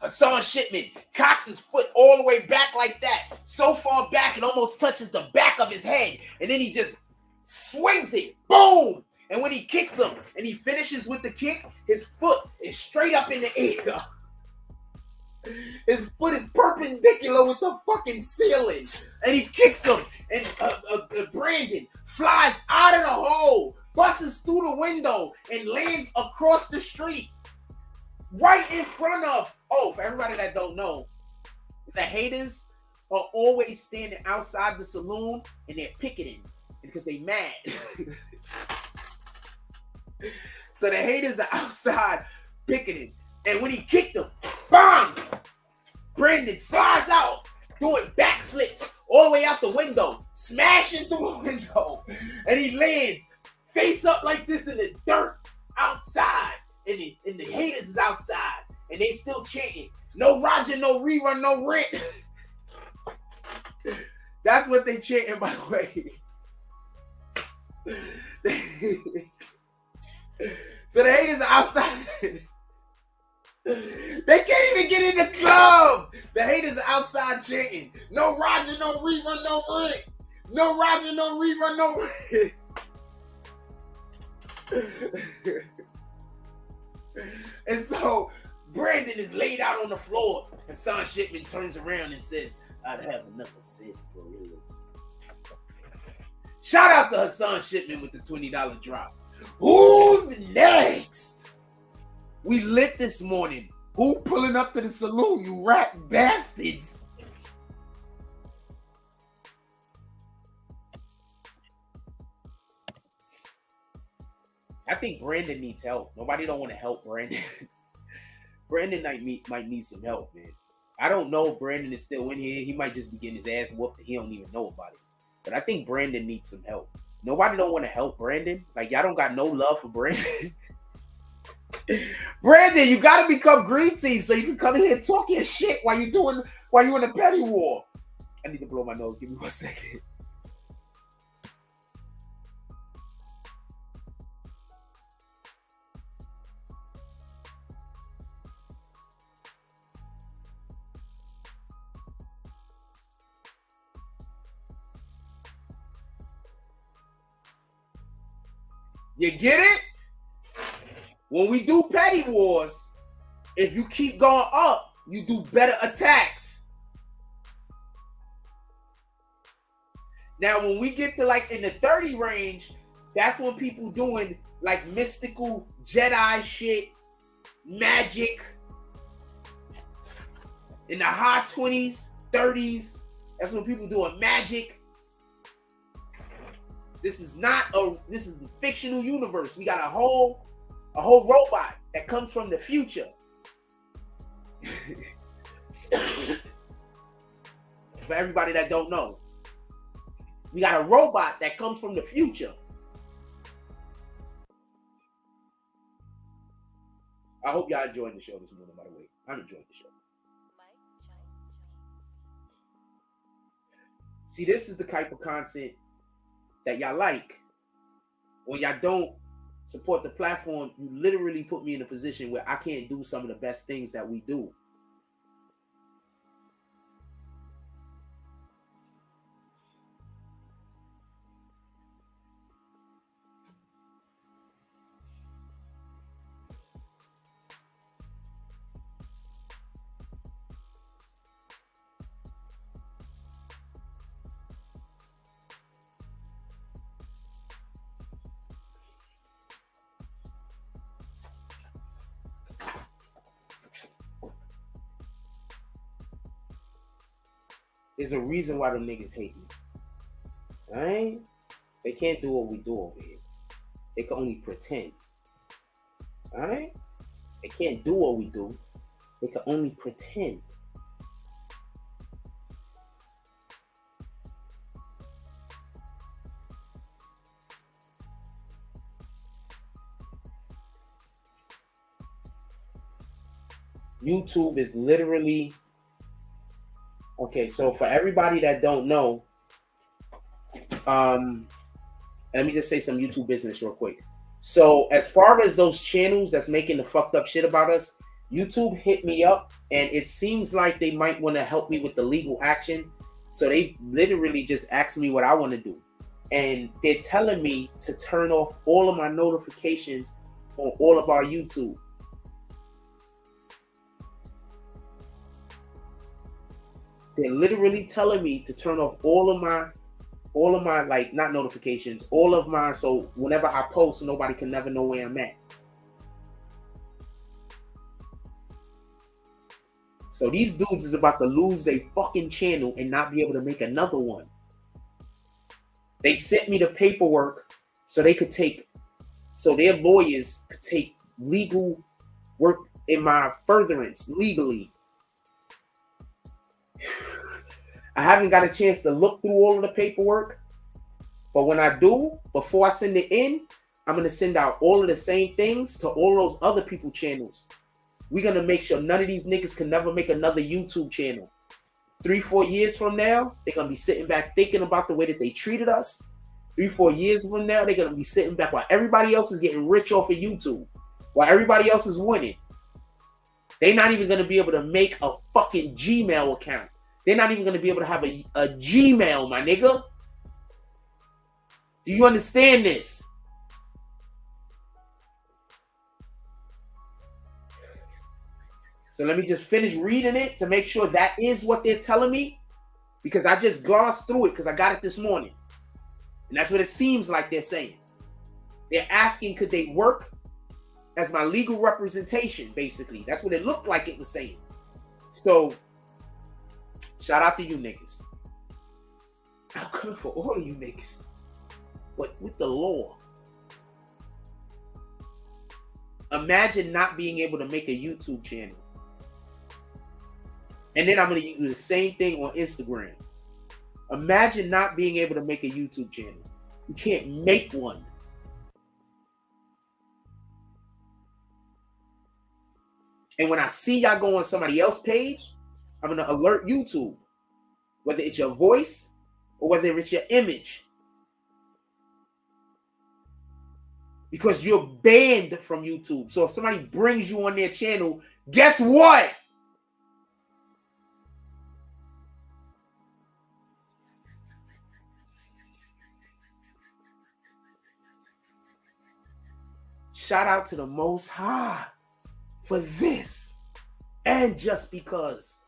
Hassan Shipman cocks his foot all the way back like that, so far back it almost touches the back of his head, and then he just swings it, boom! And when he kicks him and he finishes with the kick, his foot is straight up in the air. His foot is perpendicular with the fucking ceiling, and he kicks him, and Brandon flies out of the hole, busts through the window, and lands across the street. Right in front of, for everybody that don't know, the haters are always standing outside the saloon and they're picketing because they mad. So the haters are outside picketing. And when he kicked him, bang! Brandon flies out, doing backflips all the way out the window, smashing through the window. And he lands face up like this in the dirt outside. And the haters is outside. And they still chanting, no Roger, no rerun, no rent. That's what they chanting, by the way. So the haters are outside. They can't even get in the club. The haters are outside chanting, no Roger, no rerun, no rent. No Roger, no rerun, no rent. And so Brandon is laid out on the floor. Hassan Shipman turns around and says, I'd have another sis for reals. Shout out to Hassan Shipman with the $20 drop. Who's next? We lit this morning. Who pulling up to the saloon, you rat bastards? I think Brandon needs help. Nobody don't want to help Brandon. Brandon might need some help, man. I don't know if Brandon is still in here. He might just be getting his ass whooped and he don't even know about it. But I think Brandon needs some help. Nobody don't want to help Brandon. Like, y'all don't got no love for Brandon. Brandon, you gotta become green team so you can come in here and talk your shit while you in a petty war. I need to blow my nose. Give me 1 second. You get it? When we do petty wars, if you keep going up, you do better attacks. Now, when we get to like in the 30 range, that's when people doing like mystical Jedi shit, magic. In the high 20s, 30s, that's when people doing magic. This is a fictional universe. We got a whole robot that comes from the future. For everybody that don't know, we got a robot that comes from the future. I hope y'all enjoying the show this morning, by the way. I'm enjoying the show. See, this is the type of content that y'all like. When y'all don't support the platform, you literally put me in a position where I can't do some of the best things that we do. There's a reason why them niggas hate me. Alright? They can't do what we do over here. They can only pretend. Alright? They can't do what we do. They can only pretend. YouTube is literally... Okay, so for everybody that don't know, let me just say some YouTube business real quick. So as far as those channels that's making the fucked up shit about us, YouTube hit me up and it seems like they might want to help me with the legal action. So they literally just asked me what I want to do. And they're telling me to turn off all of my notifications on all of our YouTube. They're literally telling me to turn off all of my like, not notifications, all of mine, so whenever I post, nobody can never know where I'm at. So these dudes is about to lose their fucking channel and not be able to make another one. They sent me the paperwork so they could take So their lawyers could take legal work in my furtherance legally. I haven't got a chance to look through all of the paperwork, but when I do, before I send it in, I'm gonna send out all of the same things to all those other people channels. We're gonna make sure none of these niggas can never make another YouTube channel. 3-4 years from now, they're gonna be sitting back thinking about the way that they treated us. 3-4 years from now, they're gonna be sitting back while everybody else is getting rich off of YouTube, while everybody else is winning. They're not even gonna be able to make a fucking Gmail account. They're not even gonna be able to have a Gmail, my nigga. Do you understand this? So let me just finish reading it to make sure that is what they're telling me, because I just glossed through it because I got it this morning. And that's what it seems like they're saying. They're asking, could they work as my legal representation, basically. That's what it looked like it was saying. So, shout out to you niggas. I'm coming for all of you niggas. But with the law. Imagine not being able to make a YouTube channel. And then I'm going to do the same thing on Instagram. Imagine not being able to make a YouTube channel. You can't make one. And when I see y'all go on somebody else's page, I'm going to alert YouTube. Whether it's your voice or whether it's your image. Because you're banned from YouTube. So if somebody brings you on their channel, guess what? Shout out to the Most High for this. And just because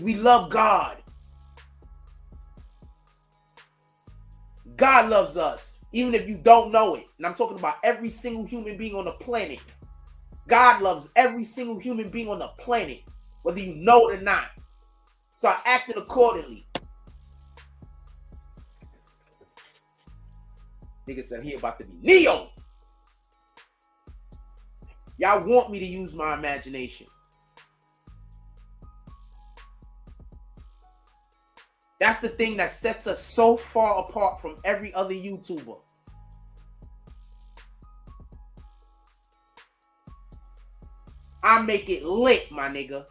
we love God. God loves us, even if you don't know it. And I'm talking about every single human being on the planet. God loves every single human being on the planet, whether you know it or not. Start acting accordingly. Nigga said he about to be Neo. Y'all want me to use my imagination. That's the thing that sets us so far apart from every other YouTuber. I make it lit, my nigga.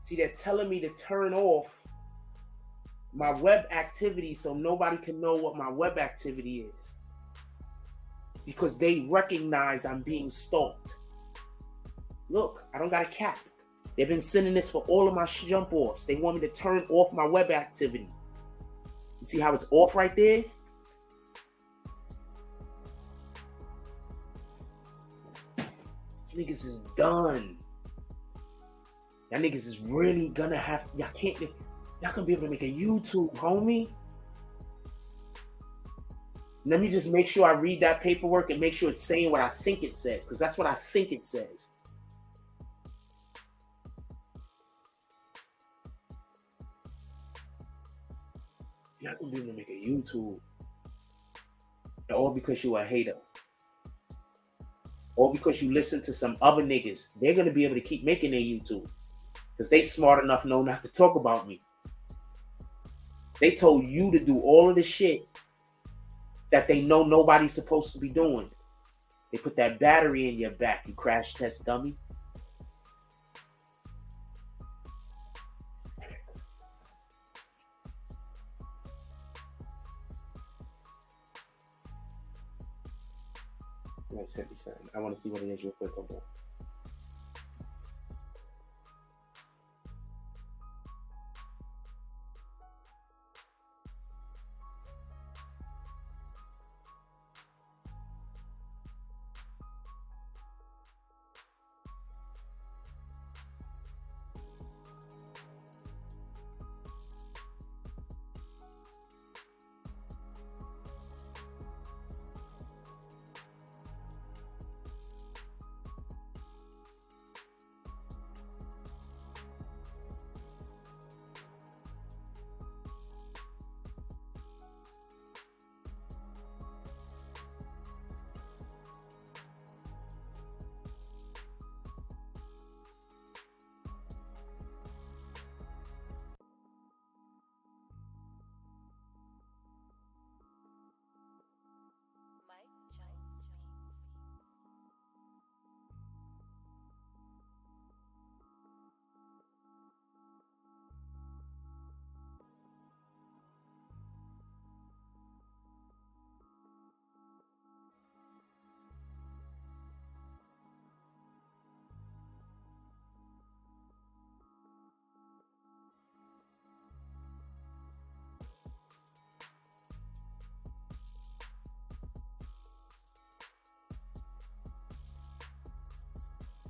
See, they're telling me to turn off my web activity so nobody can know what my web activity is. Because they recognize I'm being stalked. Look, I don't got a cap. They've been sending this for all of my jump offs. They want me to turn off my web activity. You see how it's off right there? These niggas is done. Y'all niggas is really gonna have, y'all gonna be able to make a YouTube, homie. Let me just make sure I read that paperwork and make sure it's saying what I think it says, because that's what I think it says. You're not gonna be able to make a YouTube. All because you a hater. Or because you listen to some other niggas. They're gonna be able to keep making their YouTube. Because they smart enough know not to talk about me. They told you to do all of the shit that they know nobody's supposed to be doing. They put that battery in your back, you crash test dummy. I want to see what it is real quick. Okay.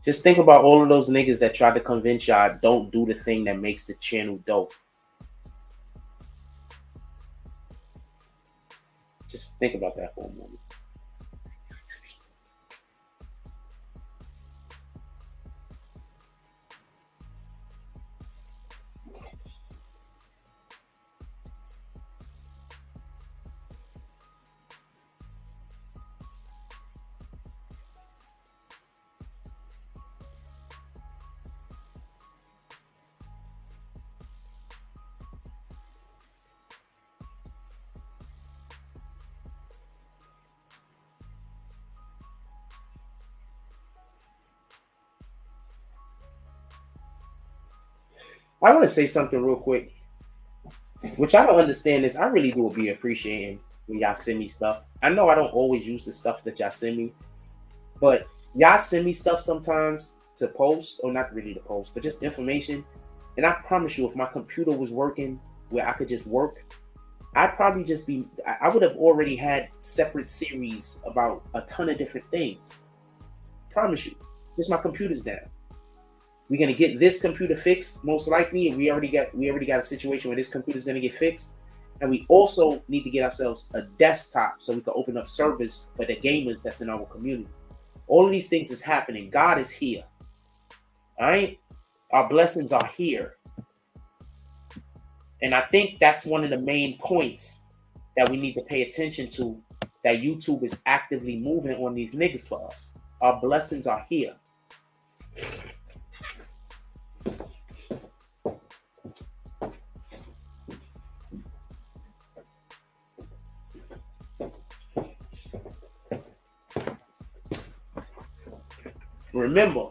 Just think about all of those niggas that tried to convince y'all don't do the thing that makes the channel dope. Just think about that for a moment. I want to say something real quick, which I don't understand is I really do be appreciating when y'all send me stuff. I know I don't always use the stuff that y'all send me, but y'all send me stuff sometimes to post, or not really to post, but just information. And I promise you, if my computer was working where I could just work, I'd probably just be, I would have already had separate series about a ton of different things. Promise you, just my computer's down. We're gonna get this computer fixed, most likely, and we already got a situation where this computer's gonna get fixed. And we also need to get ourselves a desktop so we can open up servers for the gamers that's in our community. All of these things is happening. God is here. All right? Our blessings are here. And I think that's one of the main points that we need to pay attention to, that YouTube is actively moving on these niggas for us. Our blessings are here. Remember,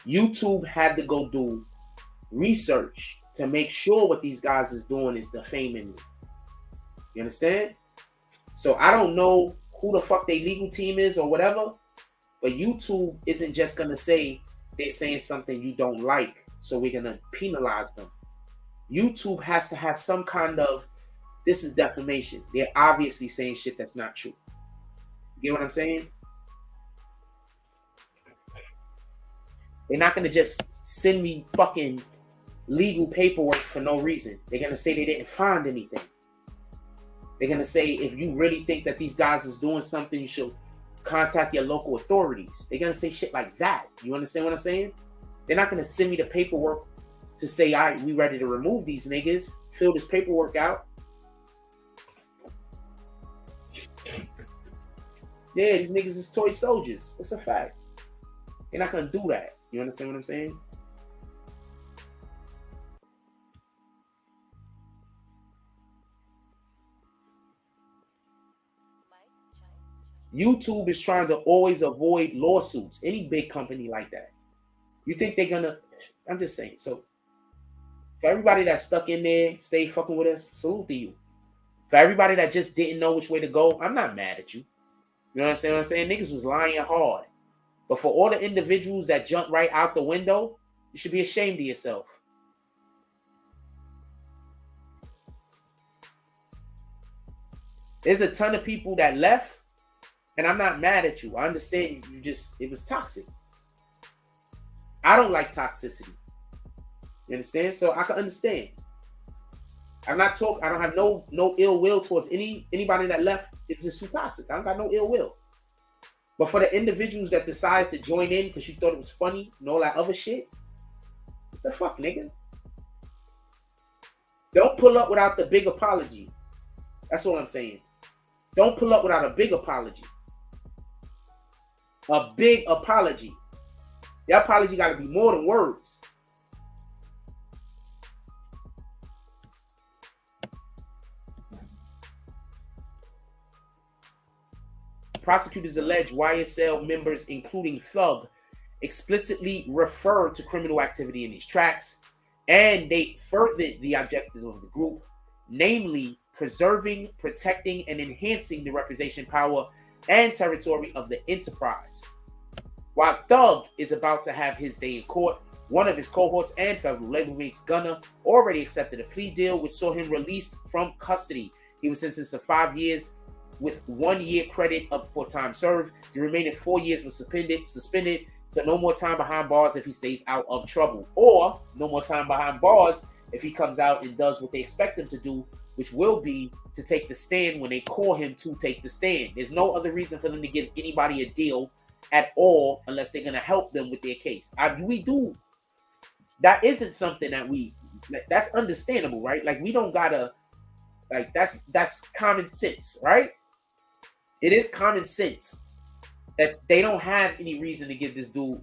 YouTube had to go do research to make sure what these guys is doing is defaming me. You understand? So I don't know who the fuck their legal team is or whatever, but YouTube isn't just gonna say they're saying something you don't like, so we're gonna penalize them. YouTube has to have some kind of, this is defamation. They're obviously saying shit that's not true. You get what I'm saying? They're not going to just send me fucking legal paperwork for no reason. They're going to say they didn't find anything. They're going to say, if you really think that these guys is doing something, you should contact your local authorities. They're going to say shit like that. You understand what I'm saying? They're not going to send me the paperwork to say, all right, we ready to remove these niggas, fill this paperwork out. Yeah, these niggas is toy soldiers. It's a fact. They're not going to do that. You understand what I'm saying? YouTube is trying to always avoid lawsuits. Any big company like that. You think they're going to... I'm just saying. So, for everybody that's stuck in there, stay fucking with us, salute to you. For everybody that just didn't know which way to go, I'm not mad at you. You know what I'm saying? Niggas was lying hard. But for all the individuals that jumped right out the window, you should be ashamed of yourself. There's a ton of people that left, and I'm not mad at you. I understand it was toxic. I don't like toxicity. You understand? So I can understand. I don't have no ill will towards anybody that left. It was just too toxic. I don't got no ill will. But for the individuals that decided to join in because you thought it was funny and all that other shit, what the fuck, nigga? Don't pull up without the big apology. That's all I'm saying. Don't pull up without a big apology. A big apology. The apology got to be more than words. Prosecutors allege YSL members, including Thug, explicitly referred to criminal activity in these tracks, and they furthered the objective of the group, namely preserving, protecting, and enhancing the representation, power, and territory of the enterprise. While Thug is about to have his day in court, one of his cohorts and federal label mates, Gunna, already accepted a plea deal which saw him released from custody. He was sentenced to 5 years with 1 year credit up for time served. The remaining 4 years was suspended So no more time behind bars if he stays out of trouble, or no more time behind bars if he comes out and does what they expect him to do, which will be to take the stand when they call him to take the stand. There's no other reason for them to give anybody a deal at all unless they're going to help them with their case. We do. That isn't something that that's understandable, right? Like, we don't gotta, like, that's common sense, right? It is common sense that they don't have any reason to give this dude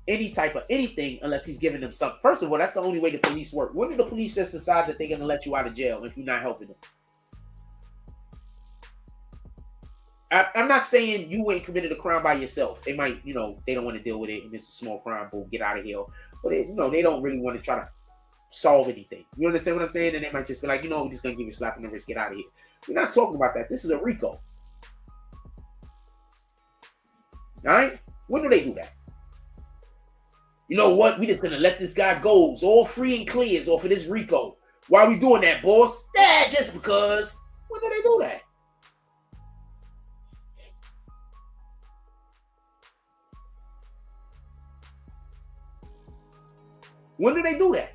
any type of anything unless he's giving them something. First of all, that's the only way the police work. When do the police just decide that they're going to let you out of jail if you're not helping them? I'm not saying you ain't committed a crime by yourself. They might, they don't want to deal with it, and it's a small crime, boom, get out of here. But, they don't really want to try to solve anything. You understand what I'm saying? And they might just be like, we're just going to give you a slap in the wrist, get out of here. We're not talking about that. This is a RICO. All right? When do they do that? You know what? We just gonna let this guy go. It's all free and clear. It's off of this RICO. Why are we doing that, boss? Yeah, just because. When do they do that? When do they do that?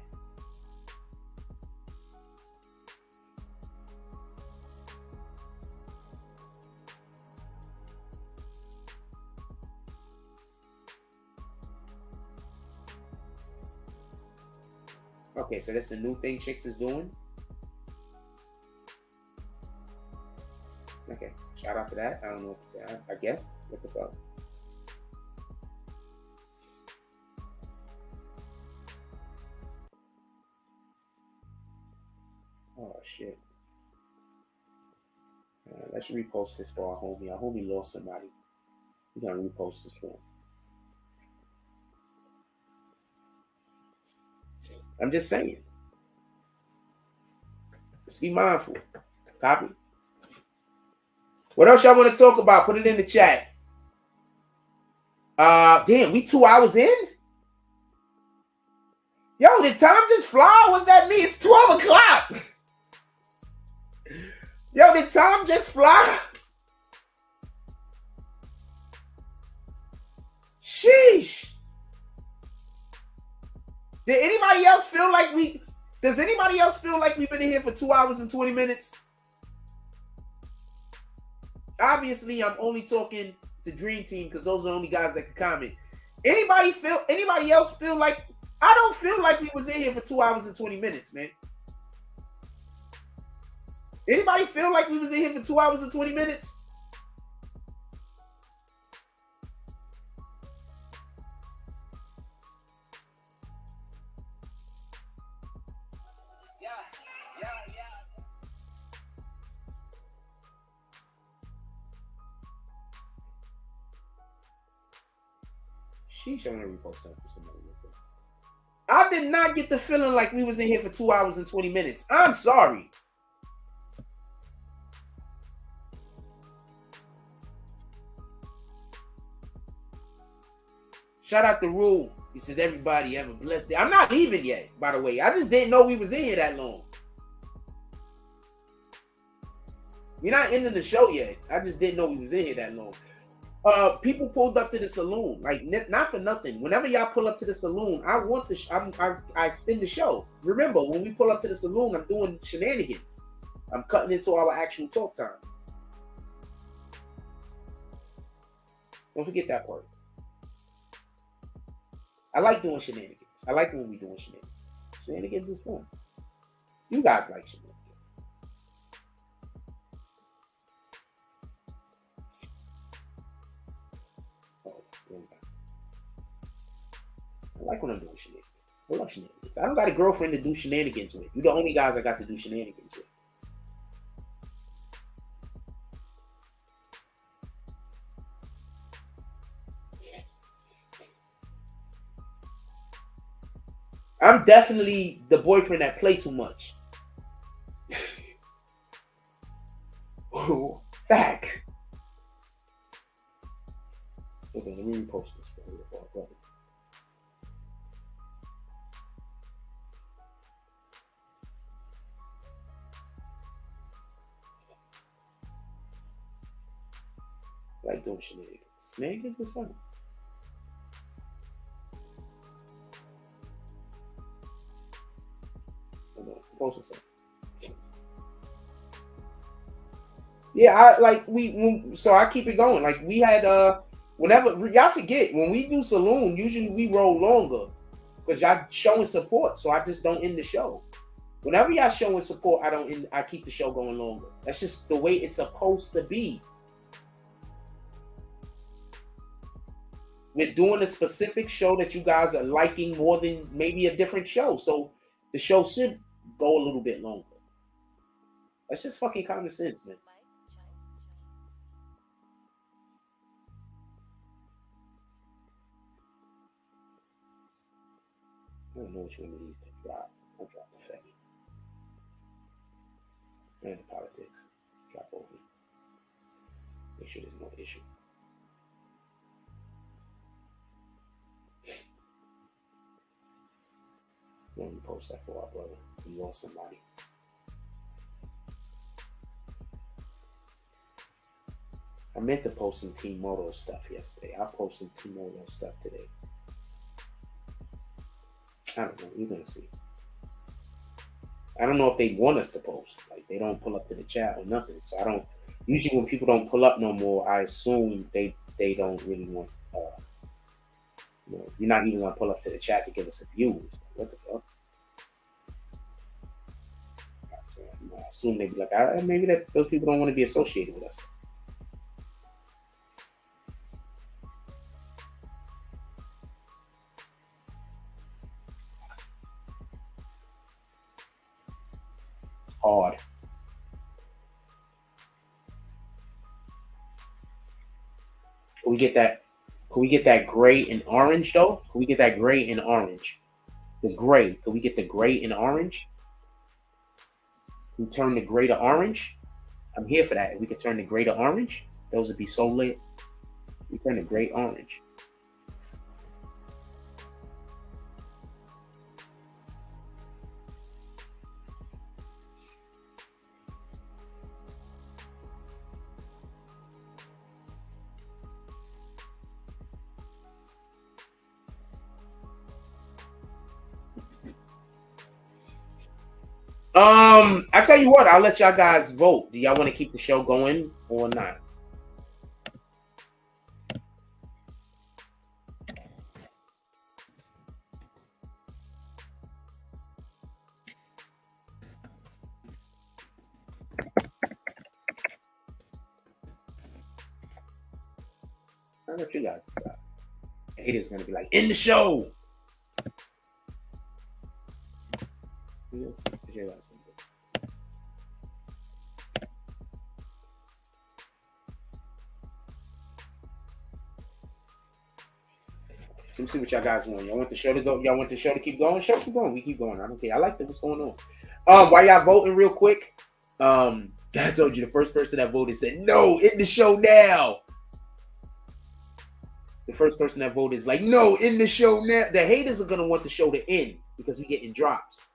Okay, so that's the new thing Chicks is doing. Okay, shout out to that. I don't know what to say. I guess. What the fuck? Oh, shit. Let's repost this for our homie. Our homie lost somebody. We're going to repost this for him. I'm just saying. Let's be mindful. Copy. What else y'all want to talk about? Put it in the chat. Damn, we 2 hours in? Yo, did time just fly? What's that mean? It's 12 o'clock. Yo, did time just fly? Sheesh. Does anybody else feel like we've been in here for 2 hours and 20 minutes? Obviously, I'm only talking to Dream Team because those are the only guys that can comment. Anybody else feel like, I don't feel like we was in here for 2 hours and 20 minutes, man. Anybody feel like we was in here for 2 hours and 20 minutes? Sheesh, I'm gonna repost something for somebody. I did not get the feeling like we was in here for 2 hours and 20 minutes. I'm sorry. Shout out to Rule. He said, everybody have a blessed day. I'm not leaving yet, by the way. I just didn't know we was in here that long. We're not ending the show yet. I just didn't know we was in here that long. People pulled up to the saloon, like not for nothing. Whenever y'all pull up to the saloon, I want I extend the show. Remember, when we pull up to the saloon, I'm doing shenanigans. I'm cutting into our actual talk time. Don't forget that part. I like doing shenanigans. I like when we doing shenanigans. Shenanigans is fun. You guys like shenanigans. I like when I'm doing shenanigans. I love shenanigans. I don't got a girlfriend to do shenanigans with. You're the only guys I got to do shenanigans with. I'm definitely the boyfriend that play too much. Fact. Okay, let me repost this for you. I like doing shenanigans. Shenanigans is fun. Posting something. Yeah, so I keep it going. Like we had whenever y'all forget when we do saloon, usually we roll longer because y'all showing support. So I just don't end the show. Whenever y'all showing support, I keep the show going longer. That's just the way it's supposed to be. We're doing a specific show that you guys are liking more than maybe a different show. So the show should go a little bit longer. That's just fucking common sense, man. I don't know which one of these to drop. I'll drop the faggot. And the politics. Drop over. Make sure there's no issue. Let me post that for our brother. He lost somebody. I meant to post some Team Moto stuff yesterday. I'll post some Team Moto stuff today. I don't know. We're going to see. I don't know if they want us to post. Like, they don't pull up to the chat or nothing. So I don't. Usually when people don't pull up no more, I assume they don't really want. You're not even going to pull up to the chat to give us a view. What the fuck? I assume they'd be like, maybe those people don't want to be associated with us. Hard. Can we get that? Can we get that gray and orange though? Can we get that gray and orange? The gray. Can we get the gray and orange? Can we turn the gray to orange? I'm here for that. If we could turn the gray to orange, those would be so lit. We turn the gray orange. I tell you what, I'll let y'all guys vote. Do y'all want to keep the show going or not? I'll let you guys decide. Haters gonna be like, in the show. Let me see what y'all guys want. Y'all want the show to go? Y'all want the show to keep going? Show keep going. We keep going. I don't care. I like that. What's going on? While y'all voting real quick, I told you the first person that voted said no, end the show now. The first person that voted is like, no, end the show now. The haters are gonna want the show to end because we're getting drops.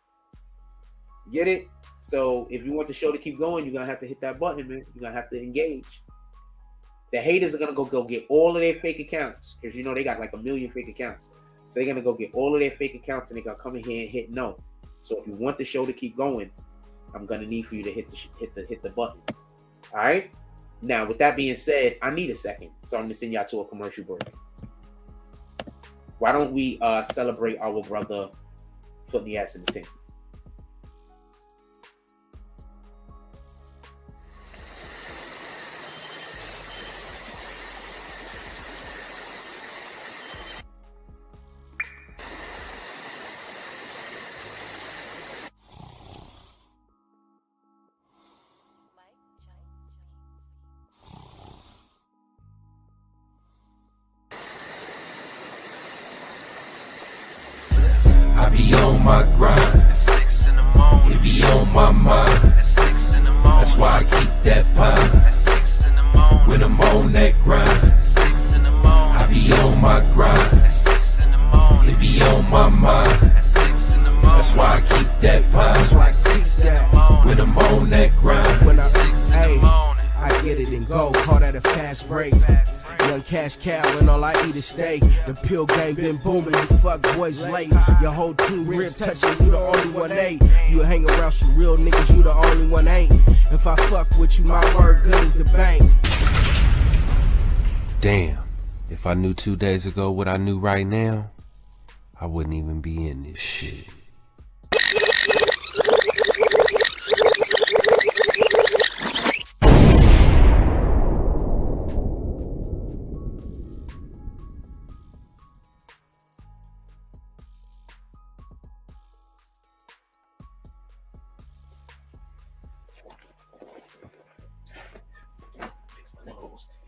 Get it? So if you want the show to keep going, you're gonna have to hit that button, man. You're gonna have to engage. The haters are gonna go get all of their fake accounts because you know they got like 1 million fake accounts. So they're gonna go get all of their fake accounts and they're gonna come in here and hit no. So if you want the show to keep going, I'm gonna need for you to hit the button. All right. Now with that being said, I need a second, so I'm gonna send y'all to a commercial break. Why don't we celebrate our brother putting the ass in the tent? I be on my grind. At 6 in the morning. It be on my mind. At 6 in the morning. That's why I keep that pine. At 6 in the morning. When I'm on that grind. At 6 in the morning. I be on my grind. At 6 in the morning. It be on my mind. At 6 in the morning. That's why I keep that pine. That's why I keep that. When I'm on that grind. When I 6 in the morning. I get it and go. Call that a fast break. Young cash cow and all I eat is steak. The pill game been booming, you fuck boys late. Your whole team ribs touching, you the only one ain't. You hang around some real niggas, you the only one ain't. If I fuck with you, my word good as the bank. Damn, if I knew 2 days ago what I knew right now, I wouldn't even be in this shit.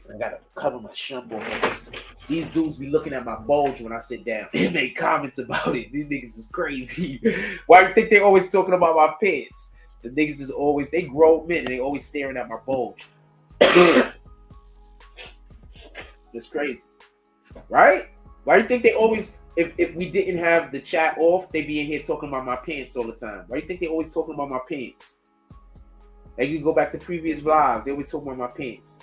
I gotta cover my shumbo. These dudes be looking at my bulge when I sit down and make comments about it. These niggas is crazy. Why do you think they always talking about my pants? The niggas is always, they grown men and they always staring at my bulge. It's crazy. Right? Why do you think they always, if we didn't have the chat off, they be in here talking about my pants all the time? Why do you think they always talking about my pants? Like, you go back to previous vlogs, they always talking about my pants.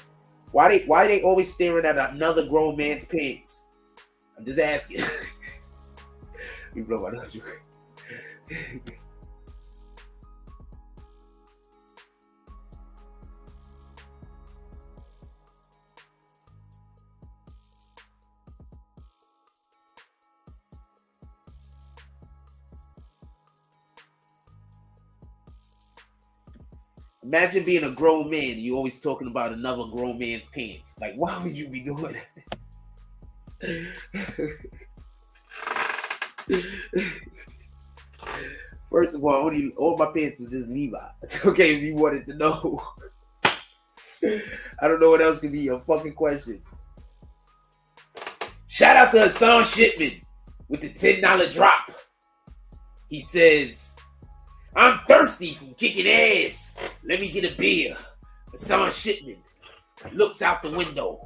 Why they always staring at another grown man's pants? I'm just asking. You blow my nose. Imagine being a grown man and you always talking about another grown man's pants. Like, why would you be doing that? First of all, all my pants is just Levi's. Okay, if you wanted to know. I don't know what else could be your fucking questions. Shout out to Hassan Shipman with the $10 drop. He says, I'm thirsty from kicking ass. Let me get a beer. Hassan Shipman looks out the window.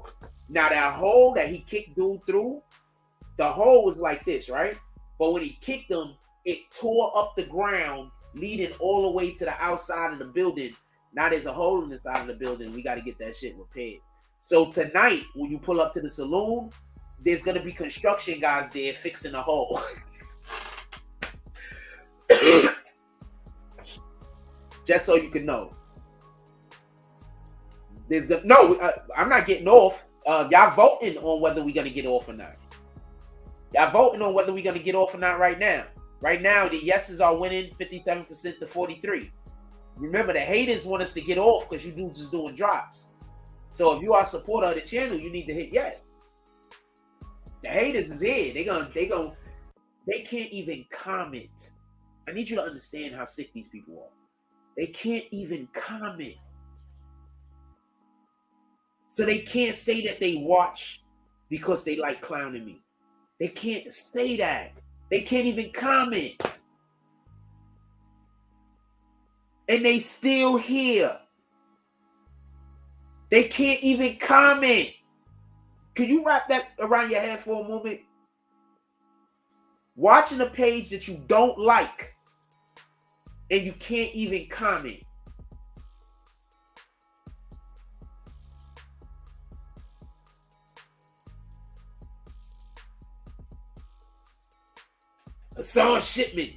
Now that hole that he kicked dude through, the hole was like this, right? But when he kicked him, it tore up the ground, leading all the way to the outside of the building. Now there's a hole in the side of the building. We got to get that shit repaired. So tonight, when you pull up to the saloon, there's going to be construction guys there fixing the hole. Just so you can know. I'm not getting off. Y'all voting on whether we're going to get off or not. Y'all voting on whether we're going to get off or not right now. Right now, the yeses are winning 57% to 43%. Remember, the haters want us to get off because you dudes is doing drops. So if you are a supporter of the channel, you need to hit yes. The haters is here. They can't even comment. I need you to understand how sick these people are. They can't even comment. So they can't say that they watch because they like clowning me. They can't say that. They can't even comment. And they still here. They can't even comment. Can you wrap that around your head for a moment? Watching a page that you don't like and you can't even comment. Hassan Shipman,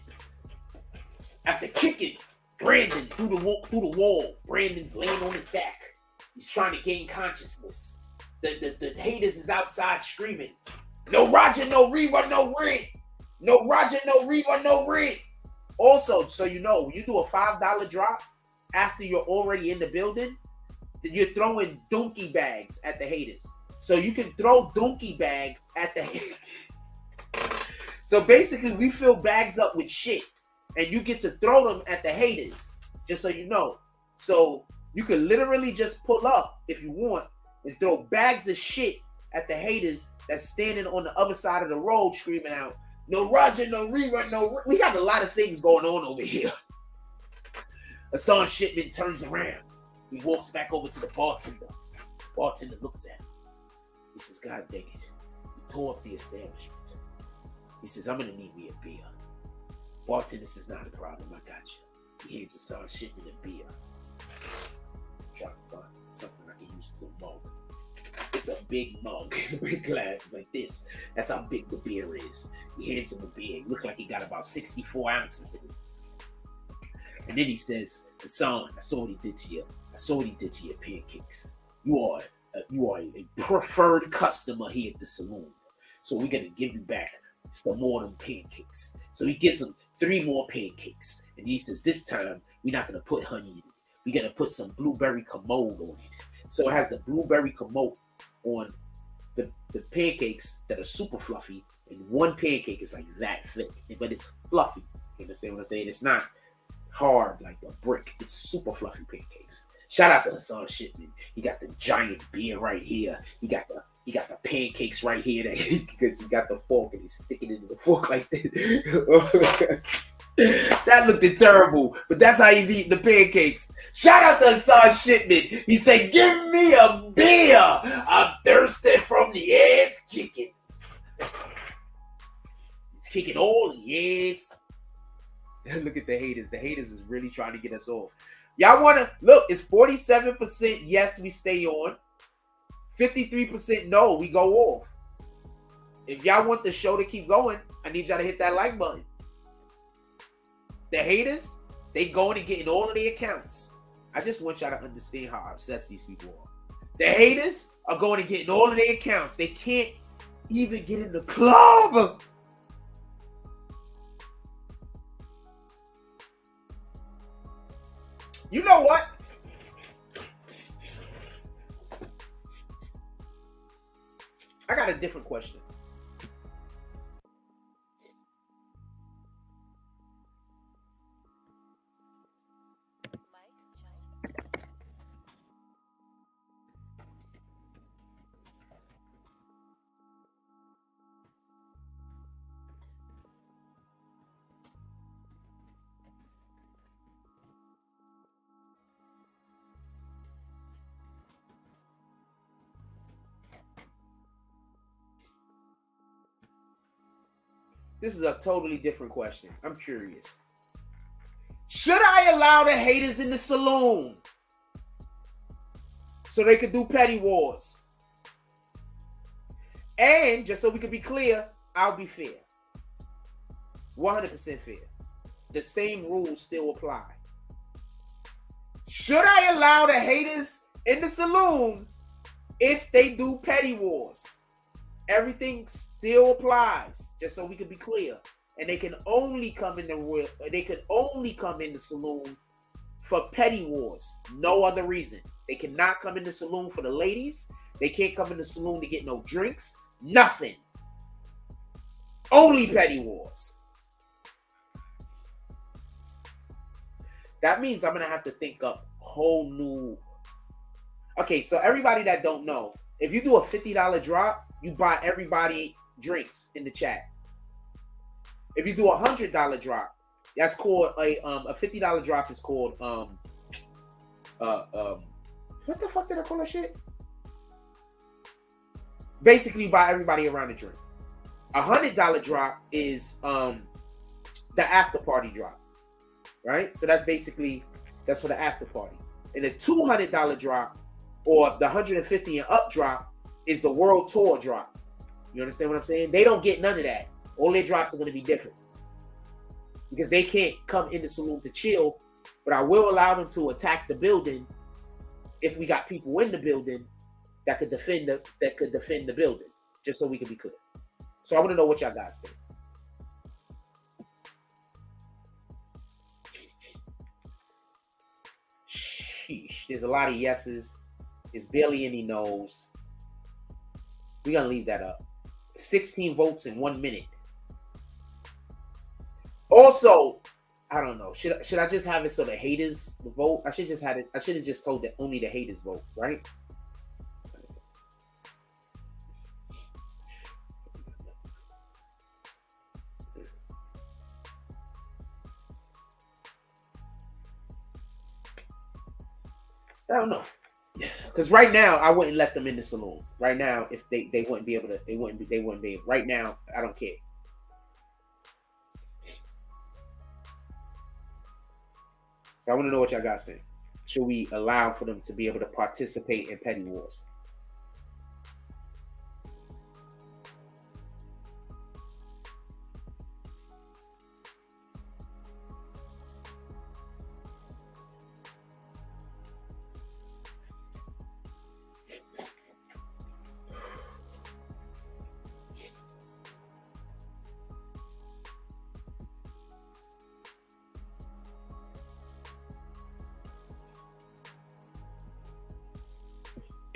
after kicking Brandon through the wall, Brandon's laying on his back. He's trying to gain consciousness. The haters is outside screaming, "No Roger, no rerun, no rent. No Roger, no rerun, no rent." Also, so you know, when you do a $5 drop after you're already in the building, you're throwing donkey bags at the haters. So you can throw donkey bags at the haters. So basically, we fill bags up with shit, and you get to throw them at the haters, just so you know. So you can literally just pull up, if you want, and throw bags of shit at the haters that's standing on the other side of the road screaming out, "No Roger, no rerun, no..." We got a lot of things going on over here. Hassan Shipman turns around. He walks back over to the bartender. Bartender looks at him. He says, "God dang it. You tore up the establishment." He says, "I'm going to need me a beer." Bartender says, "Not a problem. I got you." He hands Hassan Shipman a beer. Trying to find something I can use as a moment. It's a big mug. It's a big glass like this. That's how big the beer is. He hands him a beer. It looks like he got about 64 ounces in it. And then he says, "Son, I saw what he did to you. I saw what he did to your pancakes. You are a preferred customer here at the saloon. So we're gonna give you back some more of them pancakes." So he gives him 3 more pancakes. And he says, "This time, we're not gonna put honey in it. We're gonna put some blueberry commode on it." So it has the blueberry commode on the pancakes that are super fluffy. And one pancake is like that thick, but it's fluffy. You understand what I'm saying? It's not hard like a brick. It's super fluffy pancakes. Shout out to Hassan Shipman. He got the giant beer right here. He got the pancakes right here. That he got the fork and he's sticking it in the fork like this. That looked terrible, but that's how he's eating the pancakes. Shout out to Hassan Shipman. He said, "Give me a beer. I'm thirsty from the ass kickings." He's kicking all the ass. Look at the haters. The haters is really trying to get us off. Y'all want to look? It's 47% yes, we stay on. 53% no, we go off. If y'all want the show to keep going, I need y'all to hit that like button. The haters, they going and getting all of their accounts. I just want y'all to understand how obsessed these people are. The haters are going and getting all of their accounts. They can't even get in the club. You know what? I got a different question. This is a totally different question. I'm curious. Should I allow the haters in the saloon so they could do petty wars? And just so we can be clear, I'll be fair. 100% fair. The same rules still apply. Should I allow the haters in the saloon if they do petty wars? Everything still applies, just so we can be clear. And they can only come in the saloon for petty wars. No other reason. They cannot come in the saloon for the ladies. They can't come in the saloon to get no drinks. Nothing. Only petty wars. That means I'm gonna have to think up whole new. Okay, so everybody that don't know, if you do a $50 drop, you buy everybody drinks in the chat. If you do a $100 drop, that's called a $50 drop is called what the fuck did I call that shit? Basically, you buy everybody around a drink. A $100 drop is the after party drop, right? So that's for the after party. And a $200 drop or the 150 and up drop is the world tour drop. You understand what I'm saying? They don't get none of that. All their drops are going to be different because they can't come in the saloon to chill, but I will allow them to attack the building if we got people in the building that could defend the building, just so we can be clear. So I want to know what y'all guys think. Sheesh. There's a lot of yeses. There's barely any no's. We're going to leave that up. 16 votes in 1 minute. Also, I don't know. Should I just have it so the haters vote? I should have just told that only the haters vote, right? I don't know. Because right now, I wouldn't let them in the saloon. Right now, if they wouldn't be able to, they wouldn't be. Right now, I don't care. So I want to know what y'all guys think. Should we allow for them to be able to participate in petty wars?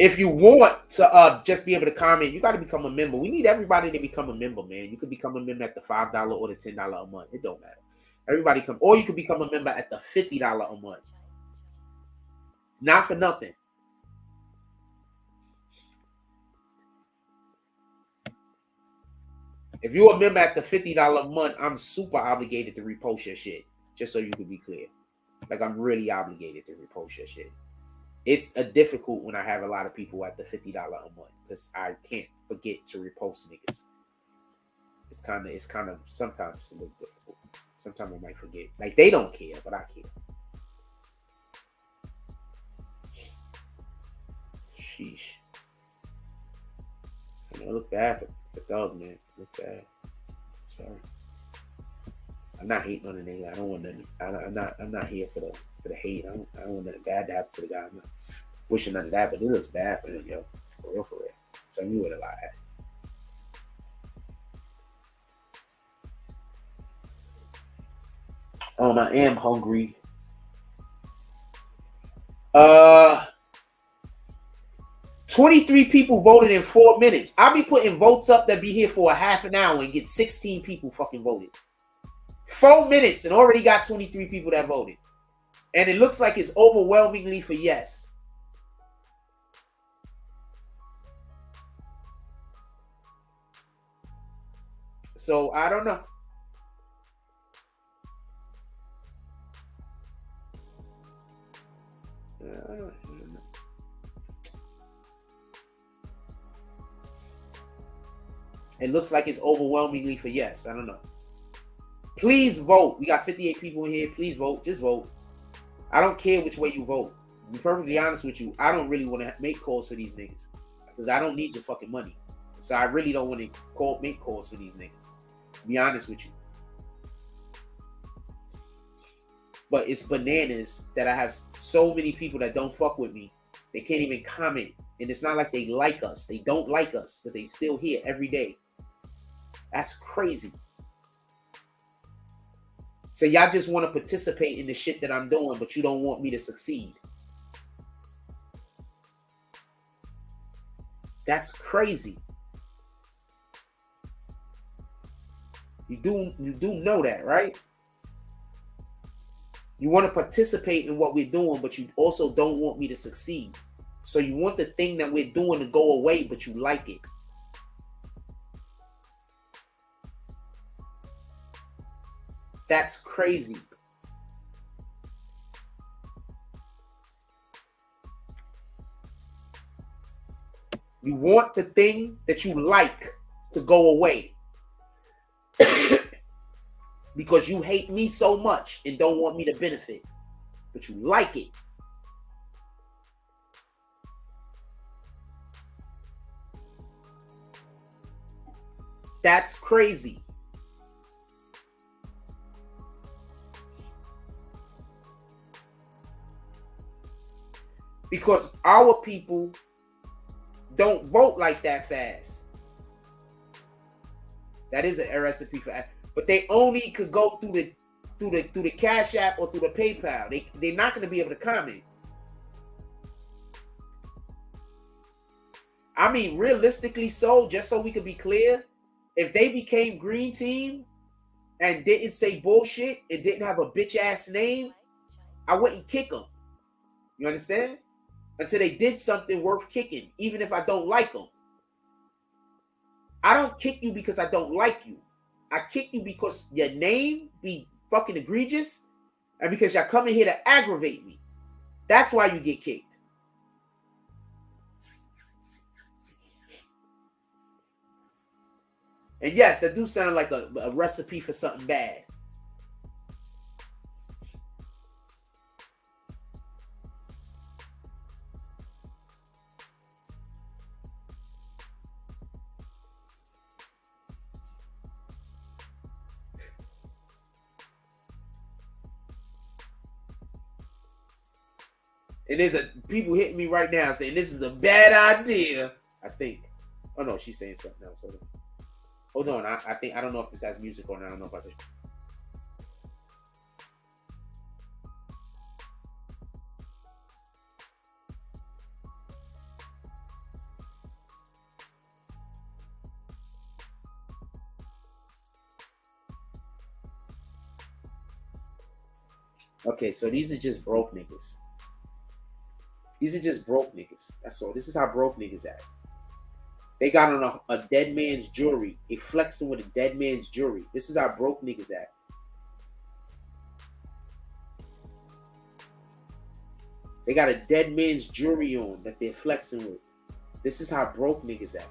If you want to just be able to comment, you got to become a member. We need everybody to become a member, man. You could become a member at the $5 or the $10 a month. It don't matter. Everybody come, or you could become a member at the $50 a month. Not for nothing. If you're a member at the $50 a month, I'm super obligated to repost your shit. Just so you can be clear. Like, I'm really obligated to repost your shit. It's difficult when I have a lot of people at the $50 a month because I can't forget to repost niggas. It's kind of sometimes it's a little difficult. Sometimes I might forget. Like, they don't care, but I care. Sheesh. I mean, I look bad for Thug, man. Look bad. Sorry. I'm not hating on the nigga. I don't want nothing. I'm not here for the hate. I don't want nothing bad to happen to the guy. I'm not wishing none of that, but it looks bad for him, yo. For real, for real. So you would have lied. I am hungry. 23 people voted in 4 minutes. I'll be putting votes up that be here for a half an hour and get 16 people fucking voted. 4 minutes and already got 23 people that voted. And it looks like it's overwhelmingly for yes. So I don't know. It looks like it's overwhelmingly for yes. I don't know. Please vote. We got 58 people in here. Please vote. Just vote. I don't care which way you vote. To be perfectly honest with you, I don't really want to make calls for these niggas because I don't need your fucking money. So I really don't want to make calls for these niggas. To be honest with you. But it's bananas that I have so many people that don't fuck with me. They can't even comment. And it's not like they like us. They don't like us, but they still here every day. That's crazy. So y'all just want to participate in the shit that I'm doing, but you don't want me to succeed. That's crazy. You do know that, right? You want to participate in what we're doing, but you also don't want me to succeed. So you want the thing that we're doing to go away, but you like it. That's crazy. You want the thing that you like to go away. Because you hate me so much and don't want me to benefit. But you like it. That's crazy. Because our people don't vote like that fast. That is a recipe for, but they only could go through the Cash App or through the PayPal. They're not going to be able to comment. I mean, realistically, just so we could be clear, if they became Green Team and didn't say bullshit and didn't have a bitch ass name, I wouldn't kick them. You understand? Until they did something worth kicking, even if I don't like them. I don't kick you because I don't like you. I kick you because your name be fucking egregious and because y'all coming here to aggravate me. That's why you get kicked. And yes, that do sound like a recipe for something bad. And there's people hitting me right now saying this is a bad idea. I think. Oh no, she's saying something else. Hold on. I don't know if this has music or not. I don't know about this. Okay, so these are just broke niggas. These are just broke niggas. That's all. This is how broke niggas act. They got on a dead man's jewelry. They flexing with a dead man's jewelry. This is how broke niggas act. They got a dead man's jewelry on that they're flexing with. This is how broke niggas act.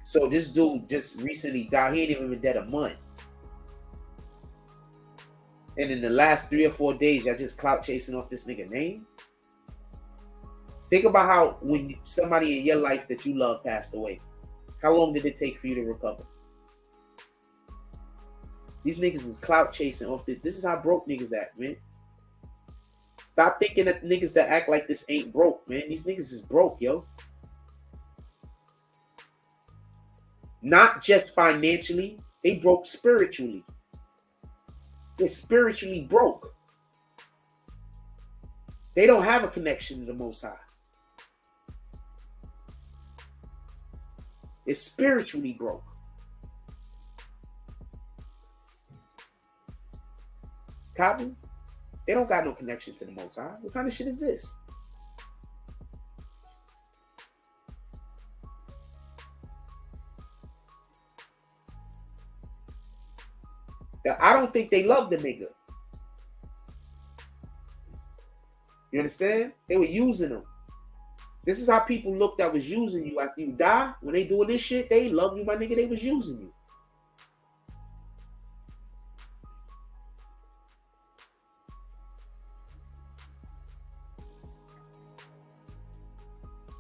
So this dude just recently died. He ain't even been dead a month. And in the last 3 or 4 days, y'all just clout chasing off this nigga name. Think about how when somebody in your life that you love passed away, how long did it take for you to recover? These niggas is clout chasing off this. This is how broke niggas act, man. Stop thinking that niggas that act like this ain't broke, man. These niggas is broke, yo. Not just financially, they broke spiritually. They're spiritually broke. They don't have a connection to the Most High. They're spiritually broke. Copy? They don't got no connection to the Most High. What kind of shit is this? Now, I don't think they love the nigga. You understand? They were using him. This is how people look that was using you after you die. When they doing this shit, they love you, my nigga. They was using you.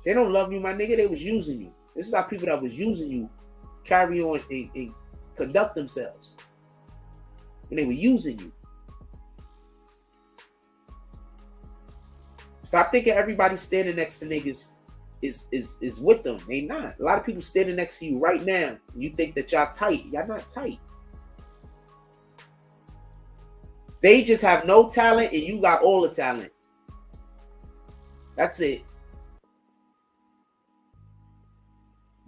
They don't love you, my nigga. They was using you. This is how people that was using you carry on and conduct themselves. When they were using you. Stop thinking everybody standing next to niggas is with them. They not. A lot of people standing next to you right now. And you think that y'all tight. Y'all not tight. They just have no talent and you got all the talent. That's it.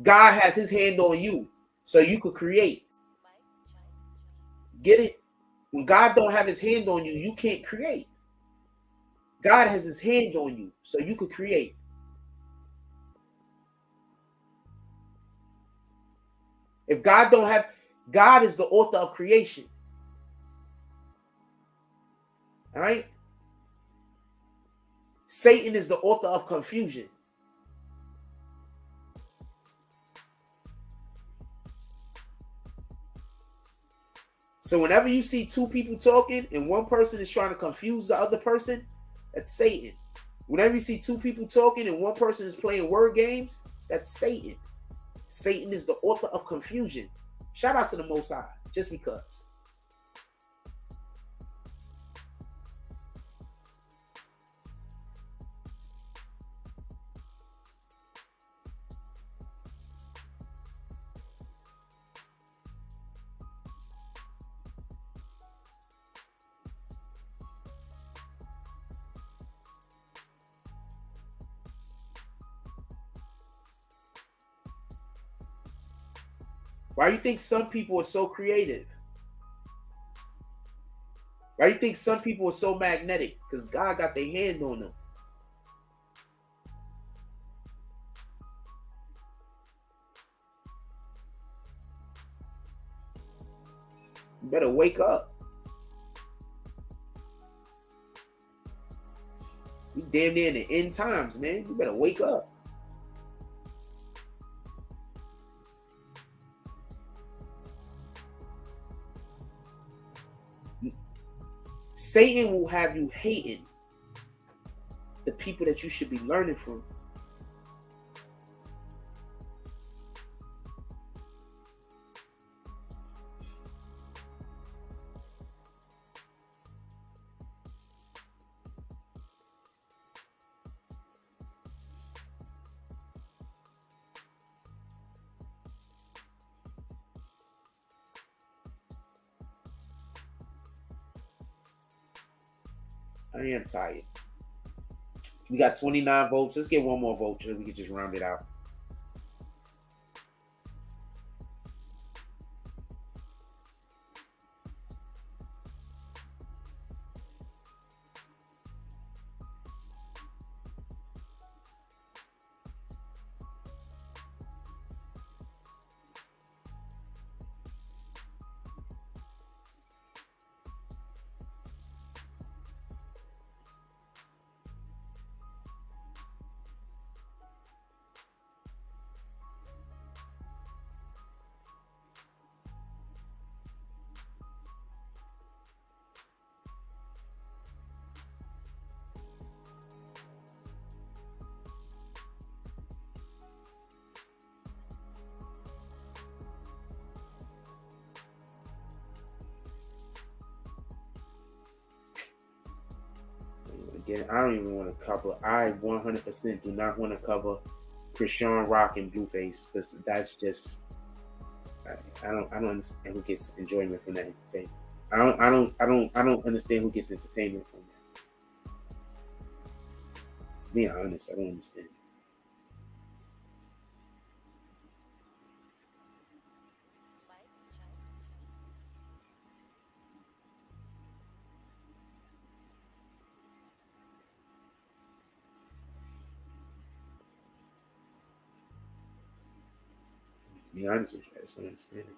God has his hand on you so you could create. Get it? When God don't have his hand on you, you can't create. God has his hand on you so you could create. If God don't have, God is the author of creation. All right? Satan is the author of confusion. So whenever you see two people talking and one person is trying to confuse the other person, that's Satan. Whenever you see two people talking and one person is playing word games, that's Satan. Satan is the author of confusion. Shout out to the Most High, just because. Why do you think some people are so creative? Why do you think some people are so magnetic? Because God got their hand on them. You better wake up. We damn near in the end times, man. You better wake up. Satan will have you hating the people that you should be learning from. I am tired. We got 29 votes. Let's get one more vote so we can just round it out. Again, I don't even want to cover. I 100% do not want to cover Krishan Rock and Blueface, because that's just I don't understand who gets enjoyment from that entertainment. I don't understand who gets entertainment from that. Being honest, I don't understand. Be honest with you, I just don't understand it.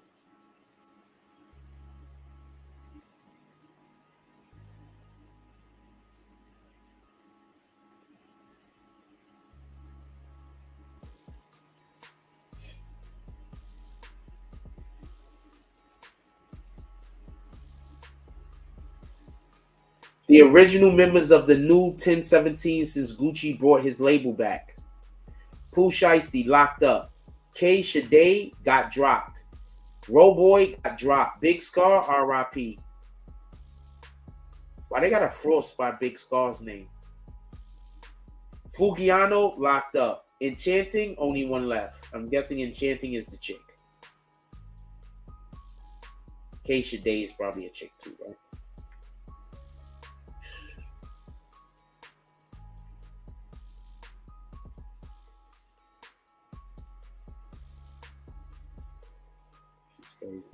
The original members of the new 1017 since Gucci brought his label back. Pooh Shiesty locked up. K. Shade got dropped. Roboy got dropped. Big Scar, R.I.P. Why they got a frost by Big Scar's name? Fugiano locked up. Enchanting, only one left. I'm guessing Enchanting is the chick. K. Shade is probably a chick too, right? She's crazy.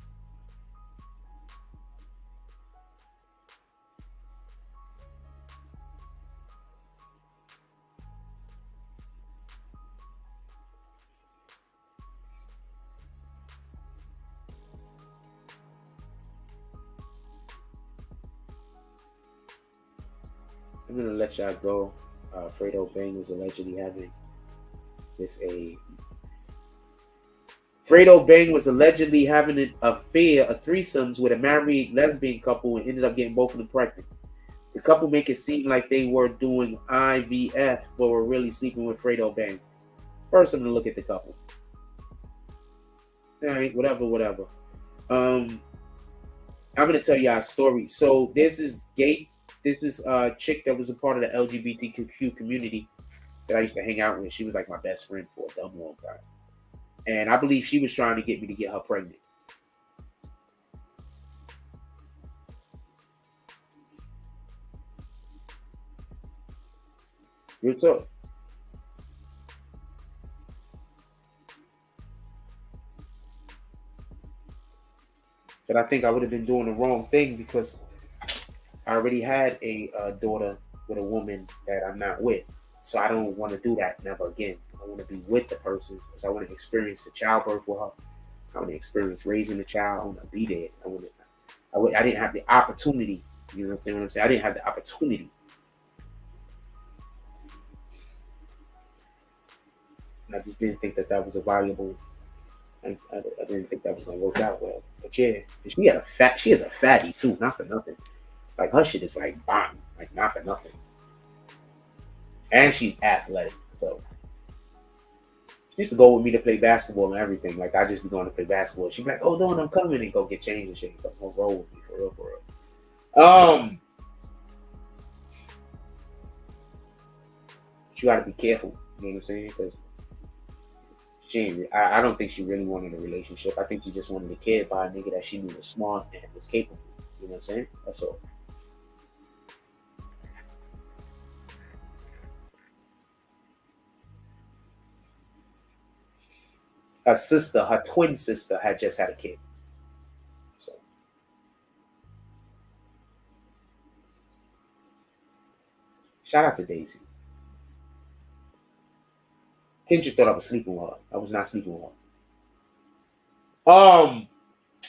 I'm gonna let y'all go. Fredo Bang was allegedly having an affair, a threesomes with a married lesbian couple, and ended up getting both of them pregnant. The couple make it seem like they were doing IVF, but were really sleeping with Fredo Bang. First, I'm gonna look at the couple. All right, whatever. I'm gonna tell y'all a story. So this is a chick that was a part of the LGBTQ community that I used to hang out with. She was like my best friend for a dumb long time. And I believe she was trying to get me to get her pregnant. Real talk. But I think I would have been doing the wrong thing, because I already had a daughter with a woman that I'm not with. So I don't want to do that never again. I want to be with the person, because I want to experience the childbirth with her. I want to experience raising the child. I want to be there. I didn't have the opportunity. You know what I'm saying? I didn't have the opportunity. And I just didn't think that was a valuable. I didn't think that was gonna work out well. But yeah, she is a fatty too, not for nothing. Like her shit is like bomb, like not for nothing. And she's athletic, so she used to go with me to play basketball and everything. Like I just be going to play basketball. She'd be like, "Oh no, I'm coming," and go get changed and shit. But don't roll with me for real. You gotta be careful. You know what I'm saying? Because I don't think she really wanted a relationship. I think she just wanted a kid by a nigga that she knew was smart and was capable. You know what I'm saying? That's all. Her twin sister, had just had a kid. So shout out to Daisy. Kendra thought I was sleeping with her. I was not sleeping with her.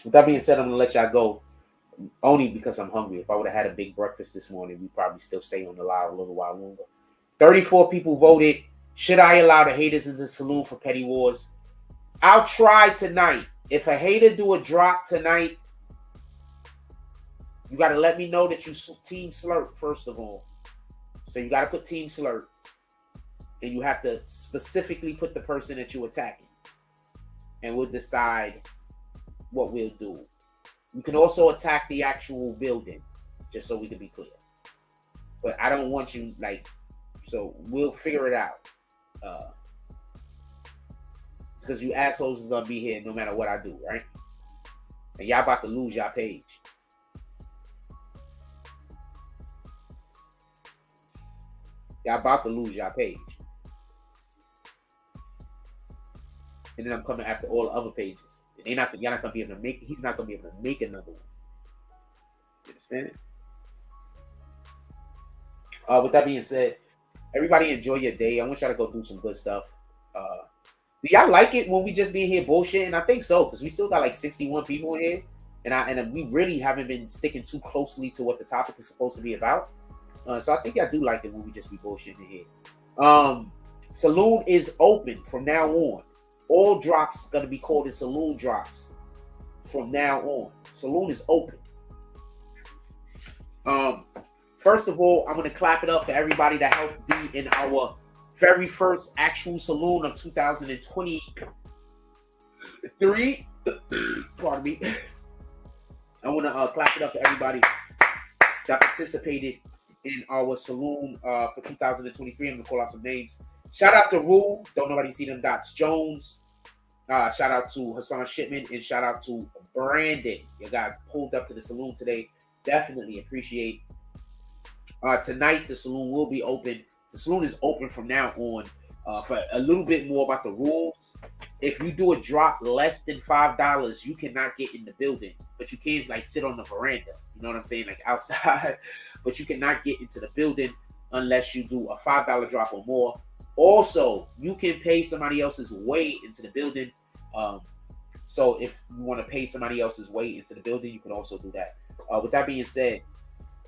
With that being said, I'm gonna let y'all go. Only because I'm hungry. If I would have had a big breakfast this morning, we'd probably still stay on the live a little while longer. 34 people voted. Should I allow the haters in the saloon for petty wars? I'll try tonight. If a hater do a drop tonight, you got to let me know that you team Slurp, first of all. So you got to put team Slurp. And you have to specifically put the person that you're attacking. And we'll decide what we'll do. You can also attack the actual building, just so we can be clear. But I don't want you, like, so we'll figure it out. It's because you assholes is gonna be here no matter what I do, right? And y'all about to lose y'all page. Y'all about to lose y'all page. And then I'm coming after all the other pages. And y'all not gonna be able to make, he's not gonna be able to make another one. You understand? With that being said, everybody enjoy your day. I want y'all to go do some good stuff. Do y'all like it when we just be here bullshitting? I think so, because we still got like 61 people in here. And we really haven't been sticking too closely to what the topic is supposed to be about. So I think y'all do like it when we just be bullshitting here. Saloon is open from now on. All drops gonna be called as Saloon drops from now on. Saloon is open. First of all, I'm gonna clap it up for everybody that helped be in our very first actual saloon of 2023. Pardon me. I want to clap it up for everybody that participated in our saloon for 2023. I'm gonna call out some names. Shout out to Rue. Don't nobody see them dots. Jones. Shout out to Hassan Shipman and shout out to Brandon. You guys pulled up to the saloon today. Definitely appreciate. Tonight the saloon will be open. The saloon is open from now on. For a little bit more about the rules, if you do a drop less than $5, you cannot get in the building, but you can like sit on the veranda. You know what I'm saying, like outside. But you cannot get into the building unless you do a $5 drop or more. Also, you can pay somebody else's way into the building. So if you want to pay somebody else's way into the building, you can also do that. With that being said,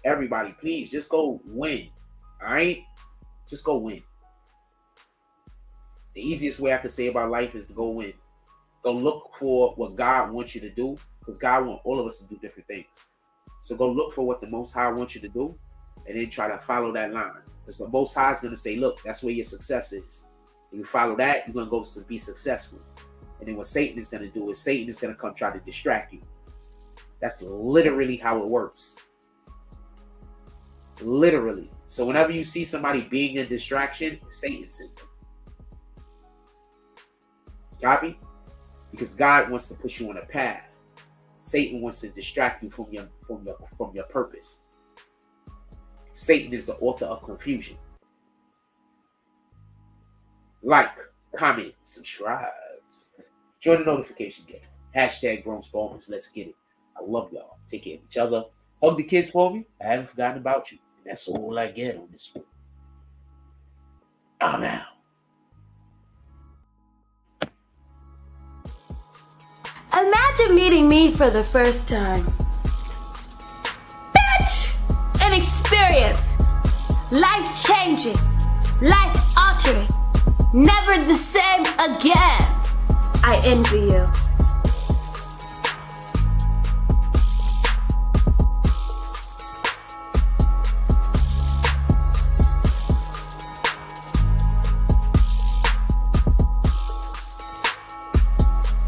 everybody, please just go win. All right, just go win. The easiest way I can say about life is to go win. Go look for what God wants you to do, because God wants all of us to do different things. So go look for what the Most High wants you to do, and then try to follow that line. Because the Most High is going to say, look, that's where your success is. If you follow that, you're going to go be successful. And then what Satan is going to do is Satan is going to come try to distract you. That's literally how it works. Literally. So whenever you see somebody being a distraction, Satan sent them. Copy? Because God wants to put you on a path. Satan wants to distract you from your purpose. Satan is the author of confusion. Like, comment, subscribe. Join the notification game. Hashtag Grown Spalmans. Let's get it. I love y'all. Take care of each other. Hug the kids for me. I haven't forgotten about you. And that's all I get on this one. I'm out. Imagine meeting me for the first time. Bitch! An experience. Life-changing. Life-altering. Never the same again. I envy you.